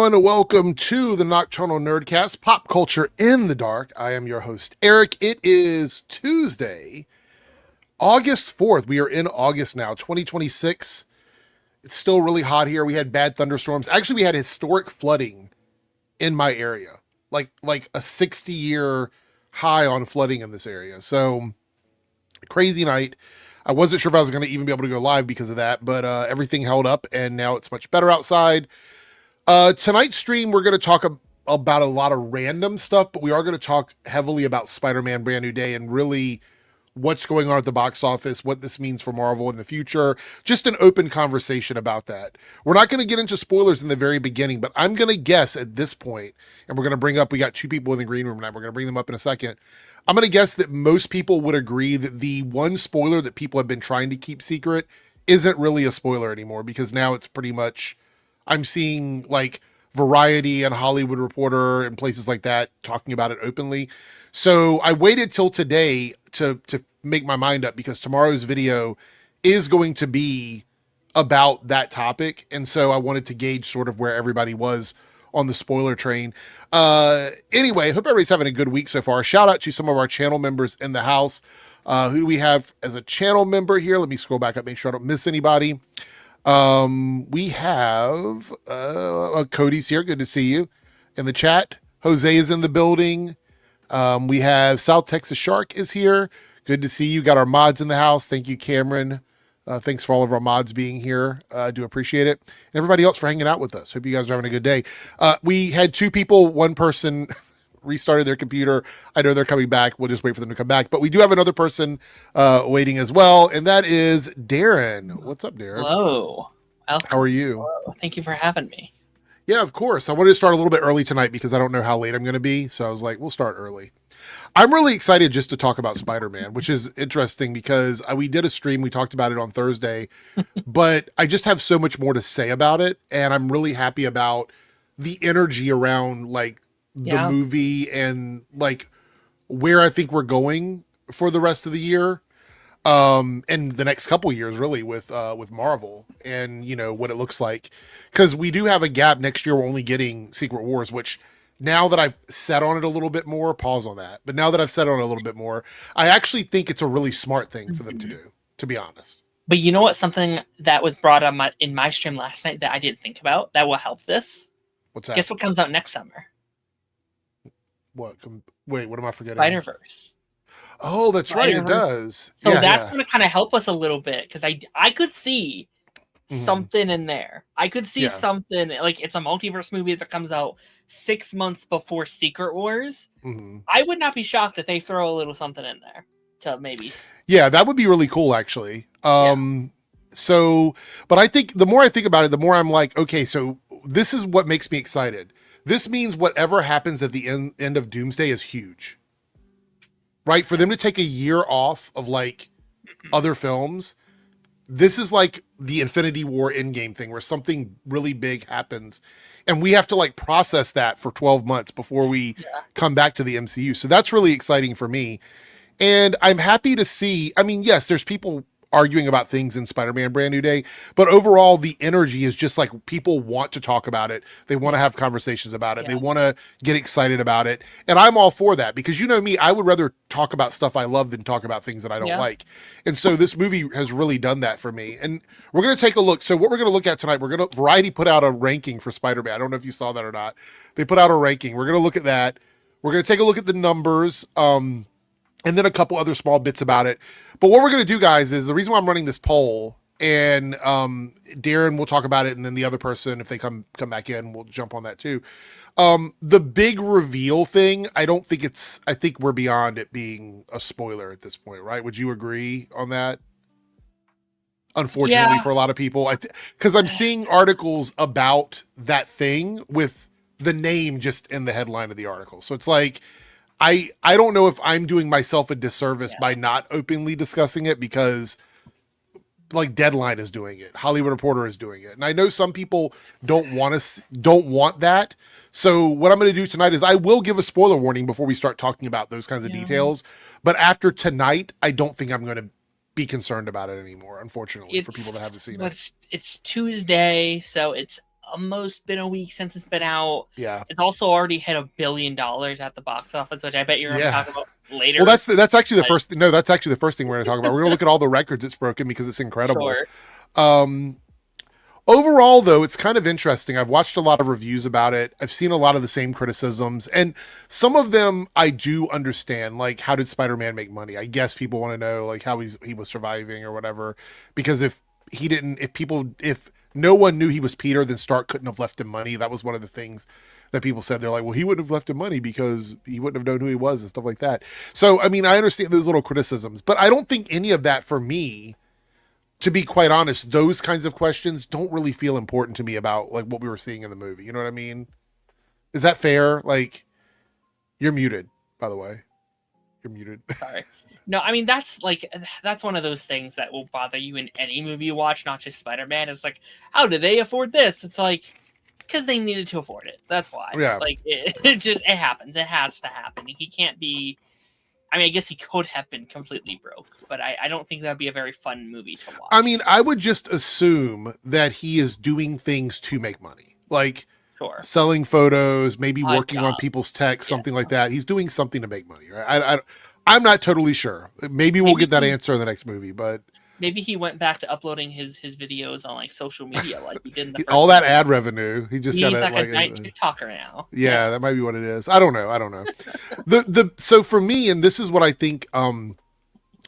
everyone. Welcome to the Nocturnal Nerdcast, Pop Culture in the Dark. I am your host, Eric. It is Tuesday, August 4th. We are in August now, 2026. It's still really hot here. We had bad thunderstorms. Actually, we had historic flooding in my area, like a 60-year high on flooding in this area. So, crazy night. I wasn't sure if I was going to even be able to go live because of that, but everything held up, and now it's much better outside. Tonight's stream, we're going to talk about a lot of random stuff, but we are going to talk heavily about Spider-Man Brand New Day and really what's going on at the box office, what this means for Marvel in the future, just an open conversation about that. We're not going to get into spoilers in the very beginning, but I'm going to guess at this point, and we're going to bring up, we got two people in the green room tonight, we're going to bring them up in a second. I'm going to guess that most people would agree that the one spoiler that people have been trying to keep secret isn't really a spoiler anymore, because now it's pretty much, I'm seeing like Variety and Hollywood Reporter and places like that talking about it openly. So I waited till today to make my mind up, because tomorrow's video is going to be about that topic. And so I wanted to gauge sort of where everybody was on the spoiler train. Anyway, hope everybody's having a good week so far. Shout out to some of our channel members in the house. Who do we have as a channel member here? Let me scroll back up, make sure I don't miss anybody. We have Cody's here. Good to see you in the chat. Jose is in the building. We have South Texas Shark is here. Good to see you. Got our mods in the house. Thank you, Cameron. Thanks for all of our mods being here. I do appreciate it. And everybody else for hanging out with us. Hope you guys are having a good day. We had two people. One person restarted their computer. I know they're coming back. We'll just wait for them to come back. But we do have another person waiting as well, and that is Darren. What's up, Darren? Hello. Welcome. How are you? Hello. Thank you for having me. Yeah, of course. I wanted to start a little bit early tonight because I don't know how late I'm going to be. So I was like, we'll start early. I'm really excited just to talk about Spider-Man, which is interesting because we did a stream. We talked about it on Thursday, but I just have so much more to say about it. And I'm really happy about the energy around like the movie and like where I think we're going for the rest of the year. And the next couple years really with Marvel and, you know, what it looks like. Cause we do have a gap next year. We're only getting Secret Wars, which now that I've set on it a little bit more, pause on that. But now that I've set on it a little bit more, I actually think it's a really smart thing for them to do, to be honest. But you know what? Something that was brought up in my stream last night that I didn't think about that will help this. What's that? Guess what comes out next summer? What? Wait, what am I forgetting? Spider-Verse. Oh, that's right. It does. So that's going to kind of help us a little bit because I could see something in there. I could see something like it's a multiverse movie that comes out 6 months before Secret Wars. I would not be shocked if they throw a little something in there to maybe. Yeah, that would be really cool, actually. So, but I think the more I think about it, the more I'm like, okay, so this is what makes me excited. This means whatever happens at the end of Doomsday is huge. Right? For them to take a year off of like other films, this is like the Infinity War Endgame thing where something really big happens and we have to like process that for 12 months before we come back to the MCU. So that's really exciting for me. And I'm happy to see, I mean, yes, there's people arguing about things in Spider-Man Brand New Day, but overall the energy is just like people want to talk about it. They want to have conversations about it. They want to get excited about it. And I'm all for that because you know me, I would rather talk about stuff I love than talk about things that I don't like. And so this movie has really done that for me. And we're going to take a look. So what we're going to look at tonight, Variety put out a ranking for Spider-Man. I don't know if you saw that or not. They put out a ranking. We're going to look at that. We're going to take a look at the numbers. And then a couple other small bits about it. But what we're going to do, guys, is the reason why I'm running this poll, and Darren will talk about it, and then the other person, if they come back in, we'll jump on that too. The big reveal thing, I think we're beyond it being a spoiler at this point, right? Would you agree on that? Unfortunately for a lot of people. Because I'm seeing articles about that thing with the name just in the headline of the article. So it's like, I don't know if I'm doing myself a disservice by not openly discussing it because like Deadline is doing it. Hollywood Reporter is doing it. And I know some people don't want that. So what I'm going to do tonight is I will give a spoiler warning before we start talking about those kinds of details. But after tonight, I don't think I'm going to be concerned about it anymore, unfortunately, for people that haven't seen it. It's Tuesday, so it's almost been a week since it's been out. Yeah. It's also already hit $1 billion at the box office, which I bet you're going to talk about later. Well, that's actually the first. No, that's actually the first thing we're going to talk about. We're going to look at all the records it's broken because it's incredible. Sure. Overall, though, it's kind of interesting. I've watched a lot of reviews about it. I've seen a lot of the same criticisms, and some of them I do understand. Like, how did Spider-Man make money? I guess people want to know like how he was surviving or whatever. Because if no one knew he was Peter, then Stark couldn't have left him money. That was one of the things that people said. They're like, well, he wouldn't have left him money because he wouldn't have known who he was and stuff like that. So, I mean, I understand those little criticisms, but I don't think any of that for me. To be quite honest, those kinds of questions don't really feel important to me about like what we were seeing in the movie. You know what I mean? Is that fair? Like, you're muted, by the way. You're muted. Sorry. No, I mean, that's one of those things that will bother you in any movie you watch, not just Spider-Man. It's like, how did they afford this? It's like, because they needed to afford it. That's why. Yeah. Like, it happens. It has to happen. He can't be... I mean, I guess he could have been completely broke, but I don't think that'd be a very fun movie to watch. I mean, I would just assume that he is doing things to make money. Like, sure. Selling photos, maybe working on people's text, something like that. He's doing something to make money, right? I'm not totally sure. Maybe we'll get that answer in the next movie, but... Maybe he went back to uploading his videos on like social media, like he did in the first all that ad revenue. He's like a giant TikToker now. Yeah, that might be what it is. I don't know. So for me, and this is what I think.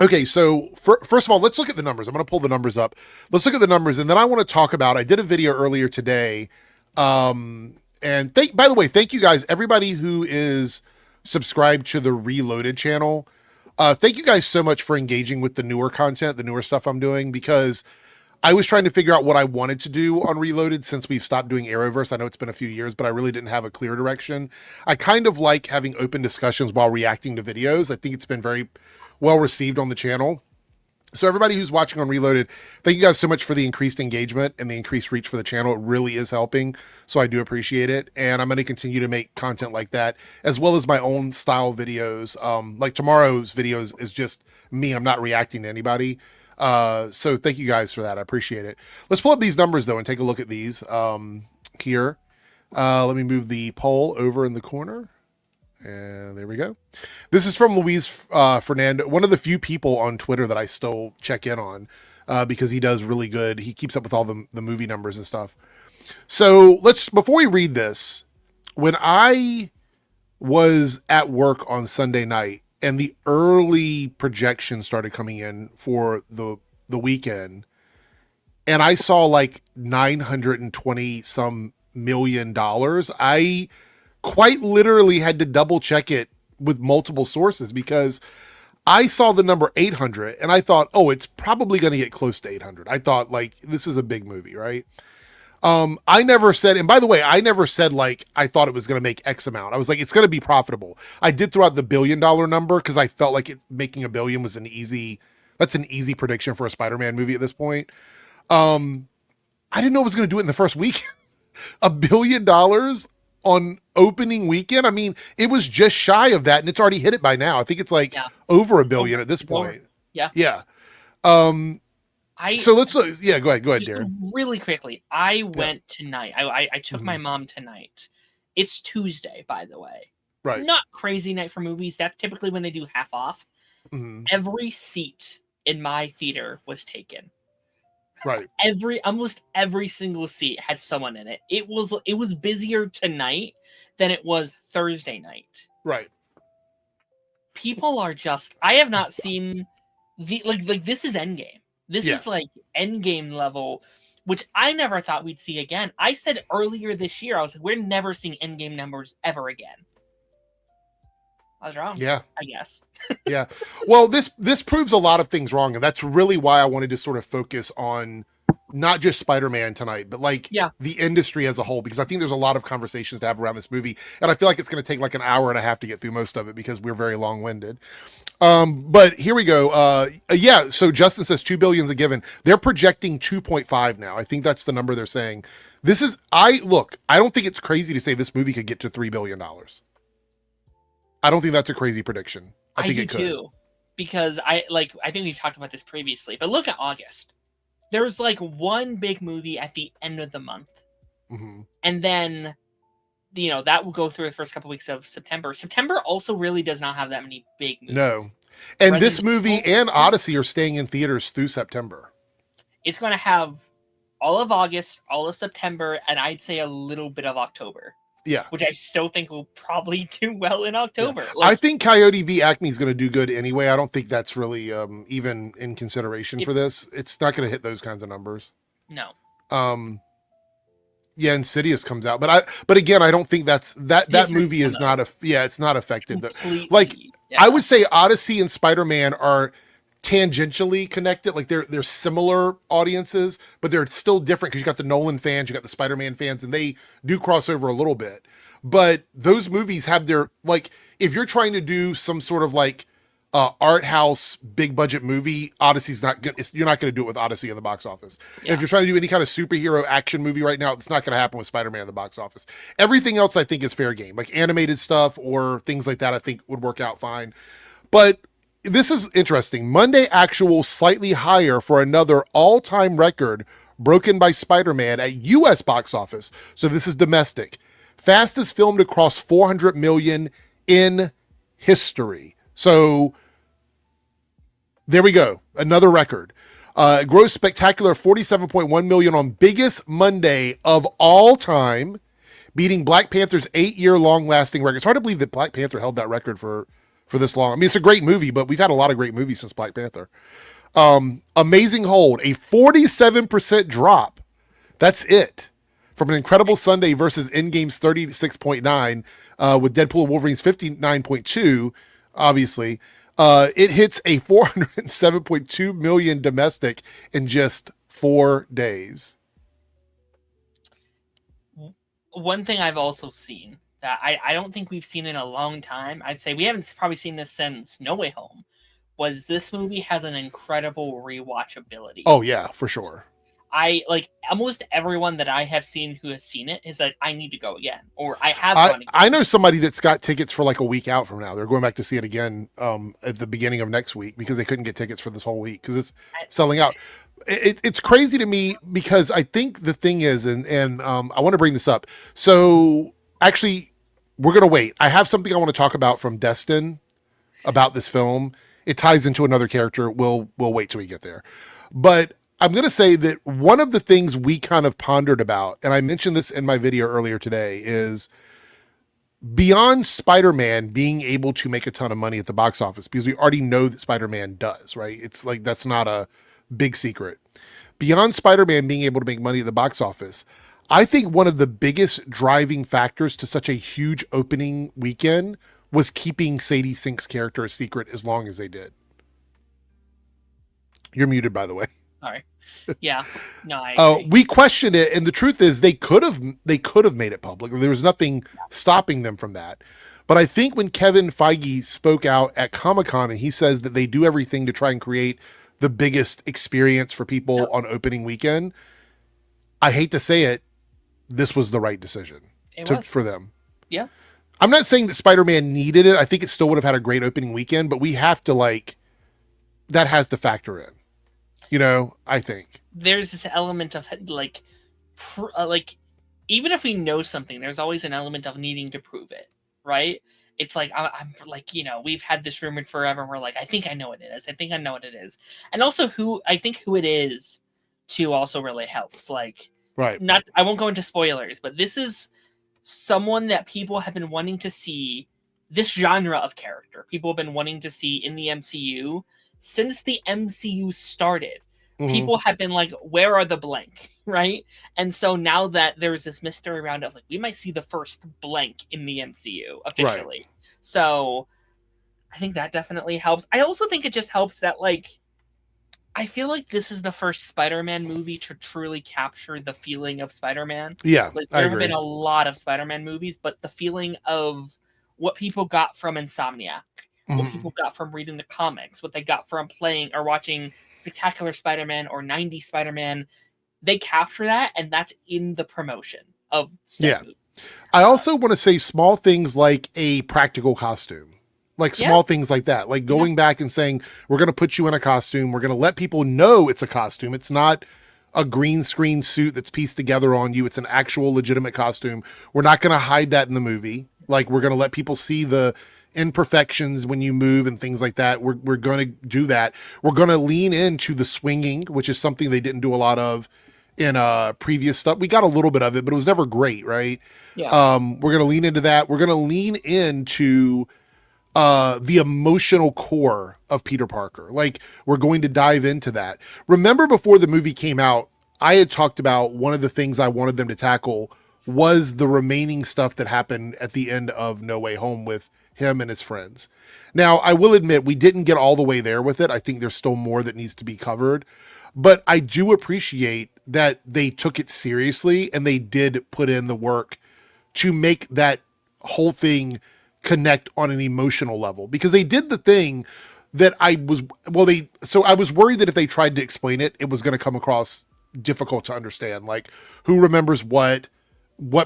Okay, so first of all, let's look at the numbers. I'm going to pull the numbers up. Let's look at the numbers, and then I want to talk about. I did a video earlier today, and by the way, thank you guys, everybody who is subscribed to the Reloaded channel. Thank you guys so much for engaging with the newer content, the newer stuff I'm doing, because I was trying to figure out what I wanted to do on Reloaded since we've stopped doing Arrowverse. I know it's been a few years, but I really didn't have a clear direction. I kind of like having open discussions while reacting to videos. I think it's been very well received on the channel. So everybody who's watching on Reloaded, thank you guys so much for the increased engagement and the increased reach for the channel. It really is helping. So I do appreciate it. And I'm going to continue to make content like that, as well as my own style videos. Like tomorrow's videos is just me. I'm not reacting to anybody. So thank you guys for that. I appreciate it. Let's pull up these numbers though and take a look at these here. Let me move the poll over in the corner. And there we go. This is from Luis Fernando, one of the few people on Twitter that I still check in on because he does really good. He keeps up with all the movie numbers and stuff. So before we read this, when I was at work on Sunday night and the early projections started coming in for the weekend, and I saw like $920 some million, I quite literally had to double check it with multiple sources because I saw the number 800 and I thought, oh, it's probably going to get close to 800. I thought like, this is a big movie, right? I never said, and by the way, I never said like, I thought it was going to make X amount. I was like, it's going to be profitable. I did throw out the $1 billion number because I felt like making $1 billion was that's an easy prediction for a Spider-Man movie at this point. I didn't know it was going to do it in the first week. $1 billion on opening weekend. I mean, it was just shy of that and it's already hit it by now. I think it's like over $1 billion at this point. Yeah. Yeah. So let's go ahead, Darren. Really quickly. I went tonight. I took my mom tonight. It's Tuesday, by the way. Right. Not crazy night for movies. That's typically when they do half off. Mm-hmm. Every seat in my theater was taken. Right. Almost every single seat had someone in it. It was busier tonight than it was Thursday night. Right. People are just, I have not seen the like this is Endgame. This is like Endgame level, which I never thought we'd see again. I said earlier this year, I was like, we're never seeing Endgame numbers ever again. I was wrong. Yeah. I guess. Yeah. Well, this proves a lot of things wrong. And that's really why I wanted to sort of focus on not just Spider-Man tonight, but like the industry as a whole, because I think there's a lot of conversations to have around this movie. And I feel like it's going to take like an hour and a half to get through most of it because we're very long winded. But here we go. So Justin says 2 billion's a given. They're projecting 2.5 now. I think that's the number they're saying. I don't think it's crazy to say this movie could get to $3 billion. I don't think that's a crazy prediction. I think it could. Too, because I think we've talked about this previously, but look at August. There's like one big movie at the end of the month. And then, that will go through the first couple weeks of September. September also really does not have that many big movies. No. And Resident this movie Evil, and Odyssey are staying in theaters through September. It's going to have all of August, all of September, and I'd say a little bit of October. Yeah. Which I still think will probably do well in October. Yeah. I think Coyote v. Acme is going to do good anyway. I don't think that's really even in consideration for this. It's not going to hit those kinds of numbers. No. Yeah, Insidious comes out, but again, I don't think that movie is not it's not effective. I would say Odyssey and Spider-Man are tangentially connected. Like they're similar audiences, but they're still different because you got the Nolan fans, you got the Spider-Man fans, and they do cross over a little bit. But those movies have their, like, if you're trying to do some sort of like art house big budget movie, Odyssey's not good. You're not going to do it with Odyssey in the box office. Yeah. If you're trying to do any kind of superhero action movie right now, it's not going to happen with Spider-Man in the box office. Everything else I think is fair game, like animated stuff or things like that. I think would work out fine. But this is interesting. Monday actual slightly higher for another all-time record broken by Spider-Man at U.S. box office. So this is domestic. Fastest film to cross 400 million in history. So there we go. Another record. Gross spectacular 47.1 million on biggest Monday of all time, beating Black Panther's 8-year long lasting record. It's hard to believe that Black Panther held that record for this long. I mean, it's a great movie, but we've had a lot of great movies since Black Panther. Amazing Hold, a 47% drop. That's it. From An Incredible Sunday versus Endgame's 36.9, with Deadpool and Wolverine's 59.2, obviously. It hits a 407.2 million domestic in just 4 days. One thing I've also seen that I don't think we've seen in a long time, I'd say we haven't probably seen this since No Way Home, was this movie has an incredible rewatchability. Oh yeah, for sure. I like almost everyone that I have seen who has seen it is like, I need to go again, or I have gone again. I know somebody that's got tickets for like a week out from now. They're going back to see it again at the beginning of next week because they couldn't get tickets for this whole week because it's selling out. It's crazy to me because I think the thing is, and I want to bring this up. So actually, we're going to wait. I have something I want to talk about from Destin about this film. It ties into another character. We'll wait till we get there. But I'm going to say that one of the things we kind of pondered about, and I mentioned this in my video earlier today, is beyond Spider-Man being able to make a ton of money at the box office, because we already know that Spider-Man does, right? It's like, that's not a big secret. Beyond Spider-Man being able to make money at the box office, I think one of the biggest driving factors to such a huge opening weekend was keeping Sadie Sink's character a secret as long as they did. You're muted, by the way. Sorry. Yeah. No, I agree. We questioned it, and the truth is they could have made it public. There was nothing stopping them from that. But I think when Kevin Feige spoke out at Comic-Con and he says that they do everything to try and create the biggest experience for people on opening weekend, I hate to say it, this was the right decision for them. Yeah. I'm not saying that Spider-Man needed it. I think it still would have had a great opening weekend, but we have to that has to factor in. I think there's this element of like even if we know something, there's always an element of needing to prove it, right? It's like, I'm like, we've had this rumored forever. And we're like, I think I know what it is. I think I know what it is. And also who it is too also really helps. Like, right. I won't go into spoilers, but this is someone that people have been wanting to see, this genre of character. People have been wanting to see in the MCU since the MCU started. Mm-hmm. People have been like, where are the blank, right? And so now that there's this mystery around it, like, we might see the first blank in the MCU officially. Right. So I think that definitely helps. I also think it just helps that, like, I feel like this is the first Spider-Man movie to truly capture the feeling of Spider-Man. Yeah, like, there have been a lot of Spider-Man movies, but the feeling of what people got from Insomniac, what people got from reading the comics, what they got from playing or watching Spectacular Spider-Man or 90s Spider-Man, they capture that, and that's in the promotion of said movie. I also want to say small things like a practical costume. Like small things like that. Like going back and saying, we're going to put you in a costume. We're going to let people know it's a costume. It's not a green screen suit that's pieced together on you. It's an actual legitimate costume. We're not going to hide that in the movie. Like, we're going to let people see the imperfections when you move and things like that. We're going to do that. We're going to lean into the swinging, which is something they didn't do a lot of in previous stuff. We got a little bit of it, but it was never great, right? Yeah. We're going to lean into that. We're going to lean into the emotional core of Peter Parker. Like, we're going to dive into that. Remember, before the movie came out, I had talked about one of the things I wanted them to tackle was the remaining stuff that happened at the end of No Way Home with him and his friends. Now, I will admit we didn't get all the way there with it. I think there's still more that needs to be covered, but I do appreciate that they took it seriously and they did put in the work to make that whole thing connect on an emotional level, because they did the thing that I was worried that if they tried to explain it, it was going to come across difficult to understand. Like, who remembers what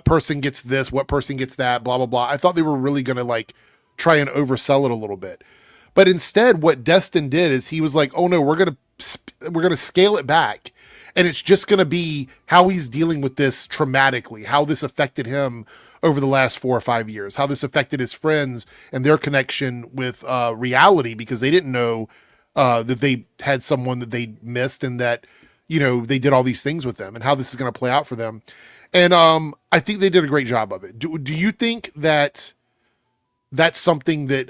person gets this, what person gets that, blah, blah, blah. I thought they were really going to like try and oversell it a little bit. But instead, what Destin did is he was like, oh no, we're going to scale it back. And it's just going to be how he's dealing with this traumatically, how this affected him over the last 4 or 5 years, how this affected his friends and their connection with reality, because they didn't know that they had someone that they missed and that, you know, they did all these things with them, and how this is going to play out for them. And I think they did a great job of it. Do you think that that's something that,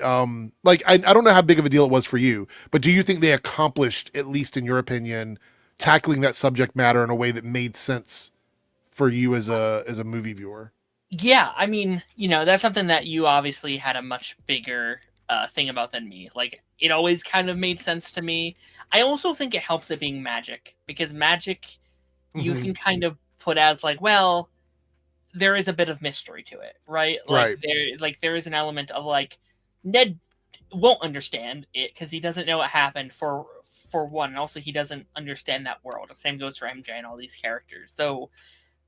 like, I don't know how big of a deal it was for you, but do you think they accomplished, at least in your opinion, tackling that subject matter in a way that made sense for you as a movie viewer? Yeah, I mean, you know, that's something that you obviously had a much bigger thing about than me. Like, it always kind of made sense to me. I also think it helps it being magic, because magic you can kind of put as like, well, there is a bit of mystery to it, right? Like, there is an element of like, Ned won't understand it because he doesn't know what happened for one, and also he doesn't understand that world. The same goes for MJ and all these characters. So,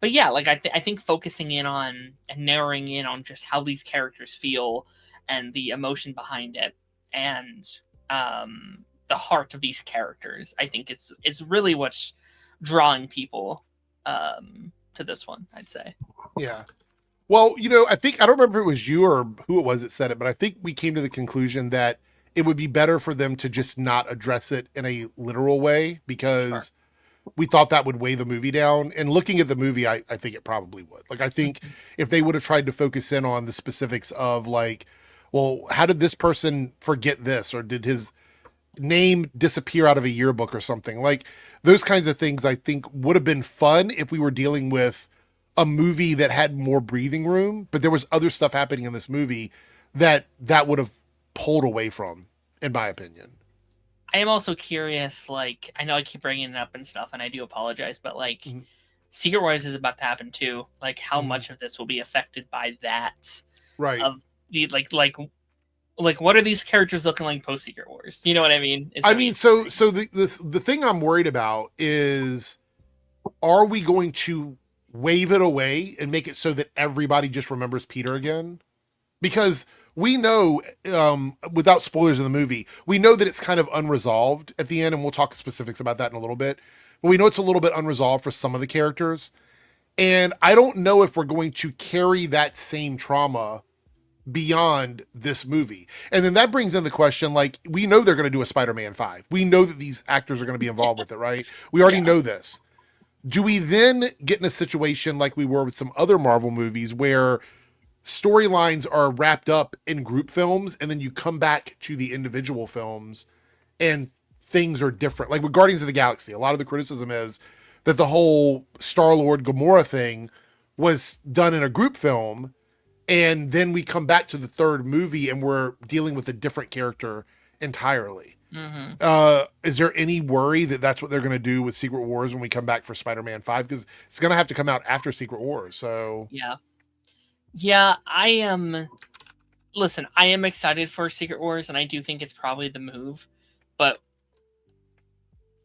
but yeah, like I think focusing in on and narrowing in on just how these characters feel and the emotion behind it, and the heart of these characters, I think it's really what's drawing people to this one, I'd say. Yeah. Well, you know, I don't remember if it was you or who it was that said it, but I think we came to the conclusion that it would be better for them to just not address it in a literal way, because we thought that would weigh the movie down. And looking at the movie, I think it probably would. Like, I think if they would have tried to focus in on the specifics of like, well, how did this person forget this? Or did his name disappear out of a yearbook or something? Like, those kinds of things I think would have been fun if we were dealing with a movie that had more breathing room, but there was other stuff happening in this movie that would have pulled away from, in my opinion. I am also curious, like, I know I keep bringing it up and stuff, and I do apologize, but like, Secret Wars is about to happen too. Like, how much of this will be affected by that? Right. Of the like, what are these characters looking like post Secret Wars? You know what I mean? So the thing I'm worried about is, are we going to wave it away and make it so that everybody just remembers Peter again? Because we know, without spoilers in the movie, we know that it's kind of unresolved at the end, and we'll talk specifics about that in a little bit. But we know it's a little bit unresolved for some of the characters. And I don't know if we're going to carry that same trauma beyond this movie. And then that brings in the question, like, we know they're going to do a Spider-Man 5. We know that these actors are going to be involved with it, right? We already know this. Do we then get in a situation like we were with some other Marvel movies where storylines are wrapped up in group films, and then you come back to the individual films and things are different? Like with Guardians of the Galaxy, a lot of the criticism is that the whole Star-Lord Gamora thing was done in a group film, and then we come back to the third movie and we're dealing with a different character entirely. Is there any worry that that's what they're going to do with Secret Wars when we come back for Spider-Man 5? Because it's going to have to come out after Secret Wars. So yeah, I am. Listen, I am excited for Secret Wars, and I do think it's probably the move. But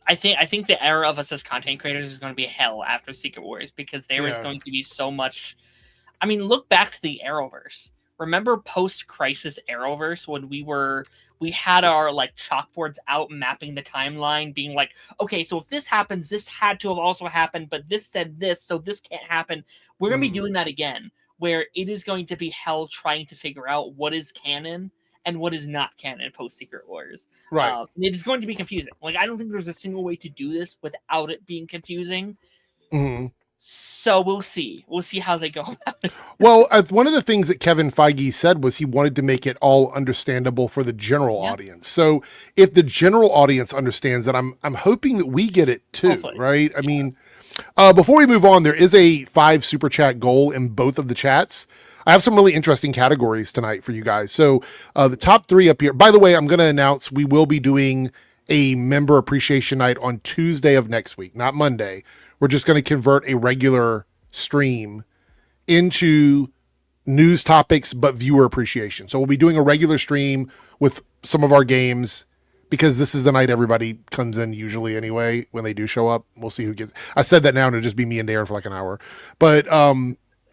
I think the era of us as content creators is going to be hell after Secret Wars, because there is going to be so much. I mean, look back to the Arrowverse, remember post-crisis Arrowverse when we had our like chalkboards out mapping the timeline, being like, okay, so if this happens, this had to have also happened, but this said this, so this can't happen. We're gonna be doing that again, where it is going to be hell trying to figure out what is canon and what is not canon post Secret Wars. Right. It is going to be confusing. Like, I don't think there's a single way to do this without it being confusing. So we'll see. We'll see how they go about it. Well, one of the things that Kevin Feige said was he wanted to make it all understandable for the general audience. So if the general audience understands that, I'm hoping that we get it too, hopefully. Right? I mean, before we move on, there is a 5 super chat goal in both of the chats. I have some really interesting categories tonight for you guys. So the top 3 up here, by the way, I'm going to announce we will be doing a member appreciation night on Tuesday of next week, not Monday. We're just going to convert a regular stream into news topics, but viewer appreciation. So we'll be doing a regular stream with some of our games, because this is the night everybody comes in usually anyway, when they do show up. We'll see who gets, I said that now and it'll just be me and Darren for like an hour, but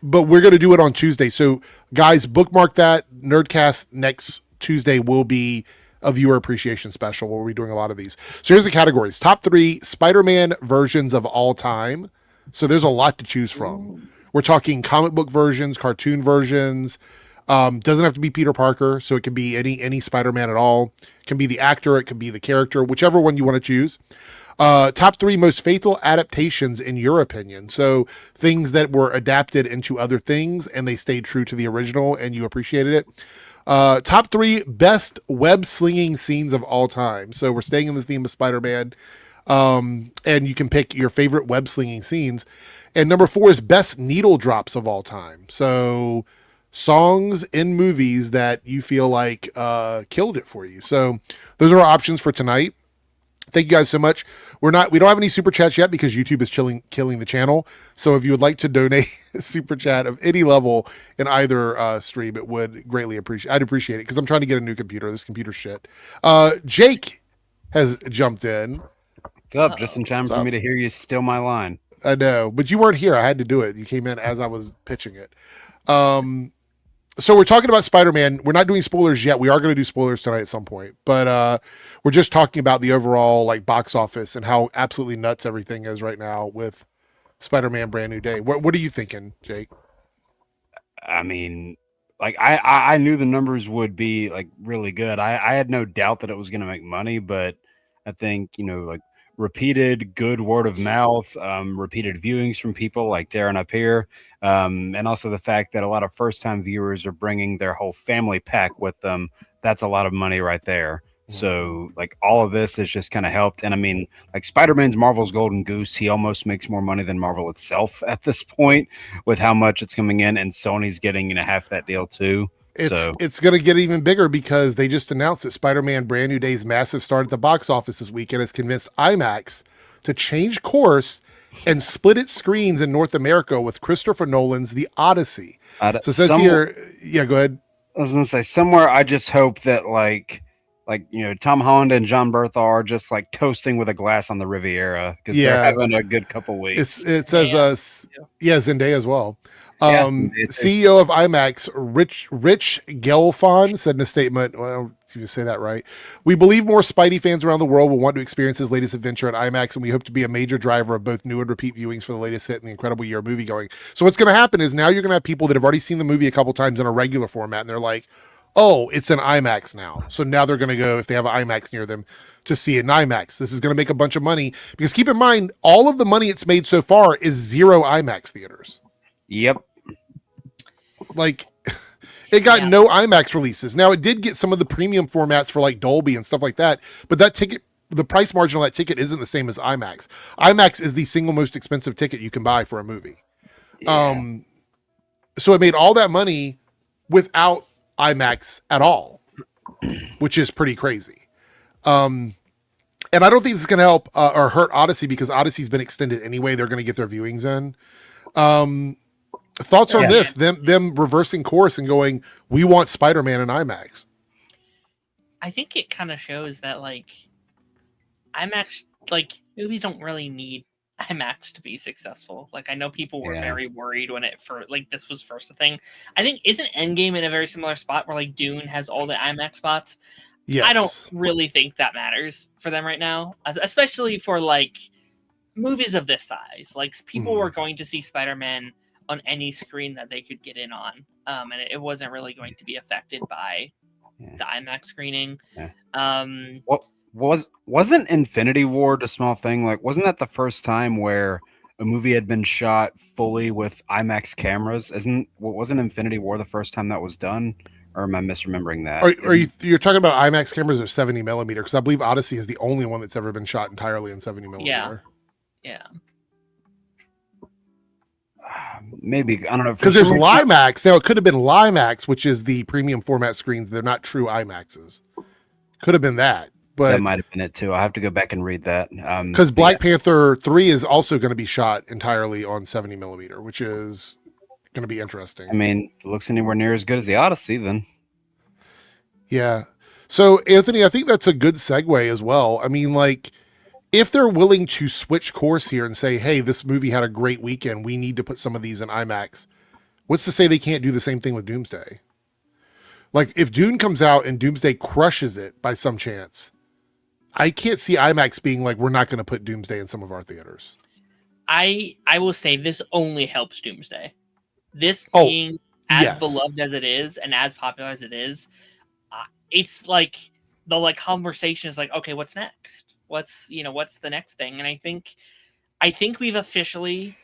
we're going to do it on Tuesday. So guys, bookmark that. Nerdcast next Tuesday will be a viewer appreciation special where we'll be doing a lot of these. So here's the categories. Top 3 Spider-Man versions of all time. So there's a lot to choose from. We're talking comic book versions, cartoon versions. Doesn't have to be Peter Parker. So it can be any Spider-Man at all. It can be the actor. It can be the character, whichever one you want to choose. Top 3 most faithful adaptations in your opinion. So things that were adapted into other things and they stayed true to the original and you appreciated it. Top 3 best web slinging scenes of all time. So we're staying in the theme of Spider-Man. And you can pick your favorite web slinging scenes. And number 4 is best needle drops of all time. So songs in movies that you feel like killed it for you. So those are our options for tonight. Thank you guys so much. We don't have any super chats yet because YouTube is killing the channel. So if you would like to donate a super chat of any level in either stream, it would greatly I'd appreciate it, because I'm trying to get a new computer. This computer's shit. Jake has jumped in. What's up? Just in time for me to hear you steal my line. I know, but you weren't here. I had to do it. You came in as I was pitching it. So we're talking about Spider-Man. We're not doing spoilers yet. We are going to do spoilers tonight at some point, but we're just talking about the overall like box office and how absolutely nuts everything is right now with Spider-Man Brand New Day. What are you thinking, Jake? I mean, like I knew the numbers would be like really good. I had no doubt that it was going to make money, but I think, like repeated good word of mouth, repeated viewings from people like Darren up here, and also the fact that a lot of first-time viewers are bringing their whole family pack with them. That's a lot of money right there. So like all of this has just kind of helped. And I mean, like Spider-Man's Marvel's golden goose, he almost makes more money than Marvel itself at this point with how much it's coming in, and Sony's getting half that deal too. It's going to get even bigger because they just announced that Spider-Man Brand New Day's massive start at the box office this weekend has convinced IMAX to change course and split its screens in North America with Christopher Nolan's The Odyssey. So it says here, yeah, go ahead. I was going to say, somewhere I just hope that like Tom Holland and John Bertha are just like toasting with a glass on the Riviera because they're having a good couple weeks. It says, Zendaya as well. CEO of IMAX, Rich Gelfond, said in a statement, well, I don't even say that right. We believe more Spidey fans around the world will want to experience his latest adventure at IMAX, and we hope to be a major driver of both new and repeat viewings for the latest hit in the incredible year of moviegoing. So what's going to happen is now you're going to have people that have already seen the movie a couple times in a regular format, and they're like, oh, it's an IMAX now. So now they're going to go, if they have an IMAX near them, to see it in IMAX. This is going to make a bunch of money because keep in mind, all of the money it's made so far is 0 IMAX theaters. Yep. Like, it got no IMAX releases. Now, it did get some of the premium formats for like Dolby and stuff like that, but that ticket, the price margin on that ticket isn't the same as IMAX. IMAX is the single most expensive ticket you can buy for a movie. Yeah. So it made all that money without IMAX at all, which is pretty crazy. And I don't think this is going to help or hurt Odyssey because Odyssey's been extended anyway. They're going to get their viewings in. Thoughts on this? Them reversing course and going, we want Spider-Man in IMAX. I think it kind of shows that like IMAX, like movies don't really need IMAX to be successful. Like, I know people were Yeah. very worried when this was first a thing. I think, isn't Endgame in a very similar spot where like Dune has all the IMAX spots? Yes. I don't really think that matters for them right now, especially for like movies of this size. Like, people were going to see Spider-Man on any screen that they could get in on, and it wasn't really going to be affected by the IMAX screening. What wasn't Infinity War a small thing? Like, wasn't that the first time where a movie had been shot fully with IMAX cameras? Wasn't Infinity War the first time that was done? Or am I misremembering that? You're talking about IMAX cameras or 70 millimeter? Because I believe Odyssey is the only one that's ever been shot entirely in 70 millimeter. Yeah. Maybe, I don't know. Because there's Limax. Now, it could have been Limax, which is the premium format screens. They're not true IMAXs. Could have been that. But that might have been it too. I have to go back and read that. Because Black Panther 3 is also going to be shot entirely on 70 millimeter, which is going to be interesting. I mean, if it looks anywhere near as good as the Odyssey, then. Yeah. So, Anthony, I think that's a good segue as well. I mean, like, if they're willing to switch course here and say, hey, this movie had a great weekend, we need to put some of these in IMAX, what's to say they can't do the same thing with Doomsday? Like, if Dune comes out and Doomsday crushes it by some chance, I can't see IMAX being like, we're not going to put Doomsday in some of our theaters. I will say this only helps Doomsday. This being as beloved as it is and as popular as it is, it's like the conversation is like, okay, what's next? What's the next thing? And I think we've officially,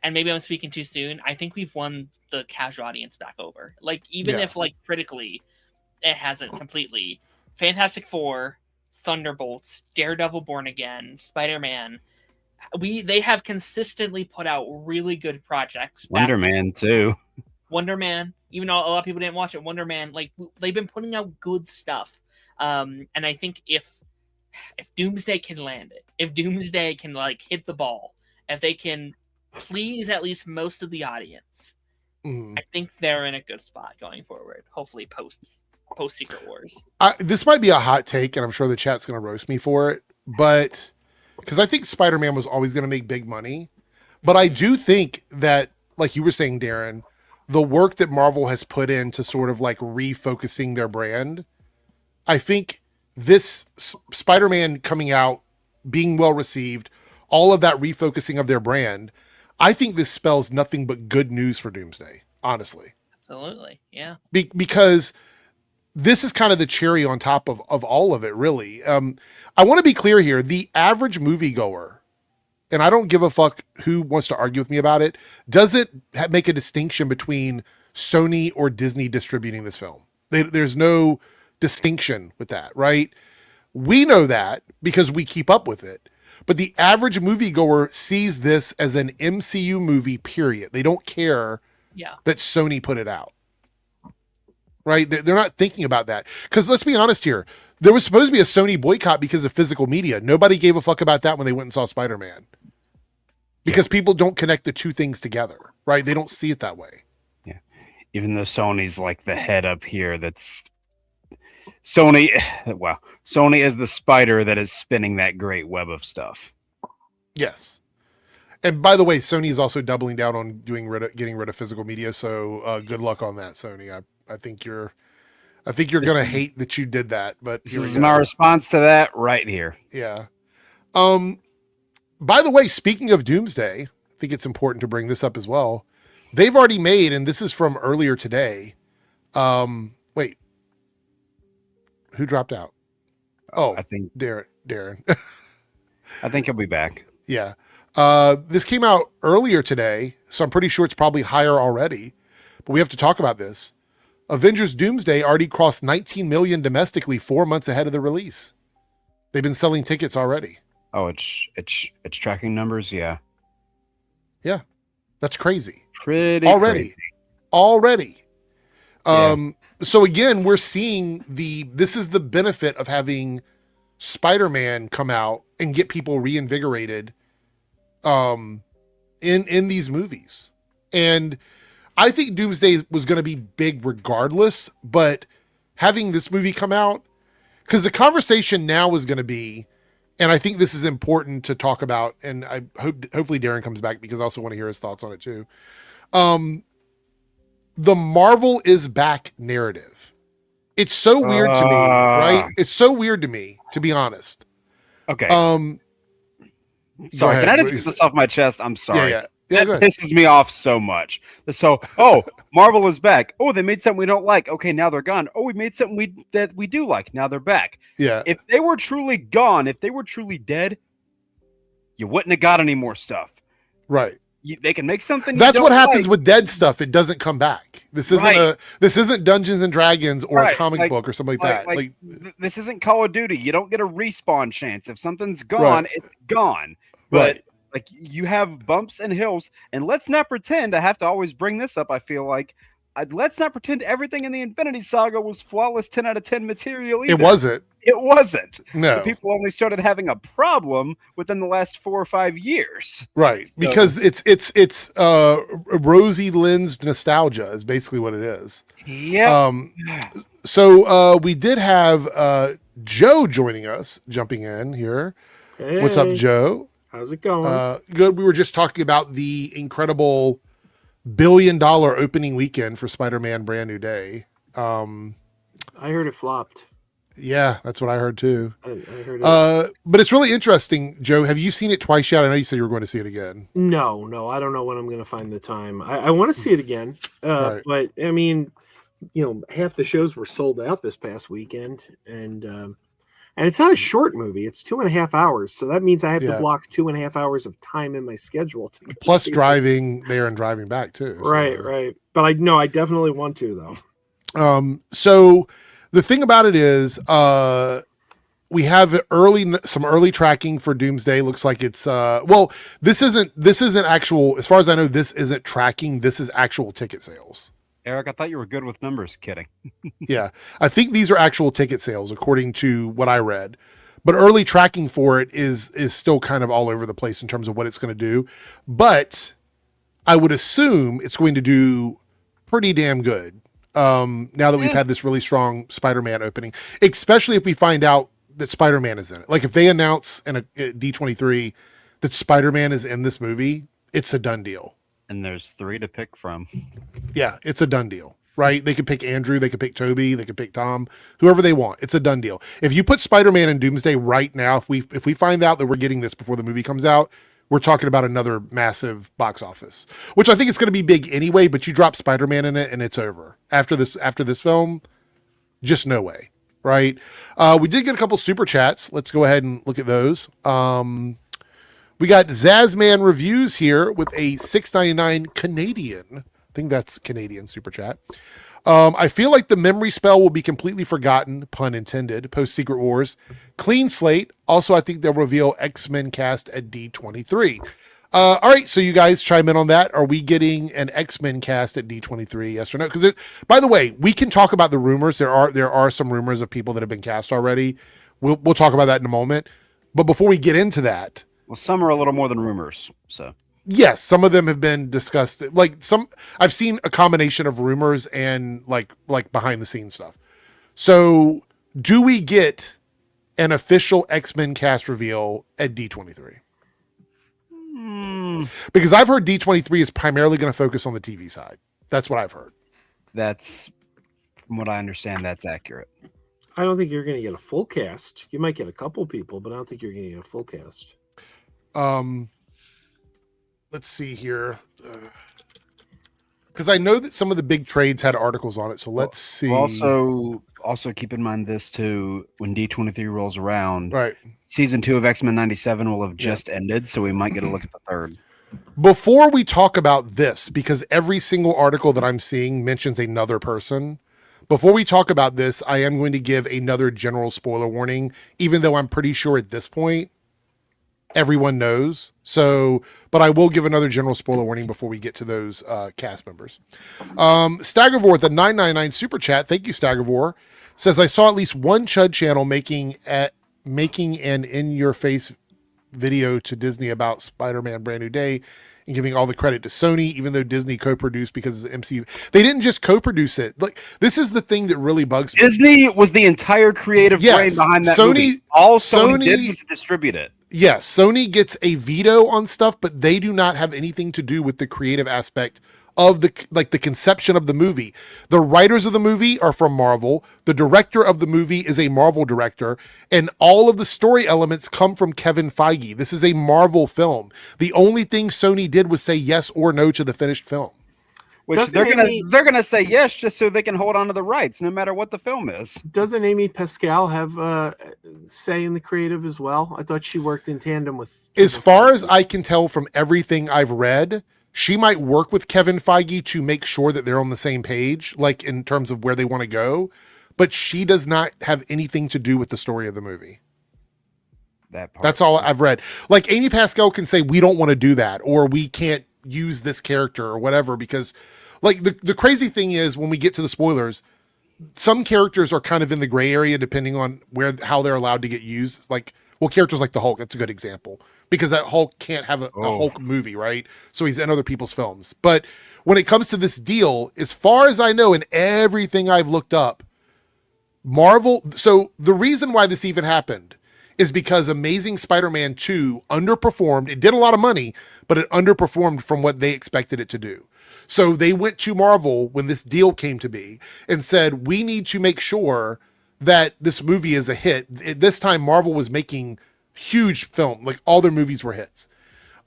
and maybe I'm speaking too soon, I think we've won the casual audience back over. Like, even if critically it hasn't completely, Fantastic Four, Thunderbolts, Daredevil Born Again, Spider-Man, they have consistently put out really good projects. Wonder Man too. Wonder Man, even though a lot of people didn't watch it, Wonder Man, they've been putting out good stuff. And I think if Doomsday can land it, if Doomsday can hit the ball, if they can please at least most of the audience, I think they're in a good spot going forward. Hopefully post Secret Wars. This might be a hot take, and I'm sure the chat's going to roast me for it, but because I think Spider-Man was always going to make big money, but I do think that, like you were saying, Darren, the work that Marvel has put into sort of refocusing their brand, I think this Spider-Man coming out, being well received, all of that refocusing of their brand, I think this spells nothing but good news for Doomsday, honestly. Absolutely, yeah. Because this is kind of the cherry on top of all of it, really. I want to be clear here. The average moviegoer, and I don't give a fuck who wants to argue with me about it, doesn't make a distinction between Sony or Disney distributing this film. There's no distinction with that, right? We know that because we keep up with it. But the average moviegoer sees this as an MCU movie, period. They don't care that Sony put it out. Right? They're not thinking about that. Because let's be honest here. There was supposed to be a Sony boycott because of physical media. Nobody gave a fuck about that when they went and saw Spider-Man. Because people don't connect the two things together. Right? They don't see it that way. Yeah. Even though Sony's the head up here that's... Sony is the spider that is spinning that great web of stuff. Yes. And by the way, Sony is also doubling down on getting rid of physical media. So good luck on that, Sony. I think you're going to hate that you did that, but this is my response to that right here. Yeah. By the way, speaking of Doomsday, I think it's important to bring this up as well. They've already made, and this is from earlier today. Wait, who dropped out? Oh, I think Darren. I think he'll be back. Yeah. This came out earlier today, so I'm pretty sure it's probably higher already, but we have to talk about this. Avengers Doomsday already crossed 19 million domestically 4 months ahead of the release. They've been selling tickets already. Oh, it's tracking numbers, yeah. Yeah. That's crazy. Pretty already. Crazy. Already. Yeah. So again, we're seeing this is the benefit of having Spider-Man come out and get people reinvigorated in these movies. And I think Doomsday was going to be big regardless, but having this movie come out, because the conversation now is going to be, and I think this is important to talk about, and I hopefully Darren comes back because I also want to hear his thoughts on it too. The Marvel is back narrative. It's so weird to me, right? It's so weird to me, to be honest. Okay. Sorry, can I just get this off my chest? I'm sorry. Yeah, that pisses me off so much. So, Marvel is back. Oh, they made something we don't like. Okay, now they're gone. Oh, we made something that we do like. Now they're back. Yeah. If they were truly gone, if they were truly dead, you wouldn't have got any more stuff. Right. They can make something. That's what happens with dead stuff. It doesn't come back. This isn't Dungeons and Dragons or a comic book or something like that. This isn't Call of Duty. You don't get a respawn chance. If something's gone, it's gone. But you have bumps and hills, and let's not pretend. I have to always bring this up. I feel like let's not pretend everything in the Infinity Saga was flawless 10 out of 10 material either. It wasn't. It wasn't. No. The people only started having a problem within the last 4 or 5 years. Right. So, because it's rosy lensed nostalgia is basically what it is. Yeah. So we did have Joe joining us, jumping in here. Hey. What's up, Joe? How's it going? Good. We were just talking about the incredible $1 billion opening weekend for Spider-Man Brand New Day. I heard it flopped. Yeah, that's what I heard too. I heard it. But it's really interesting, Joe. Have you seen it twice yet? I know you said you were going to see it again. No. I don't know when I'm going to find the time. I want to see it again. Right. But I mean, half the shows were sold out this past weekend, and it's not a short movie. It's 2.5 hours. So that means I have to block 2.5 hours of time in my schedule. Plus driving there and driving back too. So. Right. But I definitely want to though. So the thing about it is, we have some early tracking for Doomsday. Looks like it's, this isn't actual, as far as I know, this isn't tracking. This is actual ticket sales. Eric, I thought you were good with numbers. Kidding. Yeah. I think these are actual ticket sales according to what I read, but early tracking for it is still kind of all over the place in terms of what it's going to do. But I would assume it's going to do pretty damn good. Now that we've had this really strong Spider-Man opening, especially if we find out that Spider-Man is in it. Like if they announce in a D23 that Spider-Man is in this movie, it's a done deal. And there's 3 to pick from. Yeah, it's a done deal, right? They could pick Andrew, they could pick Toby, they could pick Tom, whoever they want. It's a done deal. If you put Spider-Man in Doomsday right now, if we find out that we're getting this before the movie comes out, we're talking about another massive box office, which I think is going to be big anyway, but you drop Spider-Man in it and it's over. After this film, just no way, right? We did get a couple super chats. Let's go ahead and look at those. We got Zazman Reviews here with a $6.99 Canadian. I think that's Canadian super chat. I feel like the memory spell will be completely forgotten, pun intended, post Secret Wars. Clean slate. Also, I think they'll reveal X-Men cast at D23. All right, so you guys chime in on that. Are we getting an X-Men cast at D23? Yes or no? Because, by the way, we can talk about the rumors. There are some rumors of people that have been cast already. We'll talk about that in a moment. But before we get into that, well, some are a little more than rumors. So yes, some of them have been discussed. I've seen a combination of rumors and like behind the scenes stuff. So, do we get an official X-Men cast reveal at D23? Because I've heard D23 is primarily going to focus on the TV side. That's what I've heard. That's, from what I understand, that's accurate. I don't think you're going to get a full cast. You might get a couple people, but I don't think you're going to get a full cast. Let's see here. Because I know that some of the big trades had articles on it. So let's see. Also keep in mind this too, when D23 rolls around, right? Season 2 of X-Men 97 will have just ended, so we might get a look at the third. Before we talk about this, because every single article that I'm seeing mentions another person. Before we talk about this, I am going to give another general spoiler warning, even though I'm pretty sure at this point, everyone knows. So, but I will give another general spoiler warning before we get to those cast members. Staggervore with a $9.99 super chat. Thank you, Staggervore. Says, I saw at least one Chud channel making an in-your-face video to Disney about Spider-Man Brand New Day and giving all the credit to Sony, even though Disney co-produced because of the MCU. They didn't just co-produce it. Like, this is the thing that really bugs me. Disney was the entire creative brain behind that movie. All Sony did was distribute it. Yes, Sony gets a veto on stuff, but they do not have anything to do with the creative aspect of the conception of the movie. The writers of the movie are from Marvel. The director of the movie is a Marvel director, and all of the story elements come from Kevin Feige. This is a Marvel film. The only thing Sony did was say yes or no to the finished film. Which they're gonna say yes just so they can hold on to the rights, no matter what the film is. Doesn't Amy Pascal have say in the creative as well? I thought she worked in tandem with. As far as I can tell from everything I've read, she might work with Kevin Feige to make sure that they're on the same page, like in terms of where they want to go, but she does not have anything to do with the story of the movie. That's all I've read. Like, Amy Pascal can say, we don't want to do that, or we can't use this character or whatever, because like the crazy thing is when we get to the spoilers, some characters are kind of in the gray area depending on how they're allowed to get used. Like, well, characters like the Hulk, that's a good example, because that Hulk can't have a Hulk movie, right? So he's in other people's films. But when it comes to this deal, as far as I know, and everything I've looked up, Marvel, so the reason why this even happened is because Amazing Spider-Man 2 underperformed. It did a lot of money, but it underperformed from what they expected it to do. So they went to Marvel when this deal came to be and said, we need to make sure that this movie is a hit. At this time, Marvel was making huge film. Like, all their movies were hits.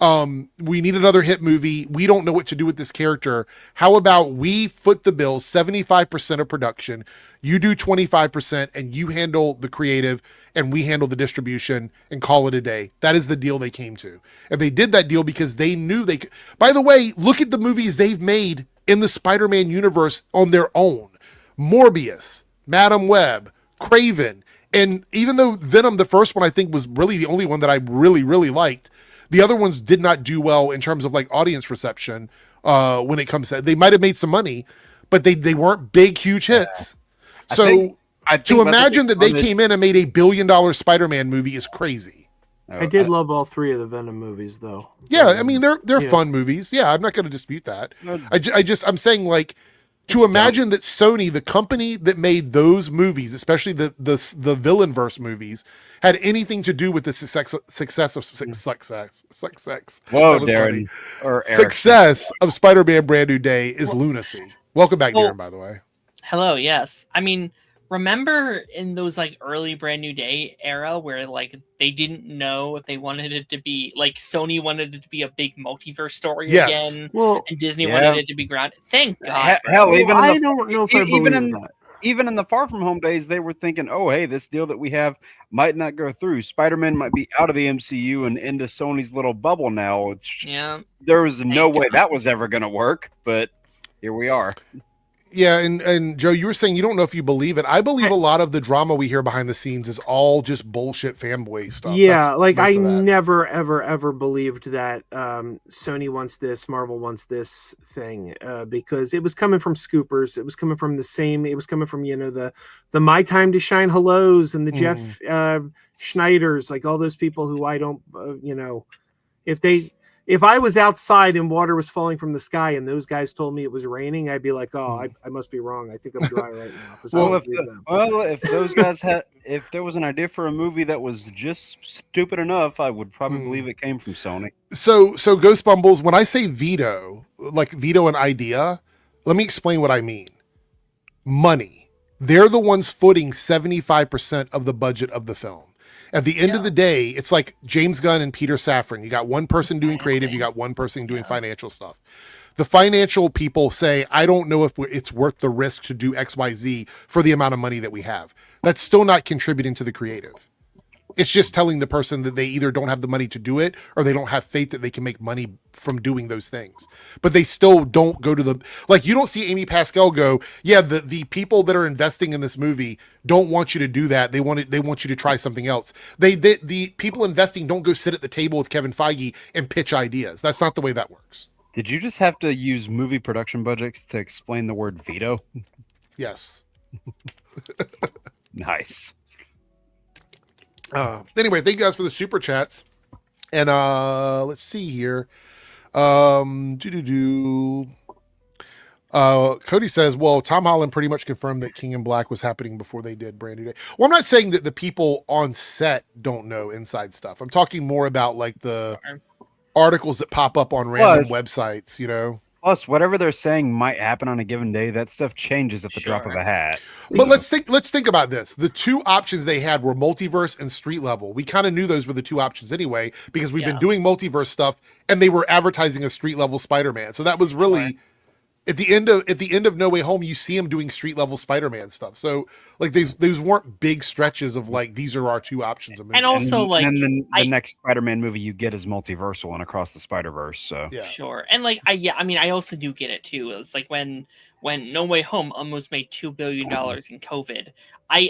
We need another hit movie. We don't know what to do with this character. How about we foot the bill, 75% of production, you do 25%, and you handle the creative, and we handle the distribution, and call it a day. That is the deal they came to. And they did that deal because they knew they could. By the way, look at the movies they've made in the Spider-Man universe on their own. Morbius, Madam Web, Craven, and even though Venom, the first one, I think was really the only one that I really, really liked, the other ones did not do well in terms of like audience reception when it comes to, they might have made some money, but they weren't big, huge hits. Yeah. So I think to imagine that they came in and made $1 billion Spider-Man movie is crazy. I did love all three of the Venom movies, though. Yeah, I mean they're fun movies. Yeah, I'm not going to dispute that. I'm saying, like, to imagine that Sony, the company that made those movies, especially the Villainverse movies, had anything to do with the success of Spider-Man Brand New Day is lunacy. Welcome back, Darren, by the way. Hello, yes. I mean, remember in those like early Brand New Day era where like they didn't know if they wanted it to be like Sony wanted it to be a big multiverse story again, and Disney wanted it to be grounded. Thank God. Hell, even I don't know if I believe that. Even in the Far From Home days, they were thinking, oh, hey, this deal that we have might not go through. Spider-Man might be out of the MCU and into Sony's little bubble now. There was no way that was ever going to work, but here we are. Yeah, and Joe, you were saying you don't know if you believe it. I believe a lot of the drama we hear behind the scenes is all just bullshit fanboy stuff. Yeah, like I never, ever believed that Sony wants this, Marvel wants this thing, because it was coming from scoopers. It was coming from it was coming from, the My Time to Shine hellos and the Jeff Schneiders, like all those people who I don't, if I was outside and water was falling from the sky and those guys told me it was raining, I'd be like, I must be wrong. I think I'm dry right now. If those guys if there was an idea for a movie that was just stupid enough, I would probably believe it came from Sony. So Ghost Bumbles, when I say veto, like veto an idea, let me explain what I mean. Money. They're the ones footing 75% of the budget of the film. At the end of the day, it's like James Gunn and Peter Safran. You got one person doing creative, you got one person doing financial stuff. The financial people say, I don't know if it's worth the risk to do XYZ for the amount of money that we have. That's still not contributing to the creative. It's just telling the person that they either don't have the money to do it or they don't have faith that they can make money from doing those things. But they still don't go to like, you don't see Amy Pascal go, the people that are investing in this movie don't want you to do that. They want you to try something else. The people investing don't go sit at the table with Kevin Feige and pitch ideas. That's not the way that works. Did you just have to use movie production budgets to explain the word veto? Yes. Nice. Anyway, thank you guys for the super chats. And let's see here. Cody says, well, Tom Holland pretty much confirmed that King in Black was happening before they did Brand New Day. Well, I'm not saying that the people on set don't know inside stuff. I'm talking more about like the articles that pop up on random websites, you know? Plus, whatever they're saying might happen on a given day, that stuff changes at the drop of a hat. But let's think about this. The two options they had were multiverse and street level. We kind of knew those were the two options anyway, because we've been doing multiverse stuff and they were advertising a street level Spider-Man. So that was really at the end of No Way Home, you see him doing street level Spider-Man stuff. So like those weren't big stretches of like, these are our two options. And also the next Spider-Man movie you get is multiversal and Across the Spider-Verse. So sure. And like, I also do get it too. It's like when No Way Home almost made $2 billion in COVID, I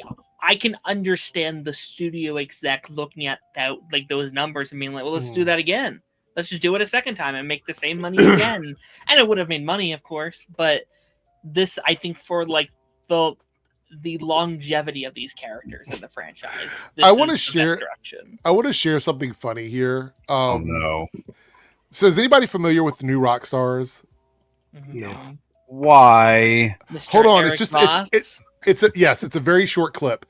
can understand the studio exec looking at that, like those numbers and being like, well, let's do that again. Let's just do it a second time and make the same money again. And it would have made money, of course. But this, I think, for like the longevity of these characters in the franchise, I want to share something funny here. Oh no! So, is anybody familiar with the new rock stars? No. Why? Mr. Hold on, Eric it's a very short clip.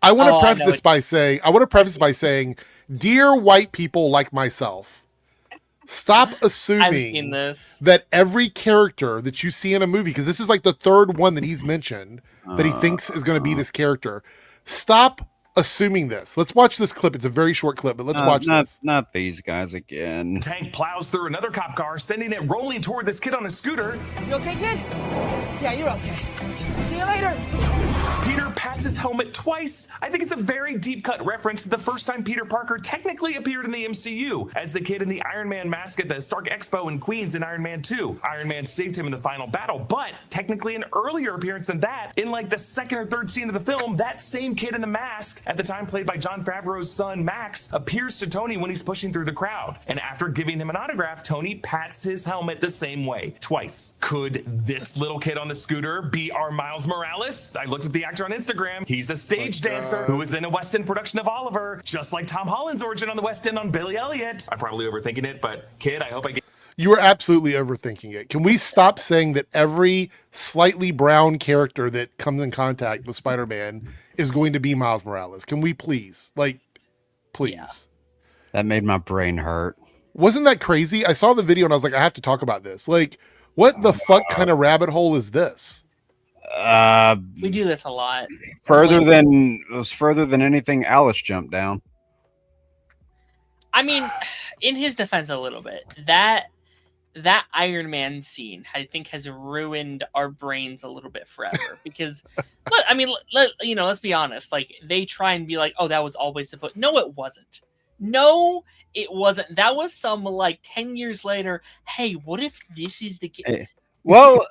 I want to preface this by saying, dear white people like myself, stop assuming that every character that you see in a movie, because this is like the third one that he's mentioned that he thinks is going to be this character. Stop assuming this. Let's watch this clip. It's a very short clip, but let's watch this. Not these guys again. Tank plows through another cop car, sending it rolling toward this kid on a scooter. You okay, kid? Yeah, you're okay. See you later. Peter pats his helmet twice. I think it's a very deep-cut reference to the first time Peter Parker technically appeared in the MCU as the kid in the Iron Man mask at the Stark Expo in Queens in Iron Man 2. Iron Man saved him in the final battle, but technically an earlier appearance than that, in like the second or third scene of the film, that same kid in the mask, at the time played by Jon Favreau's son Max, appears to Tony when he's pushing through the crowd. And after giving him an autograph, Tony pats his helmet the same way, twice. Could this little kid on the scooter be our Miles Morales? I looked at the actor on Instagram. He's a stage dancer who was in a West End production of Oliver, just like Tom Holland's origin on the West End on Billy Elliot. I'm probably overthinking it, but kid, I hope I get... You are absolutely overthinking it. Can we stop saying that every slightly brown character that comes in contact with Spider-Man is going to be Miles Morales? Can we please? Like, please. Yeah. That made my brain hurt. Wasn't that crazy? I saw the video and I was like, I have to talk about this. Like, what the fuck kind of rabbit hole is this? We do this a lot. Further than anything Alice jumped down. I mean, in his defense a little bit, that Iron Man scene, I think, has ruined our brains a little bit forever. Because, let's be honest. Like, they try and be like, oh, that was always supposed... No, it wasn't. No, it wasn't. That was some, like, 10 years later, hey, what if this is the... Hey. Well,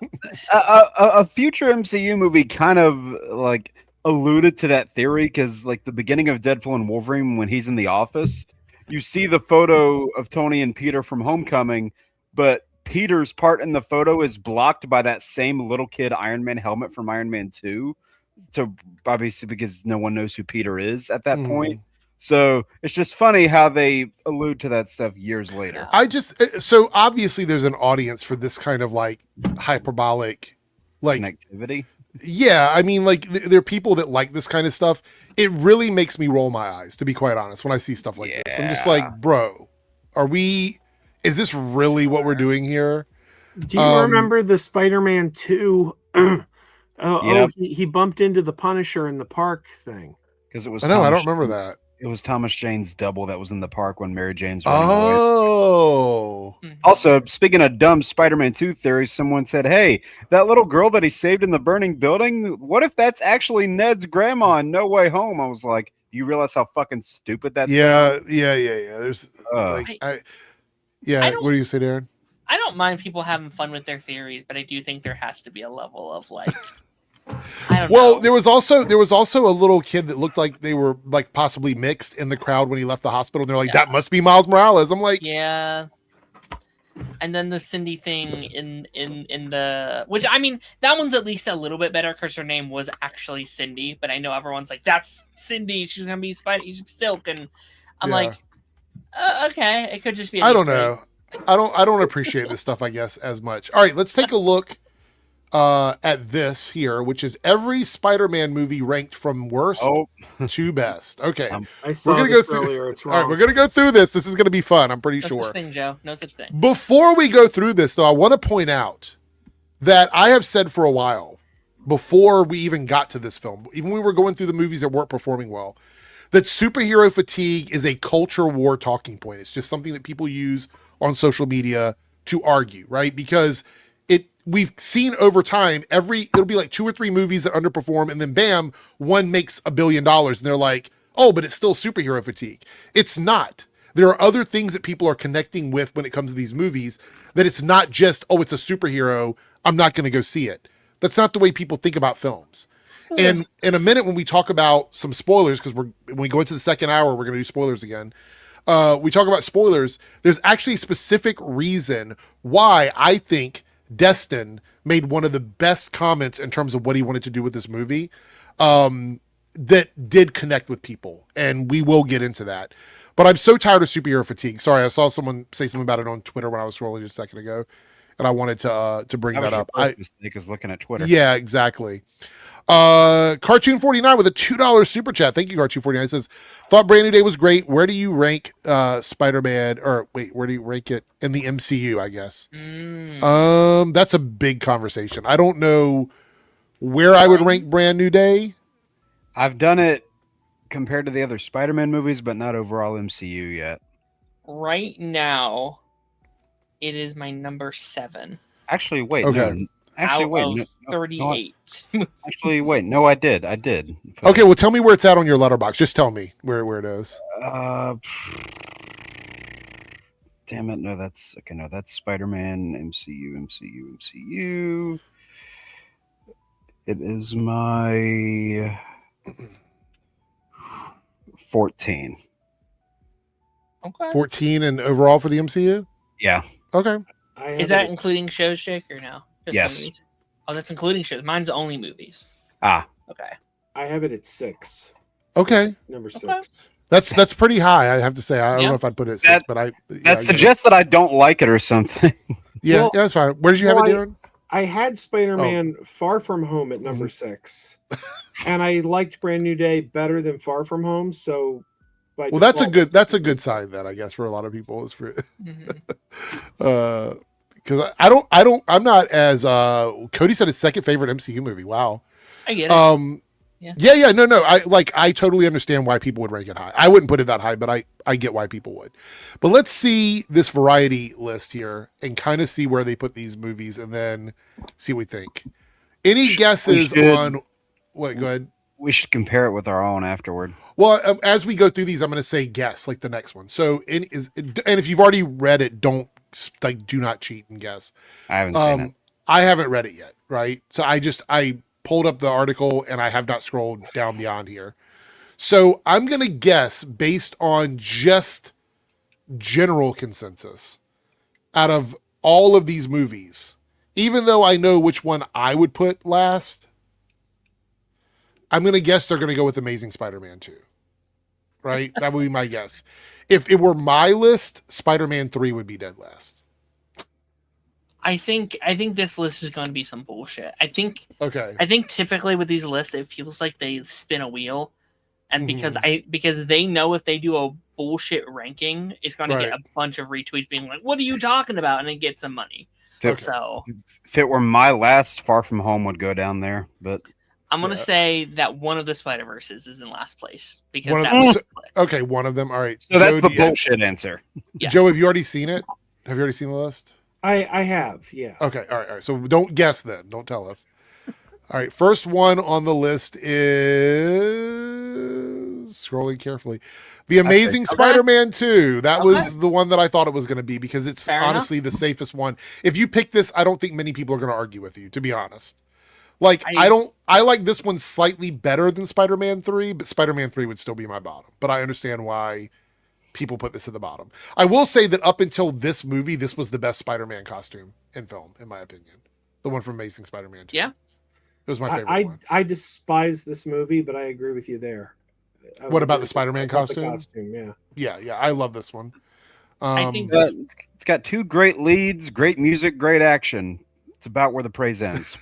a future MCU movie kind of like alluded to that theory, because like the beginning of Deadpool and Wolverine, when he's in the office, you see the photo of Tony and Peter from Homecoming, but Peter's part in the photo is blocked by that same little kid Iron Man helmet from Iron Man 2. So obviously because no one knows who Peter is at that point. So it's just funny how they allude to that stuff years later. So obviously there's an audience for this kind of like hyperbolic, like connectivity. Yeah. I mean, like there are people that like this kind of stuff. It really makes me roll my eyes, to be quite honest, when I see stuff like this. I'm just like, bro, is this really what we're doing here? Do you remember the Spider-Man 2? He bumped into the Punisher in the park thing. Because it was I don't remember that. It was Thomas Jane's double that was in the park when Mary Jane's running away. Also, speaking of dumb Spider-Man 2 theories, someone said, hey, that little girl that he saved in the burning building, what if that's actually Ned's grandma in No Way Home? I was like, you realize how fucking stupid that's Yeah. There's what do you say, Darren? I don't mind people having fun with their theories, but I do think there has to be a level of like... Well, there was also a little kid that looked like they were like possibly mixed in the crowd when he left the hospital. And they're like, that must be Miles Morales. I'm like, yeah. And then the Cindy thing in the, which I mean, that one's at least a little bit better because her name was actually Cindy. But I know everyone's like, that's Cindy. She's gonna be Silk, and I'm like, Okay, it could just be. I don't know. I don't appreciate this stuff, I guess, as much. All right, let's take a look at this here, which is every Spider-Man movie ranked from worst to best. Okay, I saw we're gonna this go through. earlier. It's wrong. All right, we're gonna go through this. This is gonna be fun. I'm pretty No sure. such thing, Joe. No such thing. Before we go through this, though, I want to point out that I have said for a while, before we even got to this film, even when we were going through the movies that weren't performing well, that superhero fatigue is a culture war talking point. It's just something that people use on social media to argue, right? Because we've seen over time, it'll be like 2 or 3 movies that underperform, and then bam, one makes $1 billion, and they're like, oh, but it's still superhero fatigue. It's not. There are other things that people are connecting with when it comes to these movies, that it's not just, oh, it's a superhero, I'm not going to go see it. That's not the way people think about films. And in a minute, when we talk about some spoilers, because when we go into the second hour, we're going to do spoilers again. We talk about spoilers. There's actually a specific reason why I think Destin made one of the best comments in terms of what he wanted to do with this movie, that did connect with people. And we will get into that. But I'm so tired of superhero fatigue. Sorry, I saw someone say something about it on Twitter when I was scrolling just a second ago, and I wanted to bring that up. I was looking at Twitter. Yeah, exactly. Cartoon 49 with a $2 super chat. Thank you, Cartoon 49. Says, thought Brand New Day was great. Where do you rank Spider-Man, or wait, where do you rank it in the MCU, I guess? That's a big conversation. I don't know where I would rank Brand New Day. I've done it compared to the other Spider-Man movies, but not overall MCU yet. Right now, it is my number 7. Actually, wait. Okay. No. Actually, out wait. of 38. Actually, wait. No, I did. Okay, well, tell me where it's at on your letterbox. Just tell me where it is. Damn it. No, that's okay. No, that's Spider-Man, MCU. It is my 14. Okay. 14 and overall for the MCU? Yeah. Okay. Is that including shows, Jake, or no? Just yes. movies? Oh, that's including shows. Mine's only movies. Ah. Okay. I have it at 6. Okay. Number 6. Okay. That's pretty high, I have to say. I don't know if I'd put it at 6, but that suggests that I don't like it or something. Yeah, that's fine. Where did you have it, Darren? I had Spider-Man Far From Home at number 6. And I liked Brand New Day better than Far From Home, so well, that's a good sign then, I guess, for a lot of people. Is for because I'm not as Cody said his second favorite MCU movie. Wow. I get it. Yeah. No. I totally understand why people would rank it high. I wouldn't put it that high, but I get why people would. But let's see this variety list here and kind of see where they put these movies and then see what we think. Any guesses on what? Go ahead. We should compare it with our own afterward. Well, as we go through these, I'm going to say guess like the next one. So and if you've already read it, do not cheat and guess. I haven't seen it. I haven't read it yet. Right. So I pulled up the article and I have not scrolled down beyond here. So I'm going to guess based on just general consensus out of all of these movies, even though I know which one I would put last, I'm going to guess they're going to go with Amazing Spider-Man 2. Right? That would be my guess. If it were my list, Spider-Man 3 would be dead last. I think this list is going to be some bullshit. I think typically with these lists, it feels like they spin a wheel, and because they know if they do a bullshit ranking, it's going to get a bunch of retweets being like, "What are you talking about?" and it gets them money. If it were my last, Far From Home would go down there, but I'm going to say that one of the Spider-Verses is in last place because one of them. All right, so that's the bullshit answer. Yeah. Joe, have you already seen it? Have you already seen the list? I have, yeah. Okay, all right. So don't guess then. Don't tell us. All right, first one on the list is scrolling carefully. The Amazing Spider-Man 2. That was the one that I thought it was going to be because it's honestly the safest one. If you pick this, I don't think many people are going to argue with you, to be honest. Like I like this one slightly better than Spider-Man 3, but Spider-Man 3 would still be my bottom. But I understand why people put this at the bottom. I will say that up until this movie, this was the best Spider-Man costume in film, in my opinion. The one from Amazing Spider-Man 2. Yeah. It was my favorite one. I despise this movie, but I agree with you there. What about the Spider-Man I love the costume? Yeah. Yeah, I love this one. I think It's got two great leads, great music, great action. It's about where the praise ends.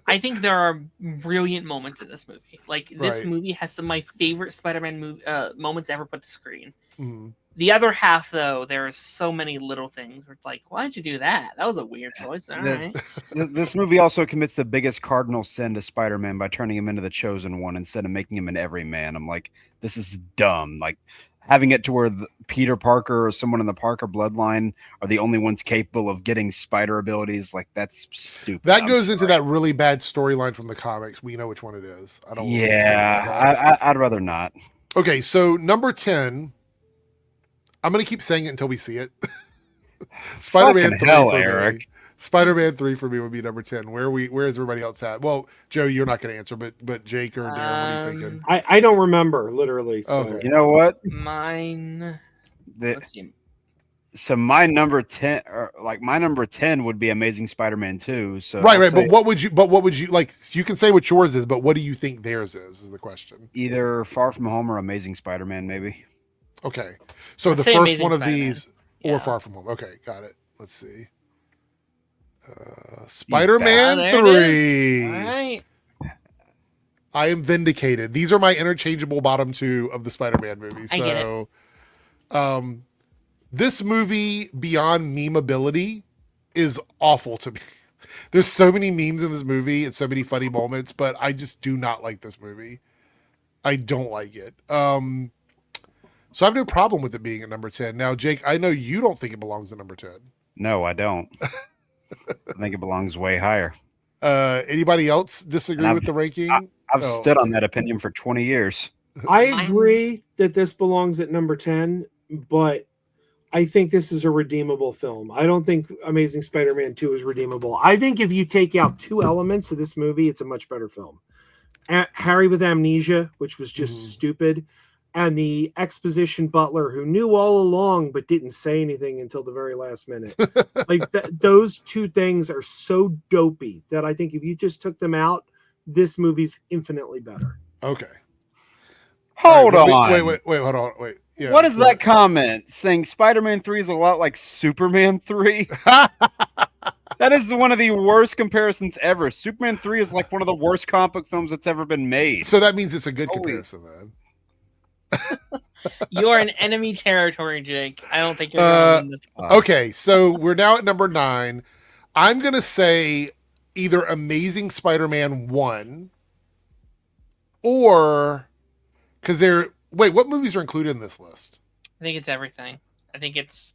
I think there are brilliant moments in this movie. Like this Right. movie has some of my favorite Spider-Man moments ever put to screen. Mhm. The other half, though, there are so many little things where it's like, why did you do that? That was a weird choice. All right. This movie also commits the biggest cardinal sin to Spider-Man by turning him into the chosen one instead of making him an everyman. I'm like, this is dumb. Like having it to where Peter Parker or someone in the Parker bloodline are the only ones capable of getting spider abilities. Like that's stupid. That goes into that really bad storyline from the comics. We know which one it is. I don't. Yeah, I'd rather not. Okay, so number 10. I'm gonna keep saying it until we see it. Spider-Man 3 hell, for Eric. me. Spider-Man 3 for me would be number 10. Where is everybody else at? Well, Joe, you're not gonna answer, but Jake or Darren, what are you thinking? I don't remember literally. So. Okay. You know what? Mine. Let's see. So my number 10, or like my number 10 would be Amazing Spider-Man 2. So Right. But what would you like? You can say what yours is, but what do you think theirs is the question. Either Far From Home or Amazing Spider-Man, maybe. Okay. So the say first Amazing one of Spider-Man. these or Yeah. Far From Home. Okay, got it. Let's see. Spider-Man there it 3. All right. I am vindicated. These are my interchangeable bottom two of the Spider-Man movies. I get it. So, this movie, beyond memeability, is awful to me. There's so many memes in this movie and so many funny moments, but I just do not like this movie. I don't like it. So I have no problem with it being at number 10. Now, Jake, I know you don't think it belongs at number 10. No, I don't. I think it belongs way higher. Anybody else disagree with the ranking? I've stood on that opinion for 20 years. I agree that this belongs at number 10, but I think this is a redeemable film. I don't think Amazing Spider-Man 2 is redeemable. I think if you take out two elements of this movie, it's a much better film. Harry with amnesia, which was just stupid, and the exposition butler who knew all along but didn't say anything until the very last minute. Like those two things are so dopey that I think if you just took them out, this movie's infinitely better. Okay. Hold on. Wait, hold on. Wait. Yeah, what is that comment? Saying Spider-Man 3 is a lot like Superman 3? That is one of the worst comparisons ever. Superman 3 is like one of the worst comic book films that's ever been made. So that means it's a good comparison then. You are in enemy territory, Jake. I don't think you're going in this one. Okay, so we're now at number 9. I'm going to say either Amazing Spider-Man 1 or because wait, what movies are included in this list? I think it's everything. I think it's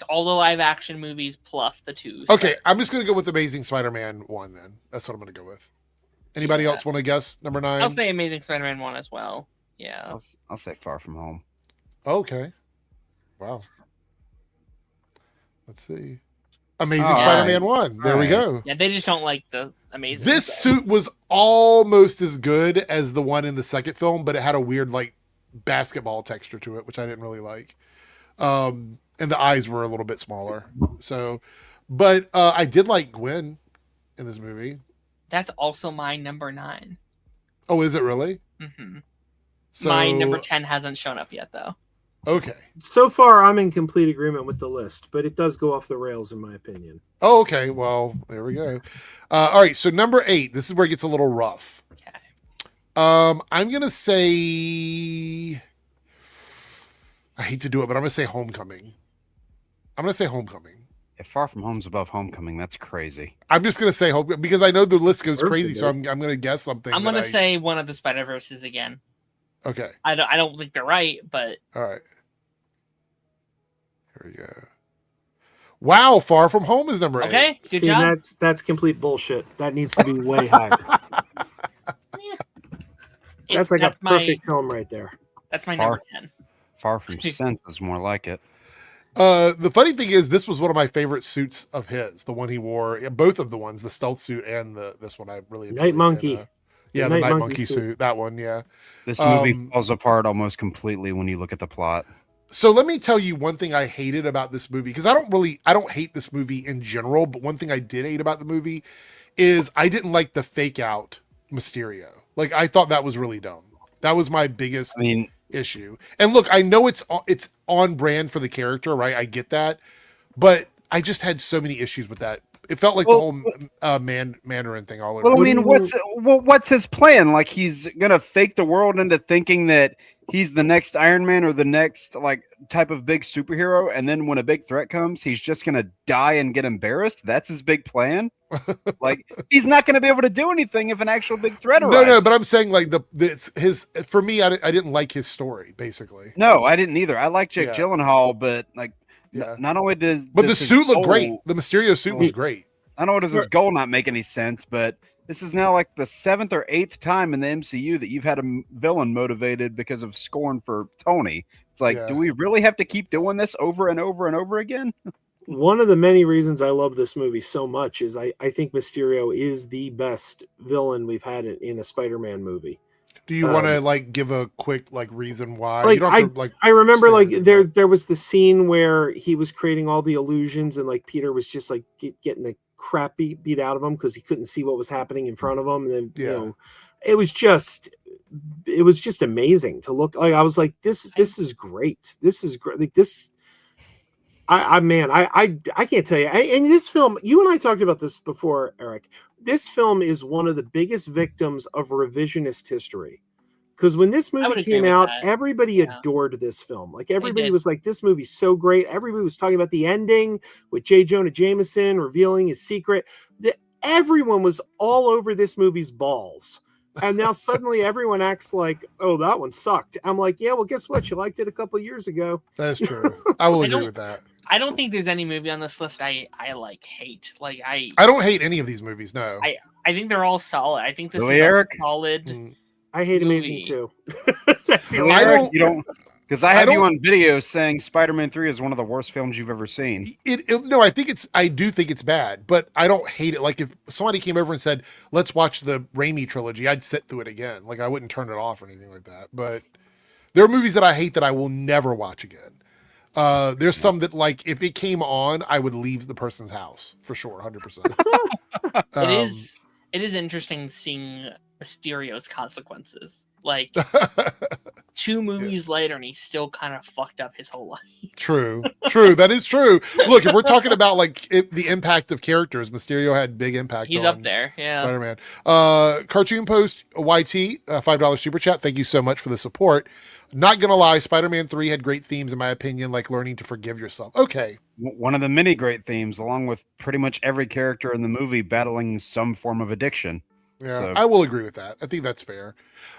all the live action movies plus the two. Okay, I'm just going to go with Amazing Spider-Man 1 then. That's what I'm going to go with. Anybody else want to guess number 9? I'll say Amazing Spider-Man 1 as well. Yeah. I'll say Far From Home. Okay. Wow. Let's see. Amazing Spider-Man 1. There we go. Yeah, they just don't like the Amazing. This suit was almost as good as the one in the second film, but it had a weird like basketball texture to it, which I didn't really like. And the eyes were a little bit smaller. So, but I did like Gwen in this movie. That's also my number 9. Oh, is it really? Mm-hmm. So, my number 10 hasn't shown up yet, though. Okay. So far, I'm in complete agreement with the list, but it does go off the rails, in my opinion. Oh, okay. Well, there we go. All right. So number 8. This is where it gets a little rough. Okay. I'm gonna say. I hate to do it, but I'm gonna say Homecoming. If Far From Home's above Homecoming, that's crazy. I'm just gonna say Homecoming because I know the list goes First crazy, it so I'm gonna guess something. I'm gonna say one of the Spider-Verses again. Okay. I don't think they're right, but All right. Here we go. Wow, Far From Home is number 8. okay, good See, job. that's complete bullshit. That needs to be way higher. That's like a perfect film right there. That's my number 10. Far From Sense is more like it. The funny thing is, this was one of my favorite suits of his. The one he wore, both of the ones, the stealth suit and this one, I really enjoyed. Night Monkey. The Night Monkey suit. That one, yeah. This movie falls apart almost completely when you look at the plot. So let me tell you one thing I hated about this movie, because I don't hate this movie in general, but one thing I did hate about the movie is I didn't like the fake out Mysterio. Like, I thought that was really dumb. That was my biggest I mean, issue. And look, I know it's on brand for the character, right? I get that, but I just had so many issues with that. It felt like the whole Mandarin thing all over. Well, I mean, what's his plan? Like, he's gonna fake the world into thinking that he's the next Iron Man or the next like type of big superhero, and then when a big threat comes, he's just gonna die and get embarrassed. That's his big plan. Like, he's not gonna be able to do anything if an actual big threat arises. No, but I'm saying like his for me, I didn't like his story basically. No, I didn't either. I like Jake Gyllenhaal, but like. Yeah. Not only but the suit looked great. The Mysterio suit was great. Not only does his goal not make any sense, but this is now like the 7th or 8th time in the MCU that you've had a villain motivated because of scorn for Tony. It's like, do we really have to keep doing this over and over and over again? One of the many reasons I love this movie so much is I think Mysterio is the best villain we've had in a Spider-Man movie. Do you want to like give a quick like reason why? Like, you don't have to, like, I remember like there was the scene where he was creating all the illusions and like Peter was just like getting the crap beat out of him because he couldn't see what was happening in front of him, and then you know, it was just amazing to look. Like I was like, this is great. This is great. Like this. I can't tell you. And this film, you and I talked about this before, Eric. This film is one of the biggest victims of revisionist history. Because when this movie came out, everybody adored this film. Like everybody was like, this movie's so great. Everybody was talking about the ending with J. Jonah Jameson revealing his secret. Everyone was all over this movie's balls. And now suddenly everyone acts like, oh, that one sucked. I'm like, yeah, well, guess what? You liked it a couple of years ago. That's true. I will agree with that. I don't think there's any movie on this list I like hate. Like I don't hate any of these movies. No, I think they're all solid. I think this is Eric? a solid. I hate Amazing too. That's the only Eric, you don't because I have you on video saying Spider-Man 3 is one of the worst films you've ever seen. No, I do think it's bad, but I don't hate it. Like if somebody came over and said, "Let's watch the Raimi trilogy," I'd sit through it again. Like I wouldn't turn it off or anything like that. But there are movies that I hate that I will never watch again. There's some that like if it came on, I would leave the person's house for sure, 100%. It is interesting seeing Mysterio's consequences. Like 2 movies later, and he's still kind of fucked up his whole life. True. That is true. Look, if we're talking about like the impact of characters, Mysterio had big impact. He's up there, yeah. Spider-Man. Cartoon Post YT, $5 super chat. Thank you so much for the support. Not gonna lie, Spider-Man 3 had great themes in my opinion, like learning to forgive yourself. Okay. One of the many great themes, along with pretty much every character in the movie battling some form of addiction. Yeah, so. I will agree with that. I think that's fair.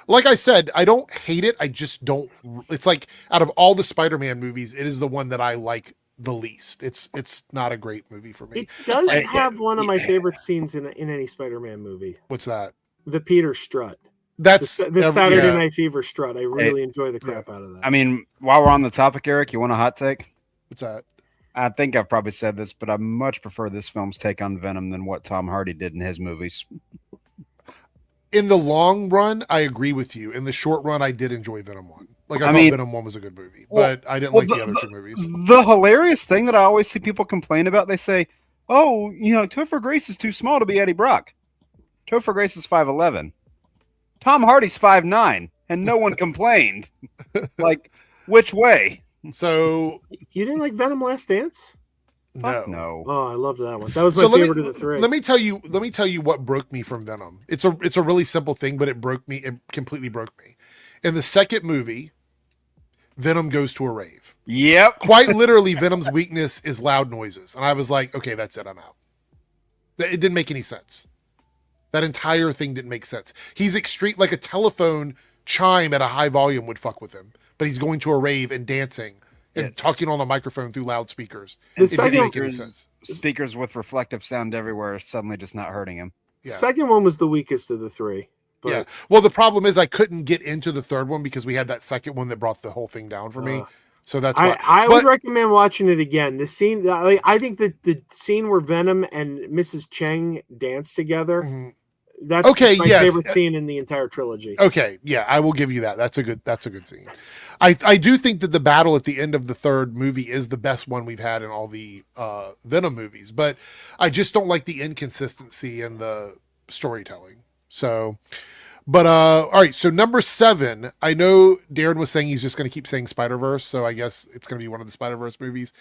Like I said, I don't hate it. I just don't. It's like out of all the Spider-Man movies, it is the one that I like the least. It's not a great movie for me. It does have one of my favorite scenes in any Spider-Man movie. What's that? The Peter strut. That's the Saturday Night Fever strut. I really enjoy the crap out of that. I mean, while we're on the topic, Eric, you want a hot take? What's that? I think I've probably said this, but I much prefer this film's take on Venom than what Tom Hardy did in his movies. In the long run, I agree with you. In the short run, I did enjoy Venom 1. Like I thought Venom 1 was a good movie, but I didn't like the other 2 movies. The hilarious thing that I always see people complain about, they say, "Oh, you know, Topher Grace is too small to be Eddie Brock. Topher Grace is 5'11". Tom Hardy's 5'9", and no one complained. Like, which way? So you didn't like Venom Last Dance? No. Oh, I loved that one. That was my favorite of the 3. Let me tell you what broke me from Venom. It's a really simple thing, but it broke me. It completely broke me. In the second movie, Venom goes to a rave. Yep. Quite literally, Venom's weakness is loud noises. And I was like, okay, that's it. I'm out. It didn't make any sense. That entire thing didn't make sense. He's extreme, like a telephone chime at a high volume would fuck with him. But he's going to a rave and dancing and talking on the microphone through loudspeakers. It didn't make any sense. Speakers with reflective sound everywhere suddenly just not hurting him. Yeah. Second one was the weakest of the 3. But... Yeah. Well, the problem is I couldn't get into the third one because we had that second one that brought the whole thing down for me. So that's why I would recommend watching it again. The scene, I think that the scene where Venom and Mrs. Cheng dance together. Mm-hmm. That's my favorite scene in the entire trilogy. Okay, yeah, I will give you that. That's a good scene. I do think that the battle at the end of the third movie is the best one we've had in all the Venom movies, but I just don't like the inconsistency in the storytelling. So, But all right, so number 7, I know Darren was saying he's just going to keep saying Spider-Verse, so I guess it's going to be one of the Spider-Verse movies.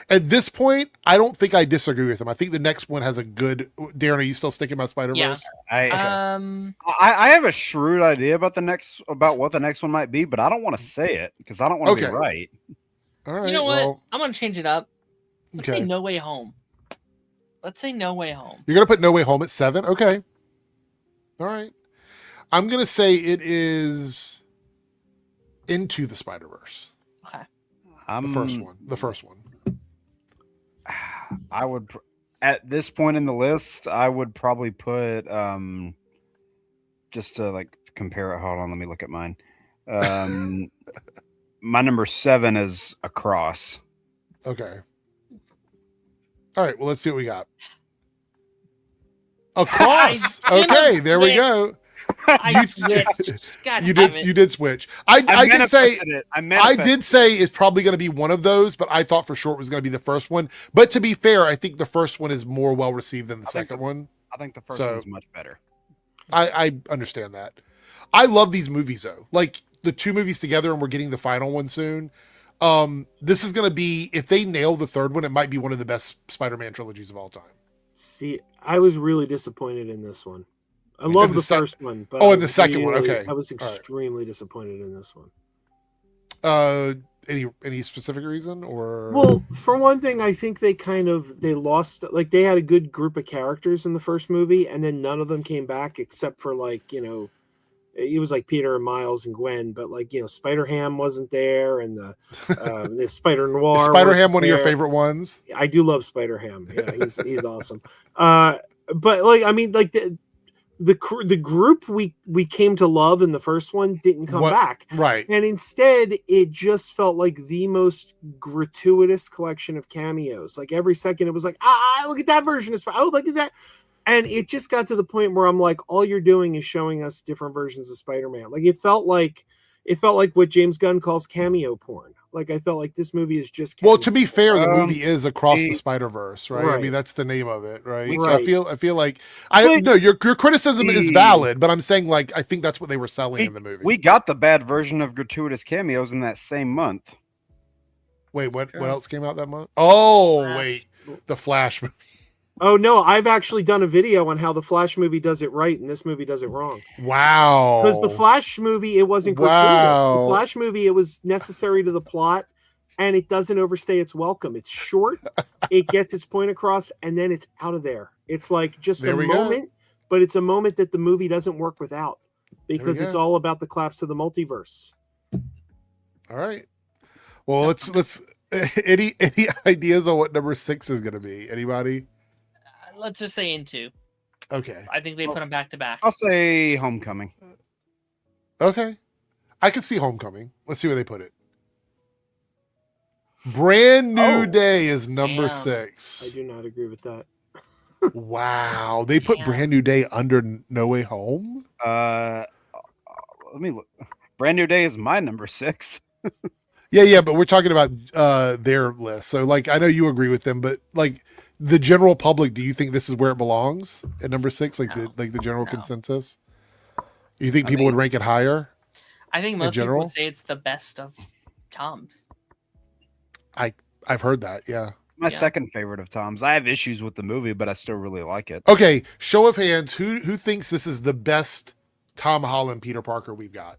At this point, I don't think I disagree with him. I think the next one has a good. Darren, are you still sticking by Spider-Verse? Yeah. I have a shrewd idea about what the next one might be, but I don't want to say it because I don't want to be right. All right. You know what? I'm going to change it up. Let's say Okay. No Way Home. Let's say No Way Home. You're going to put No Way Home at 7? Okay. All right. I'm going to say it is Into the Spider-Verse. Okay. The first one. I would, at this point in the list, I would probably put, just to like compare it. Hold on, let me look at mine. My number 7 is Across. Okay. All right. Well, let's see what we got. Across. Okay, there we go. I switched. God You damn did. it. You did switch. I did say. I did did say it's probably going to be one of those, but I thought for sure it was going to be the first one. But to be fair, I think the first one is more well received than the second one. I think the first one's much better. I understand that. I love these movies though. Like the 2 movies together, and we're getting the final one soon. This is going to be, if they nail the third one, it might be one of the best Spider-Man trilogies of all time. See, I was really disappointed in this one. I love the first one, but and the second one. Okay, I was extremely disappointed in this one. Any specific reason, or? Well, for one thing, I think they lost. Like they had a good group of characters in the first movie, and then none of them came back except for it was like Peter and Miles and Gwen, but Spider-Ham wasn't there, and the Spider Noir. Is Spider-Ham one of your favorite ones? I do love Spider-Ham. Yeah, he's awesome. But the group we came to love in the first one didn't come back, right? And instead, it just felt like the most gratuitous collection of cameos. Like every second, it was like, look at that version of look at that. And it just got to the point where I'm like, all you're doing is showing us different versions of Spider-Man. Like it felt like what James Gunn calls cameo porn. Like I felt like this movie is just well. To be fair, the movie is Across the Spider-Verse, right? I mean, that's the name of it, right? So I feel like your criticism is valid, but I'm saying like I think that's what they were selling in the movie. We got the bad version of gratuitous cameos in that same month. Wait, what else came out that month? Oh, wait, the Flash movie. Oh no, I've actually done a video on how the Flash movie does it right and this movie does it wrong. Wow. Because the Flash movie, it wasn't gratuitous. The Flash movie, it was necessary to the plot and it doesn't overstay its welcome. It's short, it gets its point across, and then it's out of there. It's like just a moment, but it's a moment that the movie doesn't work without because it's all about the collapse of the multiverse. All right. Well, let's any ideas on what number 6 is going to be? Anybody? Let's just say Into. Okay. I think they put them back to back. I'll say Homecoming. Okay. I can see Homecoming. Let's see where they put it. Brand New Day is number 6. I do not agree with that. Wow. They put Brand New Day under No Way Home? Let me look. Brand New Day is my number 6. Yeah, but we're talking about their list. So like I know you agree with them, but like the general public, do you think this is where it belongs at number 6? Like the general consensus? You think people would rank it higher? I think most people would say it's the best of Tom's. I've heard that, yeah. My second favorite of Tom's. I have issues with the movie, but I still really like it. Okay, show of hands, who thinks this is the best Tom Holland Peter Parker we've got?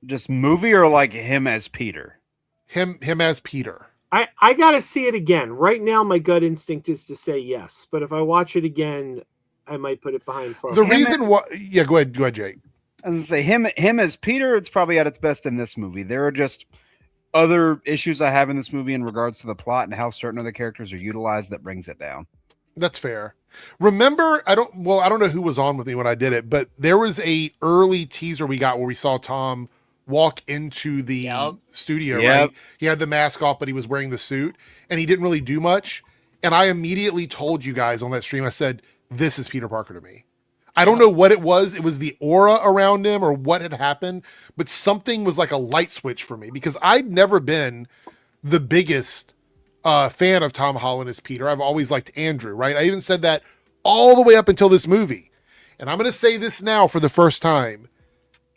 Just movie or like him as Peter? Him as Peter. I gotta see it again. Right now, my gut instinct is to say yes, but if I watch it again, I might put it behind far. The reason why, go ahead, Jake. I was gonna say him as Peter. It's probably at its best in this movie. There are just other issues I have in this movie in regards to the plot and how certain other characters are utilized that brings it down. That's fair. Remember, I don't know who was on with me when I did it, but there was a early teaser we got where we saw Tom walk into the studio, right? He had the mask off, but he was wearing the suit and he didn't really do much. And I immediately told you guys on that stream, I said, this is Peter Parker to me. I don't know what it was. It was the aura around him or what had happened, but something was like a light switch for me because I'd never been the biggest fan of Tom Holland as Peter. I've always liked Andrew, right? I even said that all the way up until this movie. And I'm going to say this now for the first time.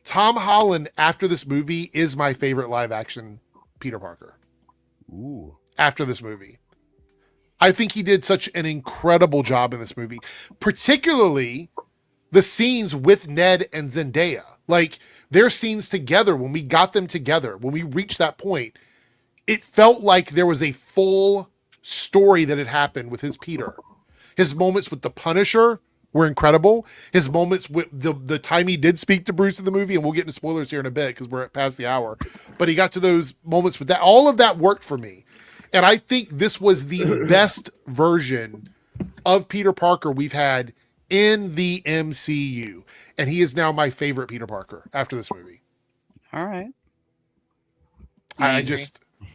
Tom Holland, after this movie, is my favorite live action Peter Parker. Ooh. After this movie. I think he did such an incredible job in this movie, particularly the scenes with Ned and Zendaya. Like, their scenes together, when we got them together, when we reached that point, it felt like there was a full story that had happened with his Peter. His moments with the Punisher were incredible. His moments with the time he did speak to Bruce in the movie, and we'll get into spoilers here in a bit because we're past the hour, but he got to those moments with that. All of that worked for me. And I think this was the best version of Peter Parker we've had in the MCU. And he is now my favorite Peter Parker after this movie. All right. I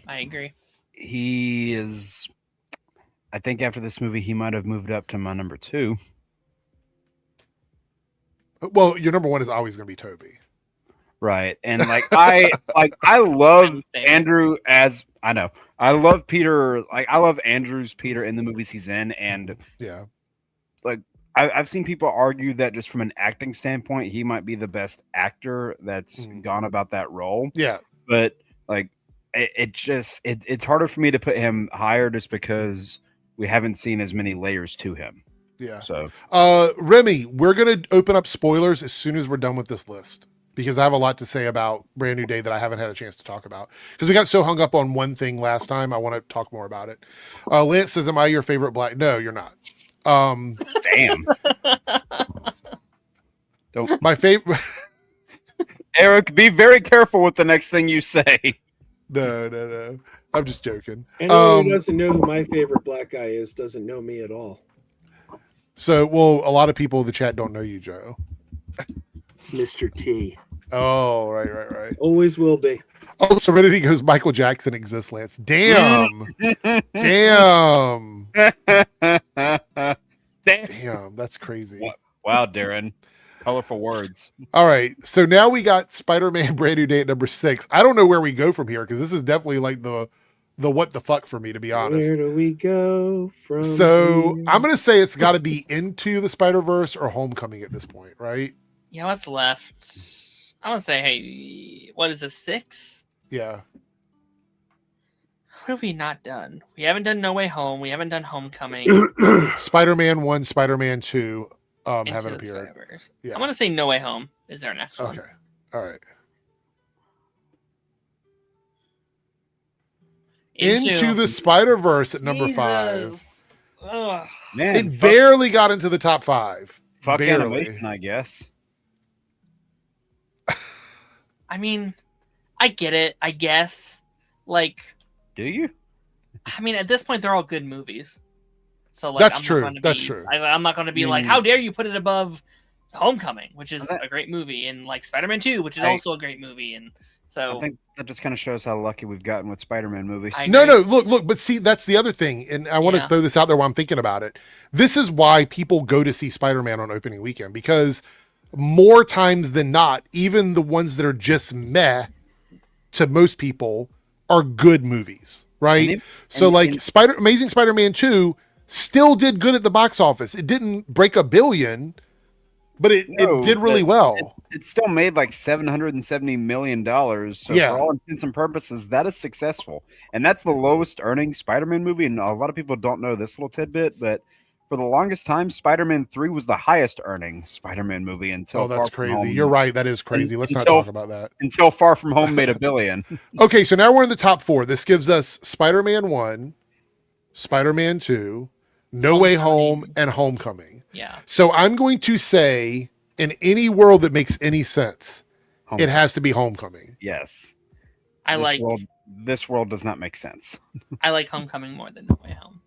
agree. He is, I think after this movie, he might have moved up to my number 2. Well, your number 1 is always going to be Toby. Right. And I love Andrew as, I know, I love Peter. I love Andrew's Peter in the movies he's in. And yeah, I've seen people argue that just from an acting standpoint, he might be the best actor that's gone about that role. Yeah. But it's harder for me to put him higher just because we haven't seen as many layers to him. Yeah. So, Remy, we're going to open up spoilers as soon as we're done with this list, because I have a lot to say about Brand New Day that I haven't had a chance to talk about, because we got so hung up on one thing last time. I want to talk more about it. Lance says, am I your favorite black? No, you're not. Damn. Don't. My favorite. Eric, be very careful with the next thing you say. No. I'm just joking. Anyone who doesn't know who my favorite black guy is doesn't know me at all. So, well, a lot of people in the chat don't know you, Joe. It's Mr. T. Oh, right. Always will be. Oh, Serenity goes, Michael Jackson exists, Lance. Damn. Damn, that's crazy. Wow, Darren. Colorful words. All right, so now we got Spider-Man Brand New Day at number 6. I don't know where we go from here, because this is definitely like the what the fuck for me, to be honest. Where do we go from So here? I'm going to say it's got to be Into the Spider-Verse or Homecoming at this point, right? Yeah, what's left? I want to say, hey, what is this, 6? Yeah. What have we not done? We haven't done No Way Home. We haven't done Homecoming. Spider-Man 1, Spider-Man 2 haven't Into the appeared. Spider-Verse. Yeah. I'm going to say No Way Home is our next one. Okay. All right. Into the Spider-Verse at number 5. Ugh. Man, It barely got into the top 5. fuck barely. animation, I guess. I mean, I get it, I guess. Like, Do you? I mean, at this point, they're all good movies. So, like, That's I'm true. Not gonna That's be, true. I'm not going to be like, how dare you put it above Homecoming, which is Okay. a great movie, and like Spider-Man 2, which is also a great movie, and so I think that just kind of shows how lucky we've gotten with Spider-Man movies. No, look, but see, that's the other thing, and I want to throw this out there while I'm thinking about it. This is why people go to see Spider-Man on opening weekend, because more times than not, even the ones that are just meh to most people are good movies, right? Amazing Spider-Man 2 still did good at the box office. It didn't break $1 billion, but it did really well. It still made like $770 million. So Yeah. for all intents and purposes, that is successful. And that's the lowest earning Spider-Man movie. And a lot of people don't know this little tidbit, but for the longest time, Spider-Man 3 was the highest earning Spider-Man movie until that's Far From crazy. Home. You're right. That is crazy. Let's not Until- talk about that. Until Far From Home made $1 billion. Okay, so now we're in the top 4. This gives us Spider-Man 1, Spider-Man 2, No Way Home, and Homecoming. yeah. So I'm going to say, in any world that makes any sense, it has to be Homecoming. Yes. This world does not make sense. I like Homecoming more than No Way Home.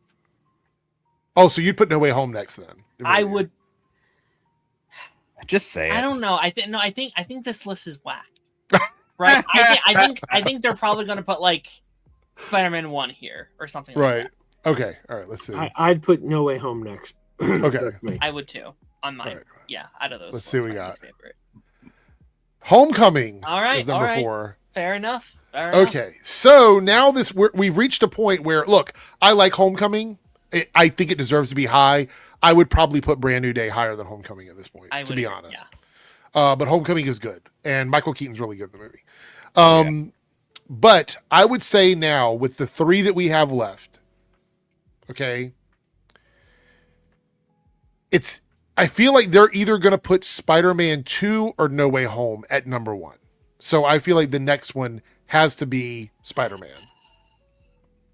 Oh, so you'd put No Way Home next then? I would. Just say it. I don't know. I think this list is whack. Right? I think they're probably going to put like Spider-Man 1 here or something. Right. Like Okay. All right. Let's see. I'd put No Way Home next. Okay. That's me. that. I would too. On mine. Right. Yeah. Out of those. Let's four, see what we my got. least favorite. Homecoming All right. is number all right. 4. Fair enough. Fair enough. Okay. So now we've reached a point where, look, I like Homecoming. I think it deserves to be high. I would probably put Brand New Day higher than Homecoming at this point, to be honest. Yes. But Homecoming is good, and Michael Keaton's really good in the movie. But I would say now, with the 3 that we have left, okay, I feel like they're either going to put Spider-Man 2 or No Way Home at number 1. So I feel like the next one has to be Spider-Man.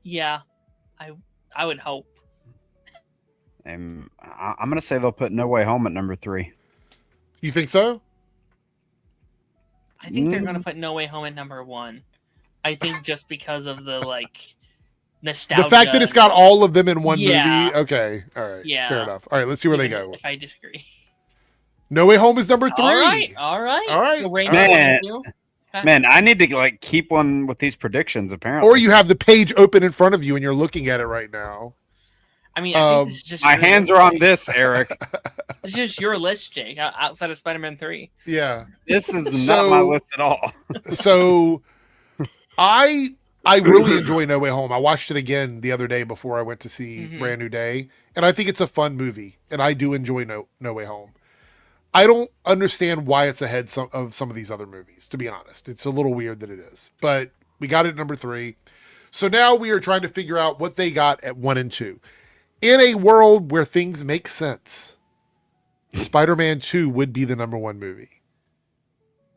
Yeah, I would hope. I'm going to say they'll put No Way Home at number 3. You think so? I think they're going to put No Way Home at number 1. I think just because of the nostalgia. The fact that it's got all of them in one movie. Okay. All right. Yeah. Fair enough. All right. Let's see where they go. If I disagree. No Way Home is number 3. All right. So Man, I need to keep one with these predictions apparently. Or you have the page open in front of you and you're looking at it right now. I mean, I think this is just my hands are on this, Eric. It's just your list, Jake, outside of Spider-Man 3. Yeah. This is not my list at all. So I really enjoy No Way Home. I watched it again the other day before I went to see Brand New Day, and I think it's a fun movie, and I do enjoy No Way Home. I don't understand why it's ahead of some of these other movies, to be honest. It's a little weird that it is, but we got it at number 3. So now we are trying to figure out what they got at 1 and 2. In a world where things make sense, Spider-Man 2 would be the number 1 movie.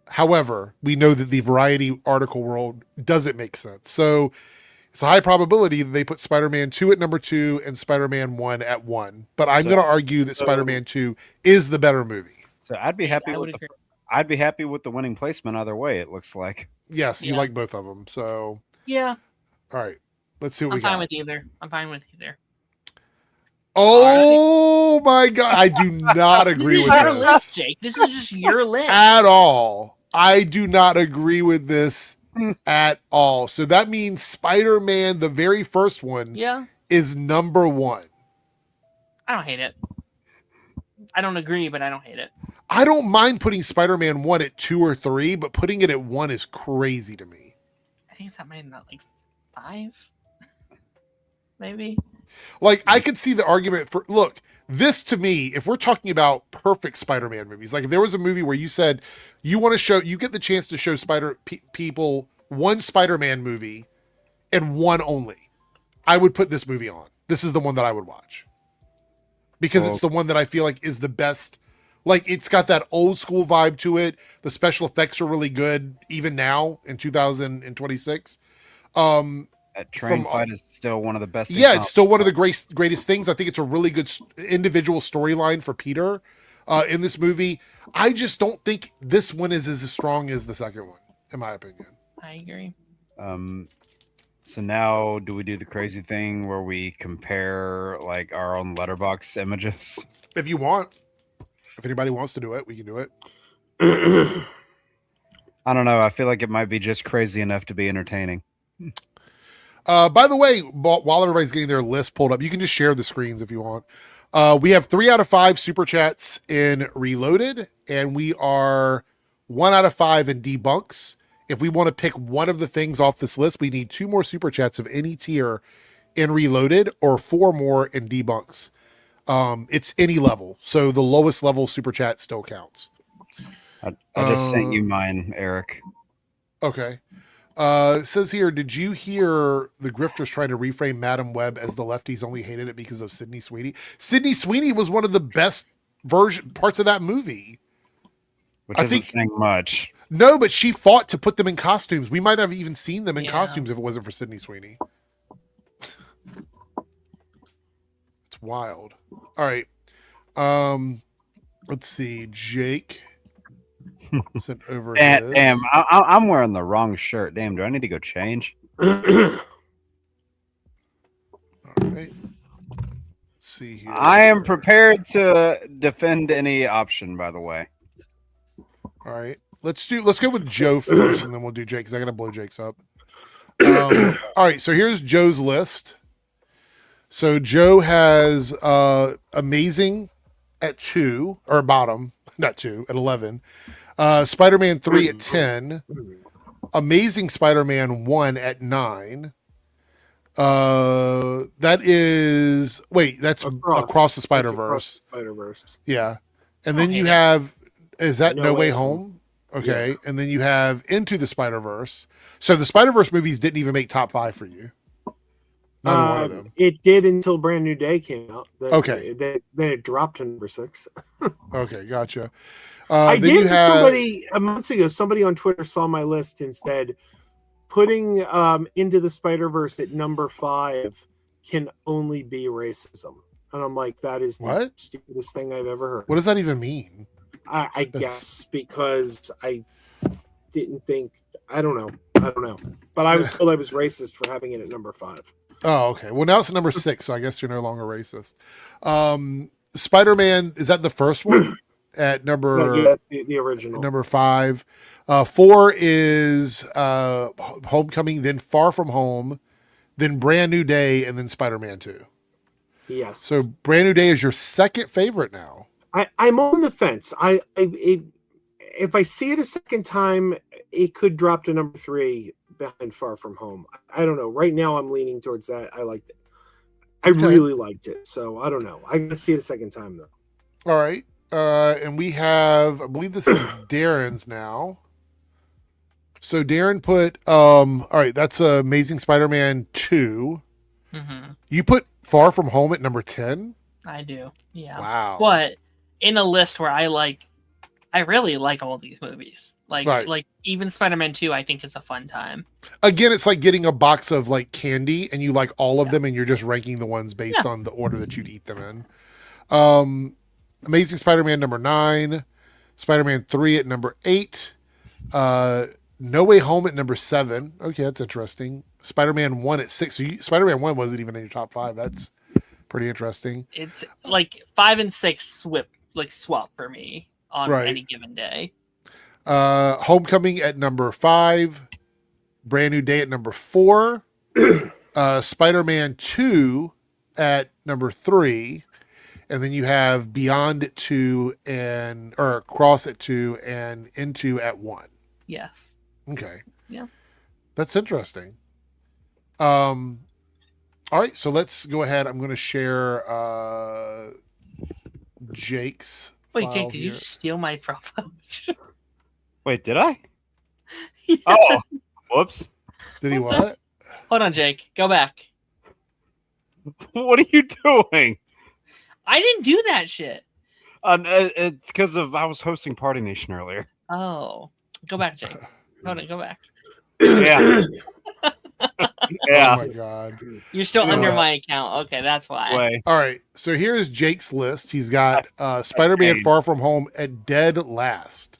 However, we know that the Variety article world doesn't make sense. So it's a high probability that they put Spider-Man 2 at number 2 and Spider-Man 1 at 1. But I'm going to argue that Spider-Man 2 is the better movie. So I'd be happy with the winning placement either way, it looks like. Yes, you like both of them. So yeah. All right. Let's see what we got. I'm fine with either. Oh my God. I do not agree with this. This is your this. list, Jake. This is just your list. At all. I do not agree with this at all. So that means Spider-Man, the very first one, is number 1. I don't hate it. I don't agree, but I don't hate it. I don't mind putting Spider-Man 1 at 2 or 3, but putting it at 1 is crazy to me. I think it's at not 5, maybe. I could see the argument for, look, this to me, if we're talking about perfect Spider-Man movies, if there was a movie where you said you want to show, you get the chance to show people one Spider-Man movie and one only, I would put this movie on. This is the one that I would watch because it's the one that I feel like is the best. It's got that old school vibe to it. The special effects are really good, even now in 2026. That train fight is still one of the best. Yeah, it's still one of the greatest things. I think it's a really good individual storyline for Peter in this movie. I just don't think this one is as strong as the second one, in my opinion. I agree. So now, do we do the crazy thing where we compare our own letterbox images? If you want. If anybody wants to do it, we can do it. I don't know. I feel like it might be just crazy enough to be entertaining. By the way, while everybody's getting their list pulled up, you can just share the screens if you want. We have 3 out of 5 super chats in Reloaded, and we are 1 out of 5 in Debunks. If we want to pick one of the things off this list, we need 2 more super chats of any tier in Reloaded or 4 more in Debunks. It's any level, so the lowest level super chat still counts. I just sent you mine, Eric. Okay. It says here, did you hear the grifters trying to reframe Madam Web as the lefties only hated it because of Sydney Sweeney? Sydney Sweeney was one of the best parts of that movie. Which isn't saying much. No, but she fought to put them in costumes. We might have even seen them in costumes if it wasn't for Sydney Sweeney. It's wild. All right. Let's see. Jake sent over his. Damn, I'm wearing the wrong shirt. Damn, do I need to go change? All right. Let's see here. I am prepared to defend any option, by the way. All right. Let's go with Joe first, and then we'll do Jake, because I got to blow Jake's up. All right, so here's Joe's list. So Joe has Amazing at 2, or bottom, not 2, at 11. Spider-Man 3 at 10. Amazing Spider-Man 1 at 9. That is that's Across the Spider-Verse. Spider-Verse. Yeah. And then you have, is that No Way Home? Okay. Yeah. And then you have Into the Spider-Verse. So the Spider-Verse movies didn't even make top 5 for you. Neither one of them. It did until Brand New Day came out. Okay. Then it dropped to number 6. Okay, gotcha. I did somebody a month ago, somebody on Twitter saw my list and said putting Into the Spider-Verse at number 5 can only be racism. And I'm like, that is the stupidest thing I've ever heard. What does that even mean? I guess because I didn't think, I don't know. But I was told I was racist for having it at number 5. Oh, okay. Well, now it's number 6, so I guess you're no longer racist. Spider-Man, is that the first one? At number... Yeah, that's the original. Number 5. 4 is Homecoming, then Far From Home, then Brand New Day, and then Spider-Man 2. Yes. So Brand New Day is your second favorite now. I'm on the fence. If I see it a second time, it could drop to number 3 behind Far From Home. I don't know. Right now, I'm leaning towards that. I liked it. I really liked it. So I don't know. I'm gonna see it a second time though. All right. And we have, I believe this is Darren's now. So Darren put, all right, that's Amazing Spider-Man 2. Mm-hmm. You put Far From Home at number 10? I do. Yeah. Wow. But in a list where I really like all these movies. Like even Spider-Man 2, I think is a fun time. Again, it's like getting a box of like candy and you like all of them and you're just ranking the ones based on the order that you'd eat them in. Amazing Spider-Man number 9, Spider-Man 3 at number 8, No Way Home at number 7. Okay, that's interesting. Spider-Man 1 at 6. So Spider-Man 1 wasn't even in your top 5. That's pretty interesting. It's like 5 and 6 swap for me on any given day. Homecoming at number 5, Brand New Day at number 4, Spider-Man 2 at number 3. And then you have Beyond at 2 or Across at 2 and Into at 1. Yes. Okay. Yeah. That's interesting. All right, so let's go ahead. I'm going to share Jake's. Wait, Jake, file did here. you steal my profile? Wait, did I? Yeah. Oh, whoops. Did he what? Hold on, Jake. Go back. What are you doing? I didn't do that shit. It's because I was hosting Party Nation earlier. Oh. Go back, Jake. Hold on, go back. Yeah. Yeah. Oh my God. You're still under my account. Okay, that's why. Way. All right, so here's Jake's list. He's got Spider-Man Far From Home at dead last.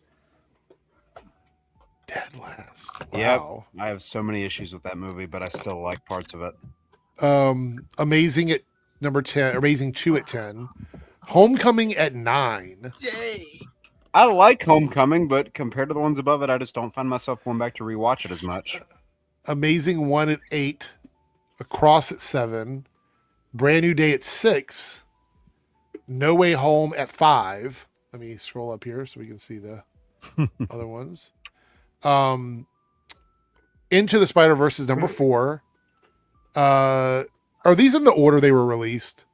Dead last. Wow. Yep. I have so many issues with that movie, but I still like parts of it. Amazing at number 10. Amazing 2 at 10. Homecoming at 9. Jake. I like Homecoming, but compared to the ones above it, I just don't find myself going back to rewatch it as much. Amazing 1 at 8. Across at 7. Brand New Day at 6. No Way Home at 5. Let me scroll up here so we can see the other ones. Into the Spider-Verse is number 4. Are these in the order they were released?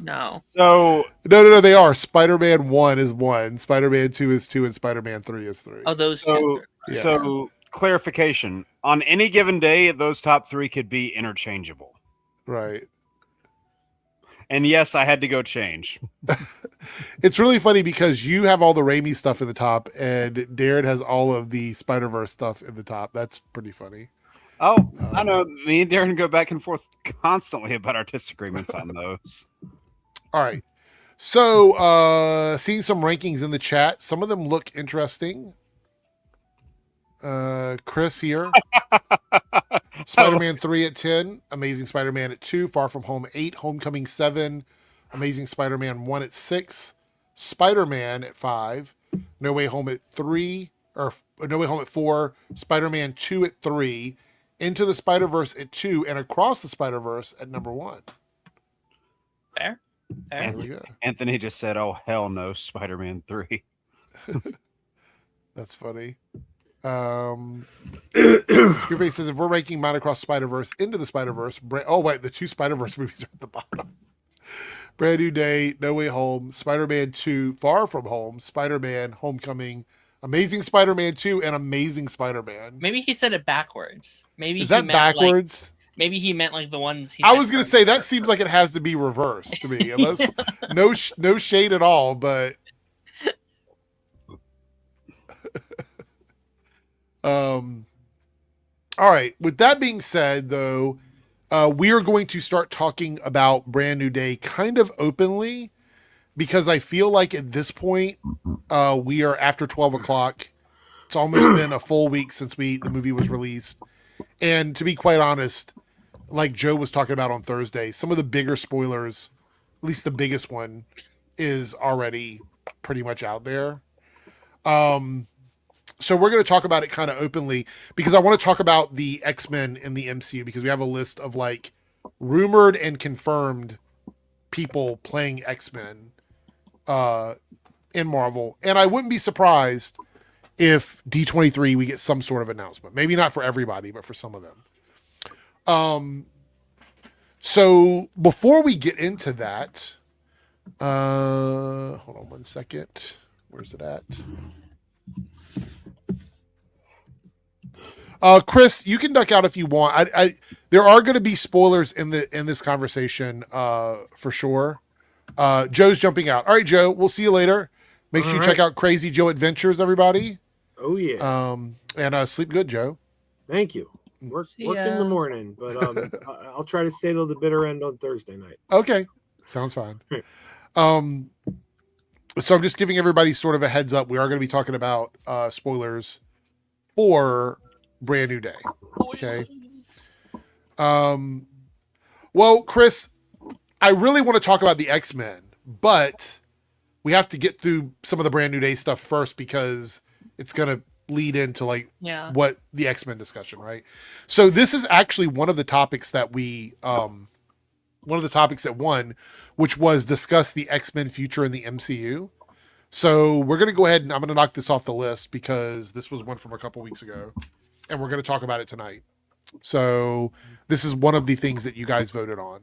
No. So No, they are. Spider-Man 1 is 1, Spider-Man 2 is 2, and Spider-Man 3 is 3. Oh, those two. So clarification. On any given day, those top 3 could be interchangeable. Right. And yes, I had to go change. It's really funny because you have all the Raimi stuff in the top, and Darren has all of the Spider-Verse stuff in the top. That's pretty funny. Oh, I know. Me and Darren go back and forth constantly about our disagreements on those. All right. So, seeing some rankings in the chat. Some of them look interesting. Chris here. Spider-Man 3 at 10. Amazing Spider-Man at 2. Far From Home 8. Homecoming 7. Amazing Spider-Man 1 at 6. Spider-Man at 5. No Way Home at 3. Or No Way Home at 4. Spider-Man 2 at 3. Into the Spider-Verse at 2. And Across the Spider-Verse at number 1. Fair. There we go. Anthony just said, "Oh hell no, Spider-Man 3." That's funny. Your face says if we're ranking Mine Across Spider-Verse into the Spider-Verse, oh wait, the 2 Spider-Verse movies are at the bottom. Brand New Day, No Way Home, Spider-Man 2, Far From Home, Spider-Man, Homecoming, Amazing Spider-Man 2, and Amazing Spider-Man. Maybe he said it backwards. Maybe is that backwards? Maybe he meant like the ones. I was gonna say that seems like it has to be reversed to me, unless no shade at all, but all right. With that being said, though, we are going to start talking about Brand New Day kind of openly because I feel like at this point we are after 12 o'clock. It's almost been a full week since the movie was released, and to be quite honest, like Joe was talking about on Thursday, some of the bigger spoilers, at least the biggest one, is already pretty much out there. So we're going to talk about it kind of openly because I want to talk about the X-Men in the MCU because we have a list of like rumored and confirmed people playing X-Men in Marvel. And I wouldn't be surprised if D23 we get some sort of announcement. Maybe not for everybody, but for some of them. So before we get into that, hold on one second. Where's it at? Chris, you can duck out if you want. There are going to be spoilers in this conversation for sure. Joe's jumping out. All right, Joe, we'll see you later. Make sure you check out Crazy Joe Adventures, everybody. Oh yeah. And sleep good, Joe. Thank you. Work in the morning, but I'll try to stay till the bitter end on Thursday night. Okay, sounds fine. So I'm just giving everybody sort of a heads up. We are going to be talking about spoilers for Brand New Day. Okay. Well, Chris, I really want to talk about the X-Men, but we have to get through some of the Brand New Day stuff first because it's going to lead into what the X-Men discussion, right? So this is actually one of the topics that we one of the topics that won, which was discuss the X-Men future in the MCU. So we're going to go ahead and I'm going to knock this off the list because this was one from a couple weeks ago and we're going to talk about it tonight. So this is one of the things that you guys voted on.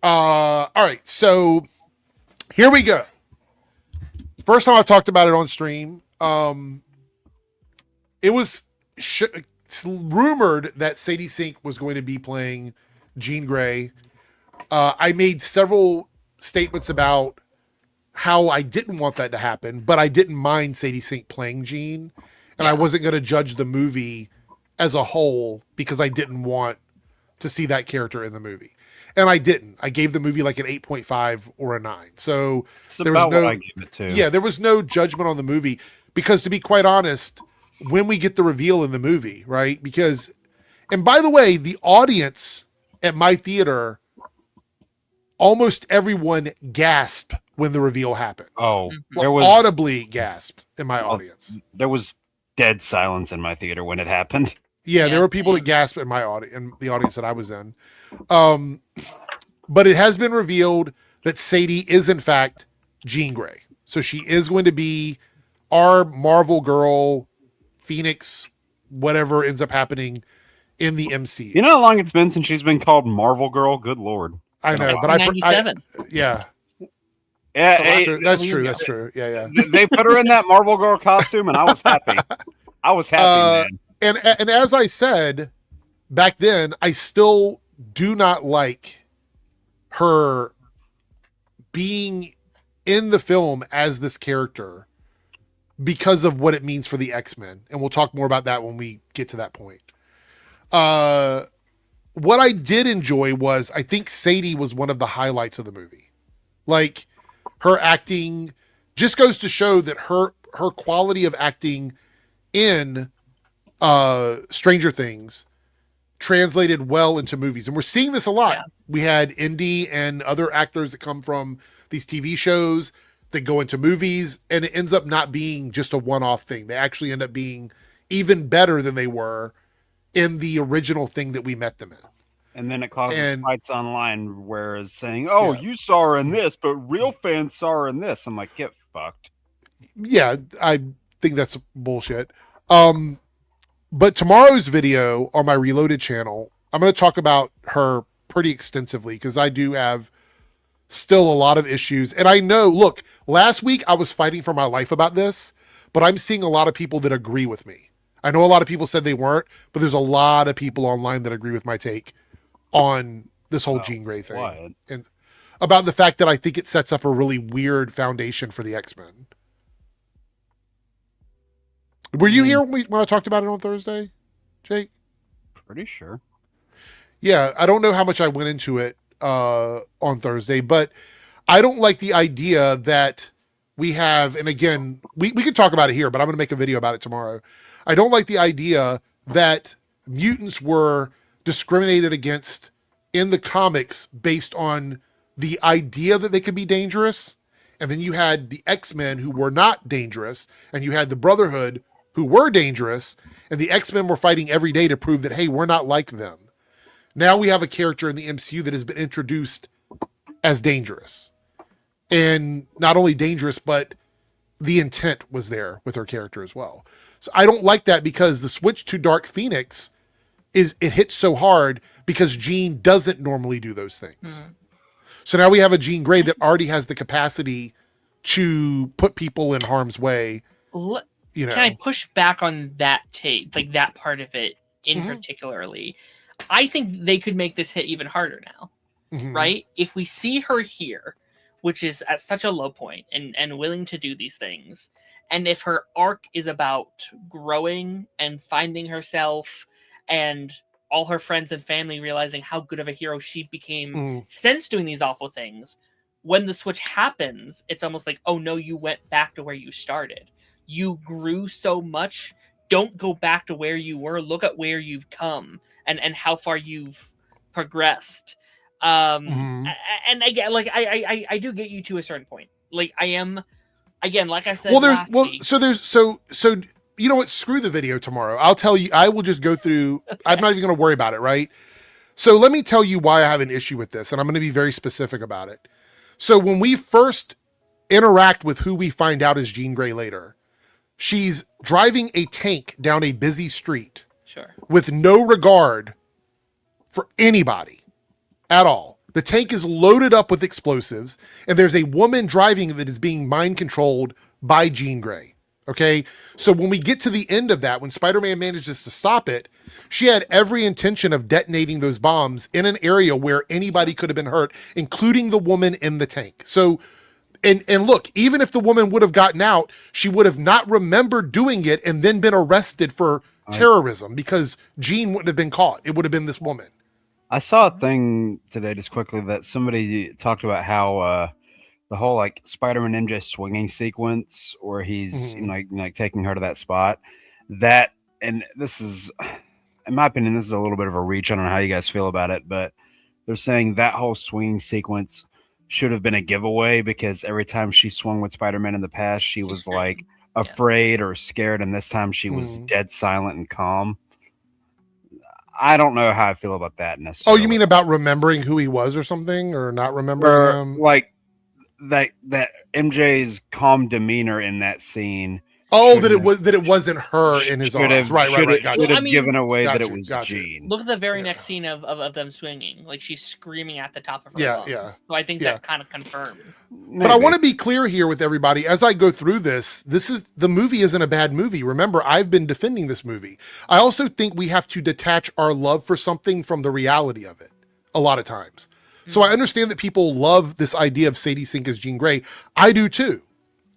All right. So here we go. First time I've talked about it on stream. It was rumored that Sadie Sink was going to be playing Jean Grey. I made several statements about how I didn't want that to happen, but I didn't mind Sadie Sink playing Jean, and I wasn't going to judge the movie as a whole because I didn't want to see that character in the movie. And I didn't. I gave the movie like an 8.5 or a 9. So there was no, I gave it to. Yeah, there was no judgment on the movie because, to be quite honest, when we get the reveal in the movie, right? Because, and by the way, the audience at my theater, almost everyone gasped when the reveal happened. Oh, there was audibly gasped in my audience. There was dead silence in my theater when it happened. Yeah, there were people that gasped in my audience, in the audience that I was in. But it has been revealed that Sadie is in fact Jean Grey. So she is going to be our Marvel girl, Phoenix, whatever ends up happening in the MCU. You know how long it's been since she's been called Marvel Girl? Good Lord. I know, but yeah. Yeah, so that's true. That's true. Yeah. They put her in that Marvel Girl costume, and I was happy. Man. And as I said back then, I still do not like her being in the film as this character because of what it means for the X-Men, and we'll talk more about that when we get to that point. What I did enjoy was I think Sadie was one of the highlights of the movie. Like, her acting just goes to show that her quality of acting in Stranger Things translated well into movies. And we're seeing this a lot. Yeah. We had Indy and other actors that come from these TV shows that go into movies, and it ends up not being just a one-off thing. They actually end up being even better than they were in the original thing that we met them in. And then it causes fights online, whereas saying, "Oh, you saw her in this, but real fans saw her in this." I'm like, get fucked. Yeah, I think that's bullshit. But tomorrow's video on my Reloaded channel, I'm going to talk about her pretty extensively because I do have still a lot of issues. And I know, look, last week I was fighting for my life about this, but I'm seeing a lot of people that agree with me. I know a lot of people said they weren't, but there's a lot of people online that agree with my take on this whole Jean Grey thing. What? And about the fact that I think it sets up a really weird foundation for the X-Men. Were you here when I talked about it on Thursday, Jake? Pretty sure. Yeah, I don't know how much I went into it on Thursday, but I don't like the idea that we have, and again, we can talk about it here, but I'm going to make a video about it tomorrow. I don't like the idea that mutants were discriminated against in the comics based on the idea that they could be dangerous, and then you had the X-Men who were not dangerous, and you had the Brotherhood who were dangerous, and the X-Men were fighting every day to prove that, hey, we're not like them. Now we have a character in the MCU that has been introduced as dangerous. And not only dangerous, but the intent was there with her character as well. So I don't like that because the switch to Dark Phoenix it hits so hard because Jean doesn't normally do those things. Mm-hmm. So now we have a Jean Grey that already has the capacity to put people in harm's way. You know. Can I push back on that take, like that part of it in particularly? I think they could make this hit even harder now, right? If we see her here, which is at such a low point and willing to do these things, and if her arc is about growing and finding herself and all her friends and family realizing how good of a hero she became since doing these awful things, when the switch happens, it's almost like, oh no, you went back to where you started. You grew so much. Don't go back to where you were. Look at where you've come and how far you've progressed. And again, like I do get you to a certain point. Like I am, again, like I said. So you know what? Screw the video tomorrow. I'll tell you. I will just go through. Okay. I'm not even going to worry about it. Right. So let me tell you why I have an issue with this, and I'm going to be very specific about it. So when we first interact with who we find out is Jean Grey later, she's driving a tank down a busy street with no regard for anybody at all. The tank is loaded up with explosives, and there's a woman driving that is being mind controlled by Jean Grey. Okay. So when we get to the end of that, when Spider-Man manages to stop it, she had every intention of detonating those bombs in an area where anybody could have been hurt, including the woman in the tank. So, and look, even if the woman would have gotten out, she would have not remembered doing it and then been arrested for terrorism because Jean wouldn't have been caught. It would have been this woman. I saw a thing today just quickly that somebody talked about how the whole like Spider-Man MJ swinging sequence where he's like taking her to that spot, that, and this is, in my opinion, this is a little bit of a reach. I don't know how you guys feel about it, but they're saying that whole swinging sequence should have been a giveaway because every time she swung with Spider-Man in the past, she was like afraid or scared, and this time she was dead silent and calm. I don't know how I feel about that necessarily. Oh, you mean about remembering who he was or something, or not remembering him? Like that MJ's calm demeanor in that scene. Oh, that it wasn't her in his arms. Right. Gotcha. Should have given away that it was Jean. Look at the very next scene of them swinging. Like she's screaming at the top of her lungs. Yeah. So I think that kind of confirms. But I want to be clear here with everybody as I go through this. The movie isn't a bad movie. Remember, I've been defending this movie. I also think we have to detach our love for something from the reality of it a lot of times. So I understand that people love this idea of Sadie Sink as Jean Grey. I do too.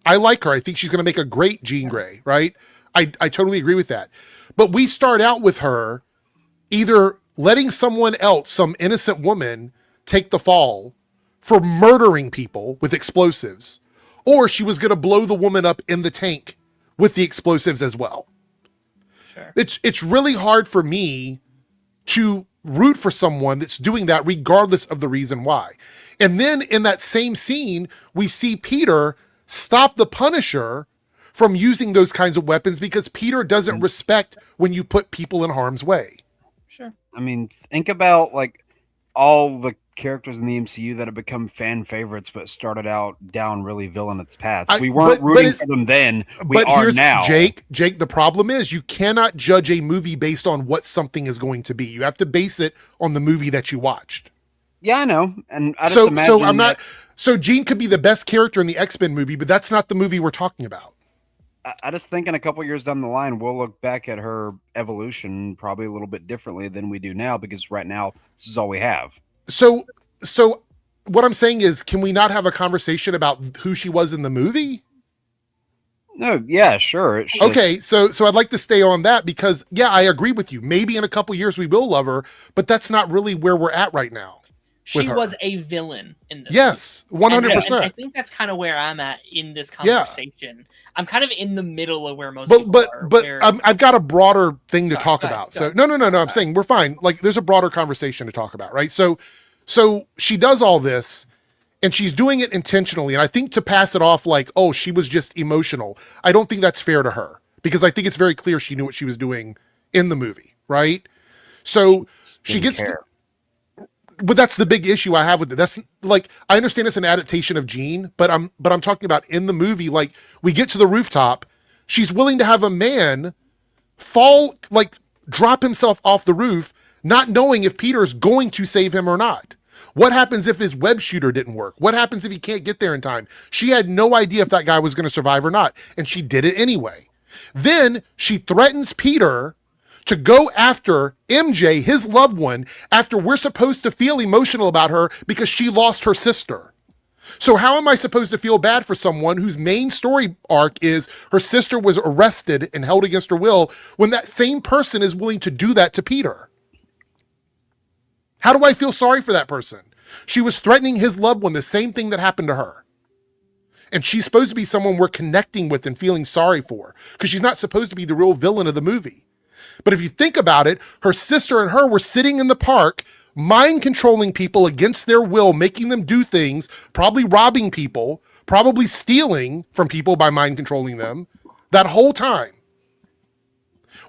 I like her. I think she's going to make a great Jean Grey, right? I totally agree with that. But we start out with her either letting someone else, some innocent woman, take the fall for murdering people with explosives, or she was going to blow the woman up in the tank with the explosives as well. Sure. It's really hard for me to root for someone that's doing that regardless of the reason why. And then in that same scene, we see Peter stop the Punisher from using those kinds of weapons because Peter doesn't respect when you put people in harm's way. Sure. I mean, think about like all the characters in the MCU that have become fan favorites, but started out down really villainous paths. We weren't rooting for them then. We are now. Jake, the problem is you cannot judge a movie based on what something is going to be. You have to base it on the movie that you watched. Yeah, I know. And I just imagine so I'm not. So Jean could be the best character in the X-Men movie, but that's not the movie we're talking about. I just think in a couple years down the line, we'll look back at her evolution probably a little bit differently than we do now, because right now this is all we have. So what I'm saying is, can we not have a conversation about who she was in the movie? No, yeah, sure. Okay, so I'd like to stay on that because, yeah, I agree with you. Maybe in a couple years we will love her, but that's not really where we're at right now. She was a villain in this. Yes, 100%. And I think that's kind of where I'm at in this conversation. Yeah. I'm kind of in the middle of where most people are. But I've got a broader thing to talk about. So no. I'm saying we're fine. Like, there's a broader conversation to talk about, right? So she does all this, and she's doing it intentionally. And I think to pass it off like, oh, she was just emotional, I don't think that's fair to her, because I think it's very clear she knew what she was doing in the movie, right? So she gets. But that's the big issue I have with it. That's like, I understand it's an adaptation of Jean, but I'm talking about in the movie, like, we get to the rooftop, she's willing to have a man fall, like, drop himself off the roof, not knowing if Peter's going to save him or not. What happens if his web shooter didn't work? What happens if he can't get there in time? She had no idea if that guy was going to survive or not, and she did it anyway. Then she threatens Peter to go after MJ, his loved one, after we're supposed to feel emotional about her because she lost her sister. So how am I supposed to feel bad for someone whose main story arc is her sister was arrested and held against her will, when that same person is willing to do that to Peter? How do I feel sorry for that person? She was threatening his loved one, the same thing that happened to her. And she's supposed to be someone we're connecting with and feeling sorry for, because she's not supposed to be the real villain of the movie. But if you think about it, her sister and her were sitting in the park, mind controlling people against their will, making them do things, probably robbing people, probably stealing from people by mind controlling them that whole time.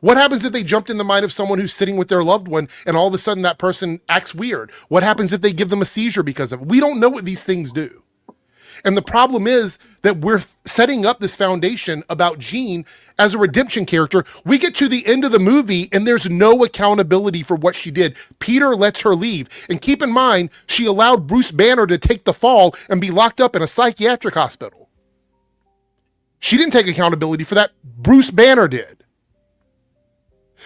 What happens if they jumped in the mind of someone who's sitting with their loved one and all of a sudden that person acts weird? What happens if they give them a seizure because of it? We don't know what these things do. And the problem is that we're setting up this foundation about Jean as a redemption character. We get to the end of the movie and there's no accountability for what she did. Peter lets her leave. And keep in mind, she allowed Bruce Banner to take the fall and be locked up in a psychiatric hospital. She didn't take accountability for that. Bruce Banner did.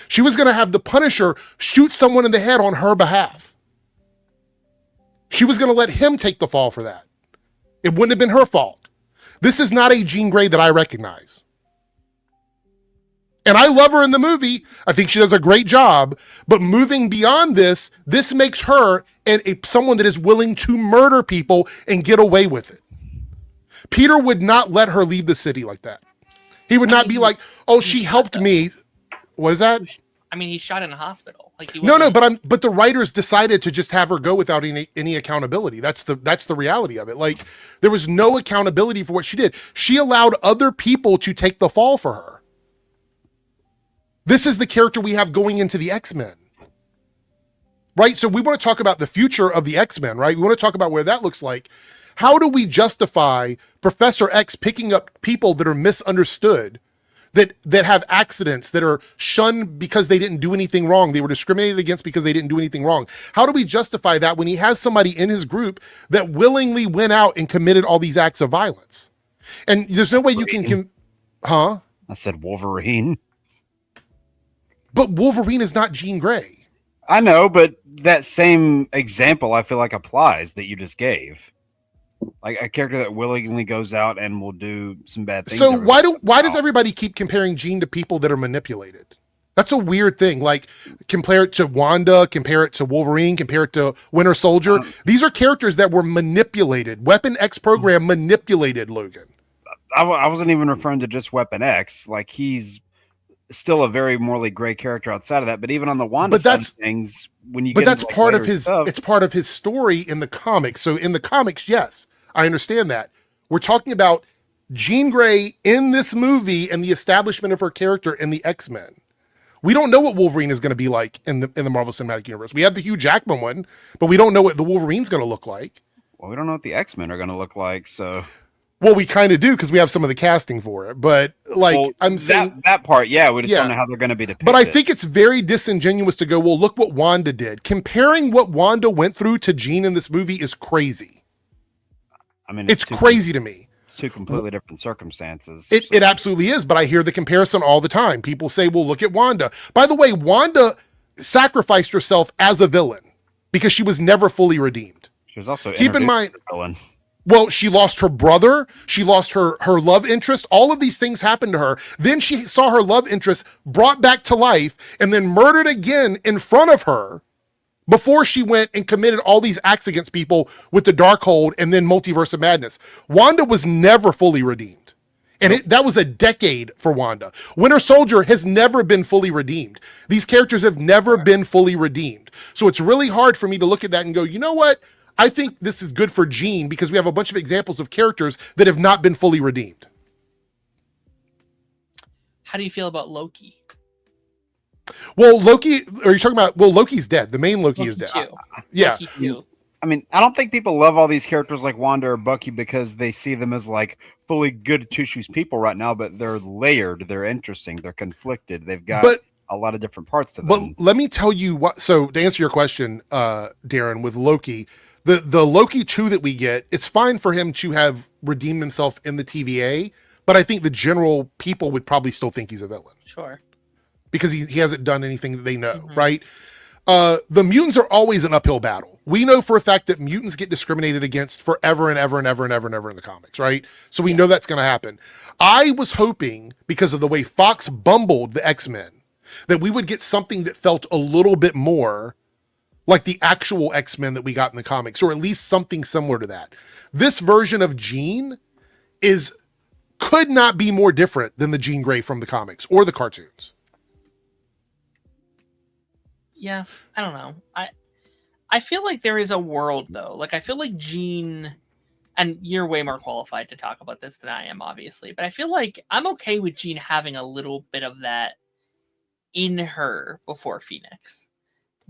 She was going to have the Punisher shoot someone in the head on her behalf. She was going to let him take the fall for that. It wouldn't have been her fault. This is not a Jean Grey that I recognize. And I love her in the movie. I think she does a great job. But moving beyond this, this makes her someone that is willing to murder people and get away with it. Peter would not let her leave the city like that. He would not be like, oh, she helped me. What is that? I mean, he's shot in a hospital. Like but the writers decided to just have her go without any accountability. That's the reality of it. Like, there was no accountability for what she did. She allowed other people to take the fall for her. This is the character we have going into the X-Men. Right? So we want to talk about the future of the X-Men, right? We want to talk about where that looks like. How do we justify Professor X picking up people that are misunderstood, that have accidents, that are shunned because they didn't do anything wrong? They were discriminated against because they didn't do anything wrong. How do we justify that when he has somebody in his group that willingly went out and committed all these acts of violence? And there's no way you can I said Wolverine. But Wolverine is not Jean Grey. I know, but that same example I feel like applies that you just gave. Like a character that willingly goes out and will do some bad things. So why does everybody keep comparing Jean to people that are manipulated? That's a weird thing. Like, compare it to Wanda, compare it to Wolverine, compare it to Winter Soldier. These are characters that were manipulated. Weapon X program manipulated Logan. I wasn't even referring to just Weapon X. Like, he's still a very morally gray character outside of that. But even on the Wanda side of things, when you that's part of his stuff, it's part of his story in the comics. So in the comics, yes, I understand that. We're talking about Jean Grey in this movie and the establishment of her character in the X-Men. We don't know what Wolverine is going to be like in the Marvel Cinematic Universe. We have the Hugh Jackman one, but we don't know what the Wolverine's going to look like. Well, we don't know what the X-Men are going to look like, so... Well, we kind of do because we have some of the casting for it. But, like, well, I'm saying... That part, yeah, we just don't know how they're going to be depicted. But I think it's very disingenuous to go, well, look what Wanda did. Comparing what Wanda went through to Jean in this movie is crazy. I mean... It's crazy to me. It's two completely different circumstances. It absolutely is, but I hear the comparison all the time. People say, well, look at Wanda. By the way, Wanda sacrificed herself as a villain because she was never fully redeemed. She was also keep in mind, villain. Well, she lost her brother. She lost her love interest. All of these things happened to her. Then she saw her love interest brought back to life and then murdered again in front of her before she went and committed all these acts against people with the Darkhold and then Multiverse of Madness. Wanda was never fully redeemed. And that was a decade for Wanda. Winter Soldier has never been fully redeemed. These characters have never been fully redeemed. So it's really hard for me to look at that and go, you know what? I think this is good for Jean because we have a bunch of examples of characters that have not been fully redeemed. How do you feel about Loki? Well, Loki, are you talking about, well, Loki's dead. The main Loki is dead. Yeah. Loki I mean, I don't think people love all these characters like Wanda or Bucky because they see them as like fully good to choose people right now, but they're layered, they're interesting, they're conflicted, they've got a lot of different parts to them. But let me tell you what, so to answer your question, Darren, with Loki, the Loki 2 that we get, it's fine for him to have redeemed himself in the TVA, but I think the general people would probably still think he's a villain. Sure. Because he hasn't done anything that they know, right? The mutants are always an uphill battle. We know for a fact that mutants get discriminated against forever and ever and ever and ever and ever in the comics, right? So we know that's going to happen. I was hoping, because of the way Fox bumbled the X-Men, that we would get something that felt a little bit more like the actual X-Men that we got in the comics, or at least something similar to that. This version of Jean could not be more different than the Jean Grey from the comics or the cartoons. Yeah, I don't know. I feel like there is a world though. Like I feel like Jean, and you're way more qualified to talk about this than I am, obviously. But I feel like I'm okay with Jean having a little bit of that in her before Phoenix.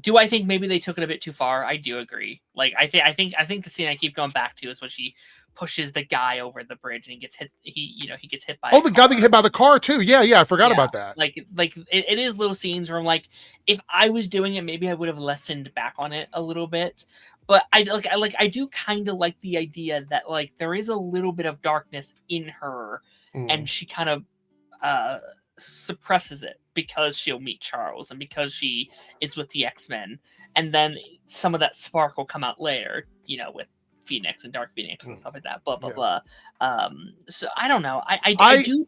Do I think maybe they took it a bit too far? I do agree. Like I think the scene I keep going back to is when she pushes the guy over the bridge and he gets hit. He gets hit by. Oh, the guy that get hit by the car too. Yeah, I forgot about that. Like it is little scenes where I'm like, if I was doing it, maybe I would have lessened back on it a little bit. But I do kind of like the idea that like there is a little bit of darkness in her, and she kind of suppresses it because she'll meet Charles and because she is with the X-Men, and then some of that spark will come out later, with Phoenix and Dark Phoenix and stuff like that, blah blah blah. So I don't know. I do.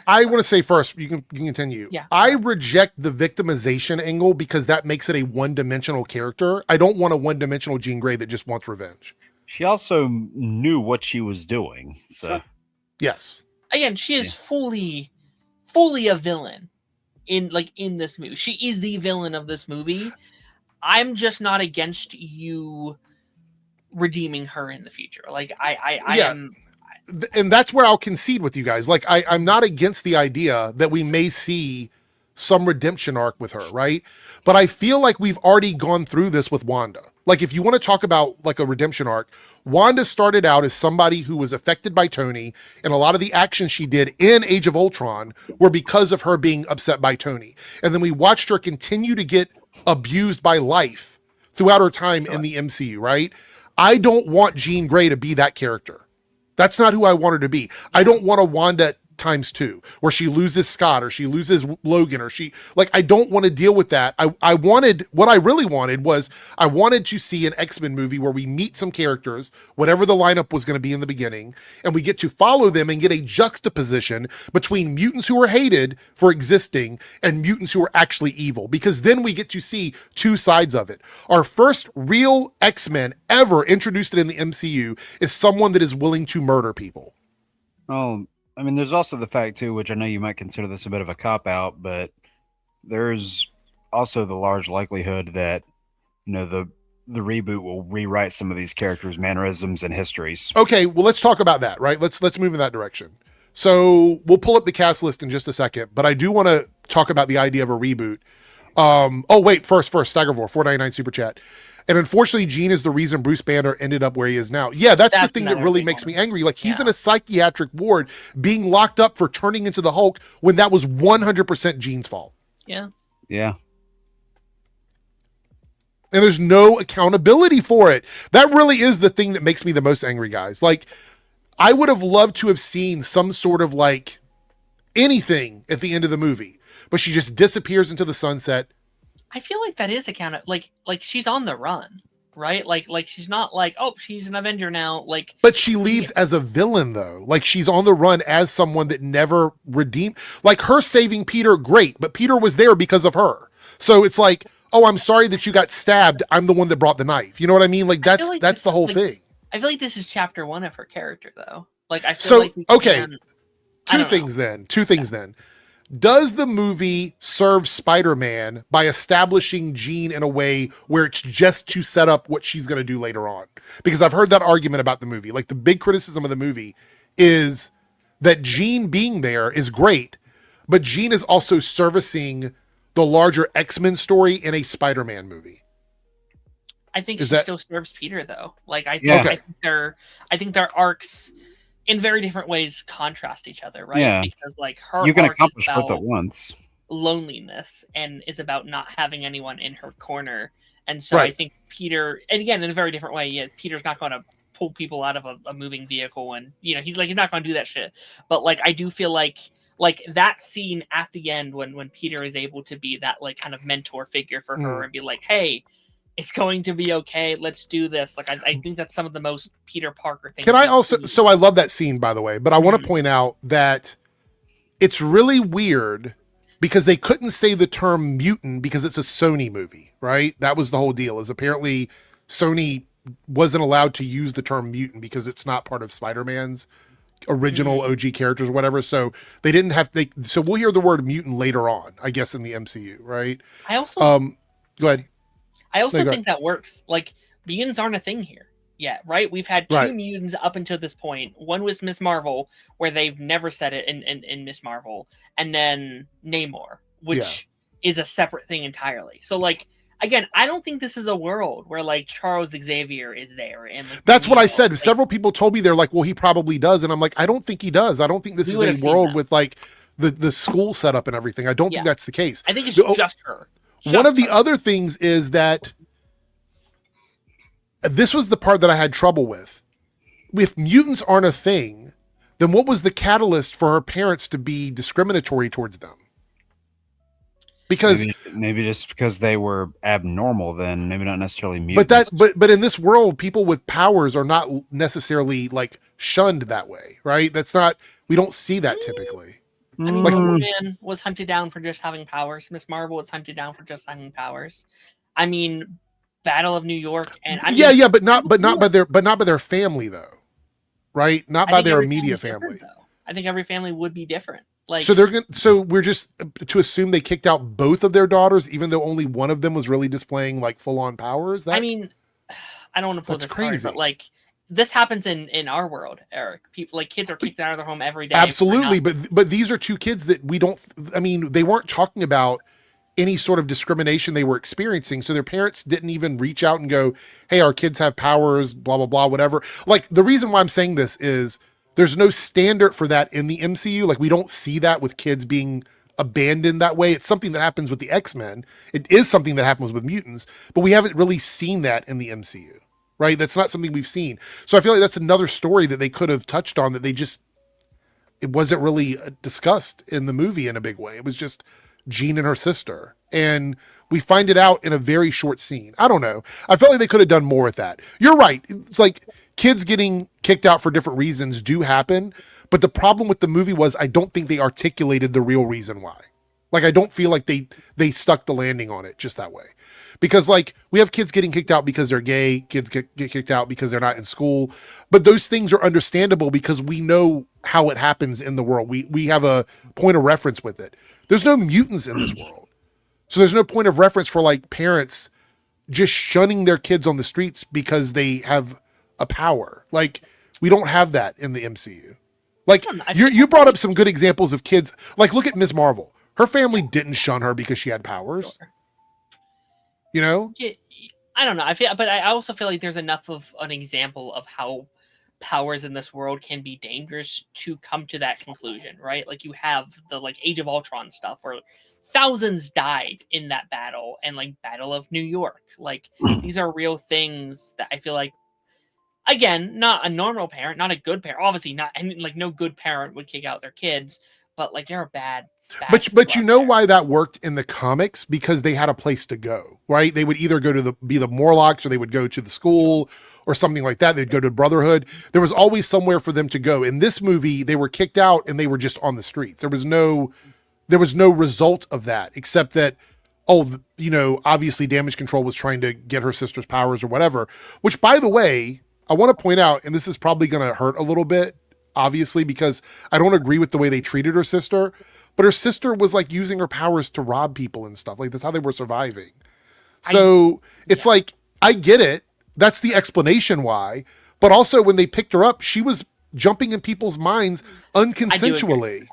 I want to say first, you can continue. Yeah. I reject the victimization angle because that makes it a one-dimensional character. I don't want a one-dimensional Jean Grey that just wants revenge. She also knew what she was doing. So sure. Yes. Again, she is fully a villain in this movie. She is the villain of this movie. I'm just not against you redeeming her in the future. Like I am. And that's where I'll concede with you guys. Like I'm not against the idea that we may see some redemption arc with her, right? But I feel like we've already gone through this with Wanda. Like if you want to talk about like a redemption arc, Wanda started out as somebody who was affected by Tony, and a lot of the actions she did in Age of Ultron were because of her being upset by Tony. And then we watched her continue to get abused by life throughout her time in the MCU, right? I don't want Jean Grey to be that character. That's not who I want her to be. I don't want a Wanda ×2 where she loses Scott or she loses Logan or I don't want to deal with that. What I really wanted was I wanted to see an X-Men movie where we meet some characters, whatever the lineup was going to be in the beginning, and we get to follow them and get a juxtaposition between mutants who are hated for existing and mutants who are actually evil, because then we get to see two sides of it. Our first real X-Men ever introduced in the MCU is someone that is willing to murder people. Oh, I mean, there's also the fact, too, which I know you might consider this a bit of a cop-out, but there's also the large likelihood that, the reboot will rewrite some of these characters' mannerisms and histories. Okay, well, let's talk about that, right? Let's move in that direction. So we'll pull up the cast list in just a second, but I do want to talk about the idea of a reboot. Oh wait, first, Staggervore, 499 super chat. And unfortunately, Gene is the reason Bruce Banner ended up where he is now. Yeah, that's the thing that really makes me angry. Like, he's in a psychiatric ward being locked up for turning into the Hulk when that was 100% Gene's fault. Yeah. Yeah. And there's no accountability for it. That really is the thing that makes me the most angry, guys. Like, I would have loved to have seen some sort of like anything at the end of the movie, but she just disappears into the sunset. I feel like that is like she's on the run, right? Like she's not like, oh, she's an Avenger now. Like, but she leaves as a villain though. Like, she's on the run as someone that never redeemed. Like, her saving Peter, great, but Peter was there because of her. So it's like, oh, I'm sorry that you got stabbed. I'm the one that brought the knife. You know what I mean? Like, that's the whole thing. I feel like this is chapter 1 of her character though. Like, I feel like two things then. Does the movie serve Spider-Man by establishing Jean in a way where it's just to set up what she's going to do later on? Because I've heard that argument about the movie. Like, the big criticism of the movie is that Jean being there is great, but Jean is also servicing the larger X-Men story in a Spider-Man movie. I think still serves Peter though. Like, I think their arcs in very different ways contrast each other, right? Yeah. Because like her you can arc accomplish is both about at once. loneliness and is about not having anyone in her corner. And so Right. I think Peter, and again in a very different way, yeah, Peter's not going to pull people out of a moving vehicle, and he's not going to do that shit. But like, I do feel like that scene at the end when Peter is able to be that like kind of mentor figure for her and be like, hey, it's going to be okay. Let's do this. Like, I think that's some of the most Peter Parker things. Can I also, so I love that scene, by the way, but I want to point out that it's really weird because they couldn't say the term mutant because it's a Sony movie, right? That was the whole deal, is apparently Sony wasn't allowed to use the term mutant because it's not part of Spider-Man's original OG characters or whatever. So they didn't have, so we'll hear the word mutant later on, I guess, in the MCU, right? I also, go ahead. I also think that works. Like, mutants aren't a thing here yet, right? We've had two mutants up until this point. One was Miss Marvel, where they've never said it in Miss Marvel, and then Namor, which is a separate thing entirely. So, like, again, I don't think this is a world where like Charles Xavier is there. And like, that's what I said. Like, several people told me they're like, well, he probably does, and I'm like, I don't think he does. I don't think this is a world with like the school setup and everything. I don't think that's the case. I think it's just her. One of the other things is that this was the part that I had trouble with. If mutants aren't a thing, then what was the catalyst for her parents to be discriminatory towards them? Because maybe just because they were abnormal, then maybe not necessarily mutants. But in this world, people with powers are not necessarily like shunned that way, right? That's not, we don't see that typically. I mean, Wonder Man was hunted down for just having powers. Miss Marvel was hunted down for just having powers. I mean, Battle of New York, and but not by their family though, right? Not by their immediate family. I think every family would be different. Like, so we're just to assume they kicked out both of their daughters, even though only one of them was really displaying like full on powers. I mean, I don't want to pull this crazy, but like, this happens in our world, Eric. People, like, kids are kicked out of their home every day. Absolutely, but these are two kids that we don't. I mean, they weren't talking about any sort of discrimination they were experiencing, so their parents didn't even reach out and go, "Hey, our kids have powers," blah blah blah, whatever. Like, the reason why I'm saying this is there's no standard for that in the MCU. Like, we don't see that with kids being abandoned that way. It's something that happens with the X-Men. It is something that happens with mutants, but we haven't really seen that in the MCU. Right? That's not something we've seen. So I feel like that's another story that they could have touched on that it wasn't really discussed in the movie in a big way. It was just Jean and her sister. And we find it out in a very short scene. I don't know. I felt like they could have done more with that. You're right. It's like kids getting kicked out for different reasons do happen. But the problem with the movie was I don't think they articulated the real reason why. Like, I don't feel like they stuck the landing on it just that way. Because, like, we have kids getting kicked out because they're gay, kids get kicked out because they're not in school. But those things are understandable because we know how it happens in the world. We have a point of reference with it. There's no mutants in this world. So there's no point of reference for, like, parents just shunning their kids on the streets because they have a power. Like, we don't have that in the MCU. Like I feel you brought up some good examples of kids. Like look at Ms. Marvel. Her family didn't shun her because she had powers. Sure. You know? Yeah, I don't know. I also feel like there's enough of an example of how powers in this world can be dangerous to come to that conclusion, right? Like you have the like Age of Ultron stuff where thousands died in that battle, and like Battle of New York. Like these are real things that I feel like, again, not a normal parent, not a good parent, obviously not, and like no good parent would kick out their kids, but like there are bad But you know there. why that worked in the comics? Because they had a place to go, right? They would either go to be the Morlocks, or they would go to the school or something like that. They'd go to Brotherhood. There was always somewhere for them to go. In this movie, they were kicked out and they were just on the streets. There was no result of that, except that, obviously Damage Control was trying to get her sister's powers or whatever, which, by the way, I want to point out, and this is probably going to hurt a little bit, obviously, because I don't agree with the way they treated her sister, but her sister was like using her powers to rob people and stuff. Like that's how they were surviving. So it's like, I get it. That's the explanation why. But also when they picked her up, she was jumping in people's minds unconsensually.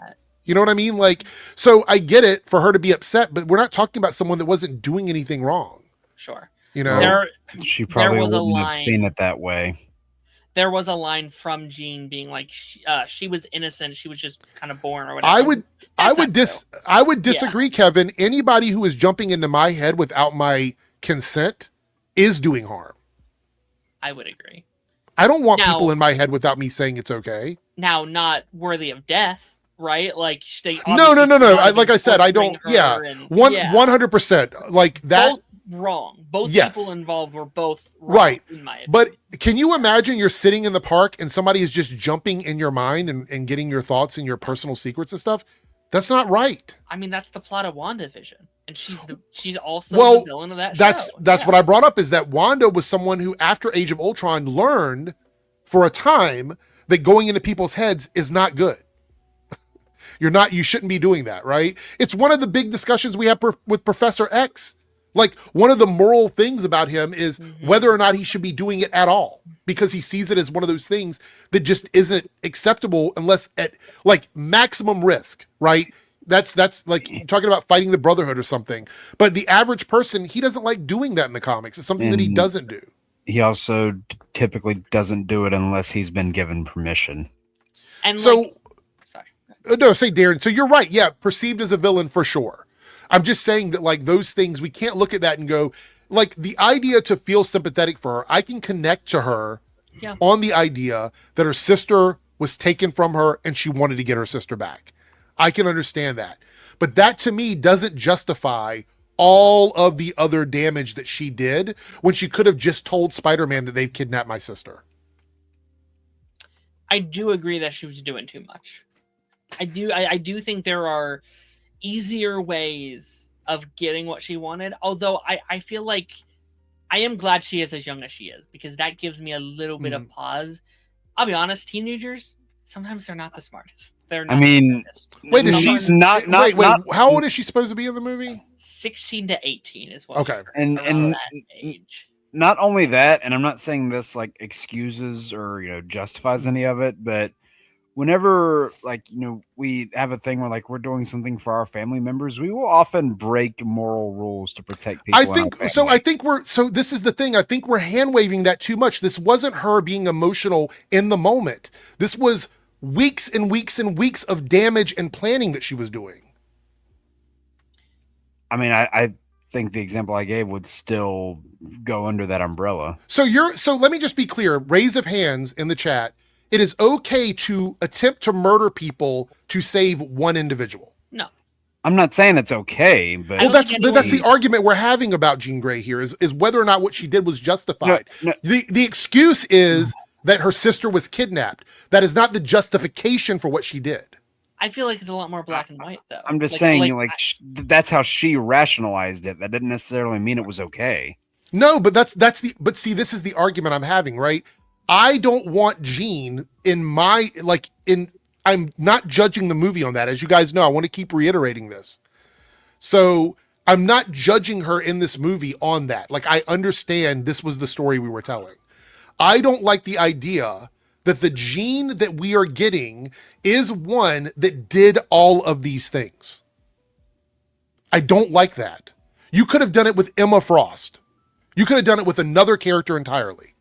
You know what I mean? Like, so I get it for her to be upset, but we're not talking about someone that wasn't doing anything wrong. Sure. You know, she probably wouldn't have seen it that way. There was a line from Jean being like, she was innocent. She was just kind of born or whatever. I would disagree, Kevin. Anybody who is jumping into my head without my consent is doing harm. I would agree. I don't want people in my head without me saying it's okay. Now, not worthy of death, right? Like they no. Like I said, I don't. Yeah, 100%. Like that. Both wrong. Both people involved were both wrong, right. In my opinion. But can you imagine you're sitting in the park and somebody is just jumping in your mind and getting your thoughts and your personal secrets and stuff? That's not right. I mean, that's the plot of WandaVision. And she's also the villain of that show. That's what I brought up, is that Wanda was someone who, after Age of Ultron, learned for a time that going into people's heads is not good. You shouldn't be doing that, right? It's one of the big discussions we have with Professor X. Like, one of the moral things about him is whether or not he should be doing it at all, because he sees it as one of those things that just isn't acceptable unless at like maximum risk, right? That's like talking about fighting the Brotherhood or something. But the average person, he doesn't like doing that in the comics. It's something that he doesn't do. He also typically doesn't do it unless he's been given permission. And so, Darren. So you're right. Yeah, perceived as a villain for sure. I'm just saying that, like, those things, we can't look at that and go, like, the idea to feel sympathetic for her, I can connect to her on the idea that her sister was taken from her and she wanted to get her sister back. I can understand that. But that, to me, doesn't justify all of the other damage that she did when she could have just told Spider-Man that they've kidnapped my sister. I do agree that she was doing too much. I do think there are easier ways of getting what she wanted, although I feel like I am glad she is as young as she is, because that gives me a little bit of pause. I'll be honest, teenagers, sometimes they're not the smartest. They're not. I mean, how old is she supposed to be in the movie? 16 to 18 is what. Okay. And that age. Not only that, and I'm not saying this like excuses or justifies any of it, but whenever, we have a thing where, we're doing something for our family members, we will often break moral rules to protect people. This is the thing. I think we're hand waving that too much. This wasn't her being emotional in the moment. This was weeks and weeks and weeks of damage and planning that she was doing. I mean, I think the example I gave would still go under that umbrella. So let me just be clear. Raise of hands in the chat. It is okay to attempt to murder people to save one individual. No, I'm not saying it's okay, but that's the argument we're having about Jean Grey here is whether or not what she did was justified. No. The excuse is that her sister was kidnapped. That is not the justification for what she did. I feel like it's a lot more black and white, though. I'm just saying, that's how she rationalized it. That didn't necessarily mean it was okay. No, but but see, this is the argument I'm having, right? I don't want Jean I'm not judging the movie on that. As you guys know, I want to keep reiterating this. So I'm not judging her in this movie on that. I understand this was the story we were telling. I don't like the idea that the Jean that we are getting is one that did all of these things. I don't like that. You could have done it with Emma Frost. You could have done it with another character entirely.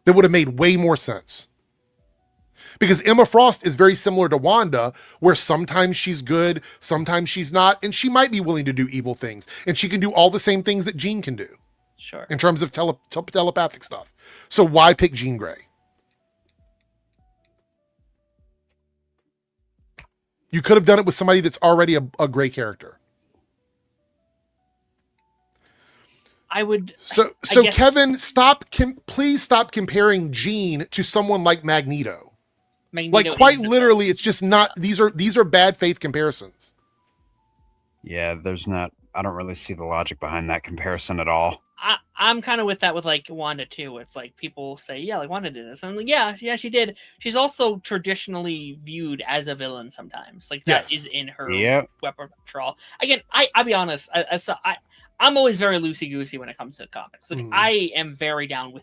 That would have made way more sense. Because Emma Frost is very similar to Wanda, where sometimes she's good, sometimes she's not, and she might be willing to do evil things. And she can do all the same things that Jean can do. Sure. In terms of telepathic stuff. So why pick Jean Grey? You could have done it with somebody that's already a gray character. I would. So guess, Kevin, please stop comparing Jean to someone like Magneto. Like quite literally, it's just not. These are bad faith comparisons. Yeah, I don't really see the logic behind that comparison at all. I'm kind of with that with like Wanda too. It's like people say, yeah, like Wanda did this. And I'm like, yeah, she did. She's also traditionally viewed as a villain sometimes. Like that is in her repertoire. Again, I'll be honest. I'm always very loosey-goosey when it comes to comics. Like I am very down with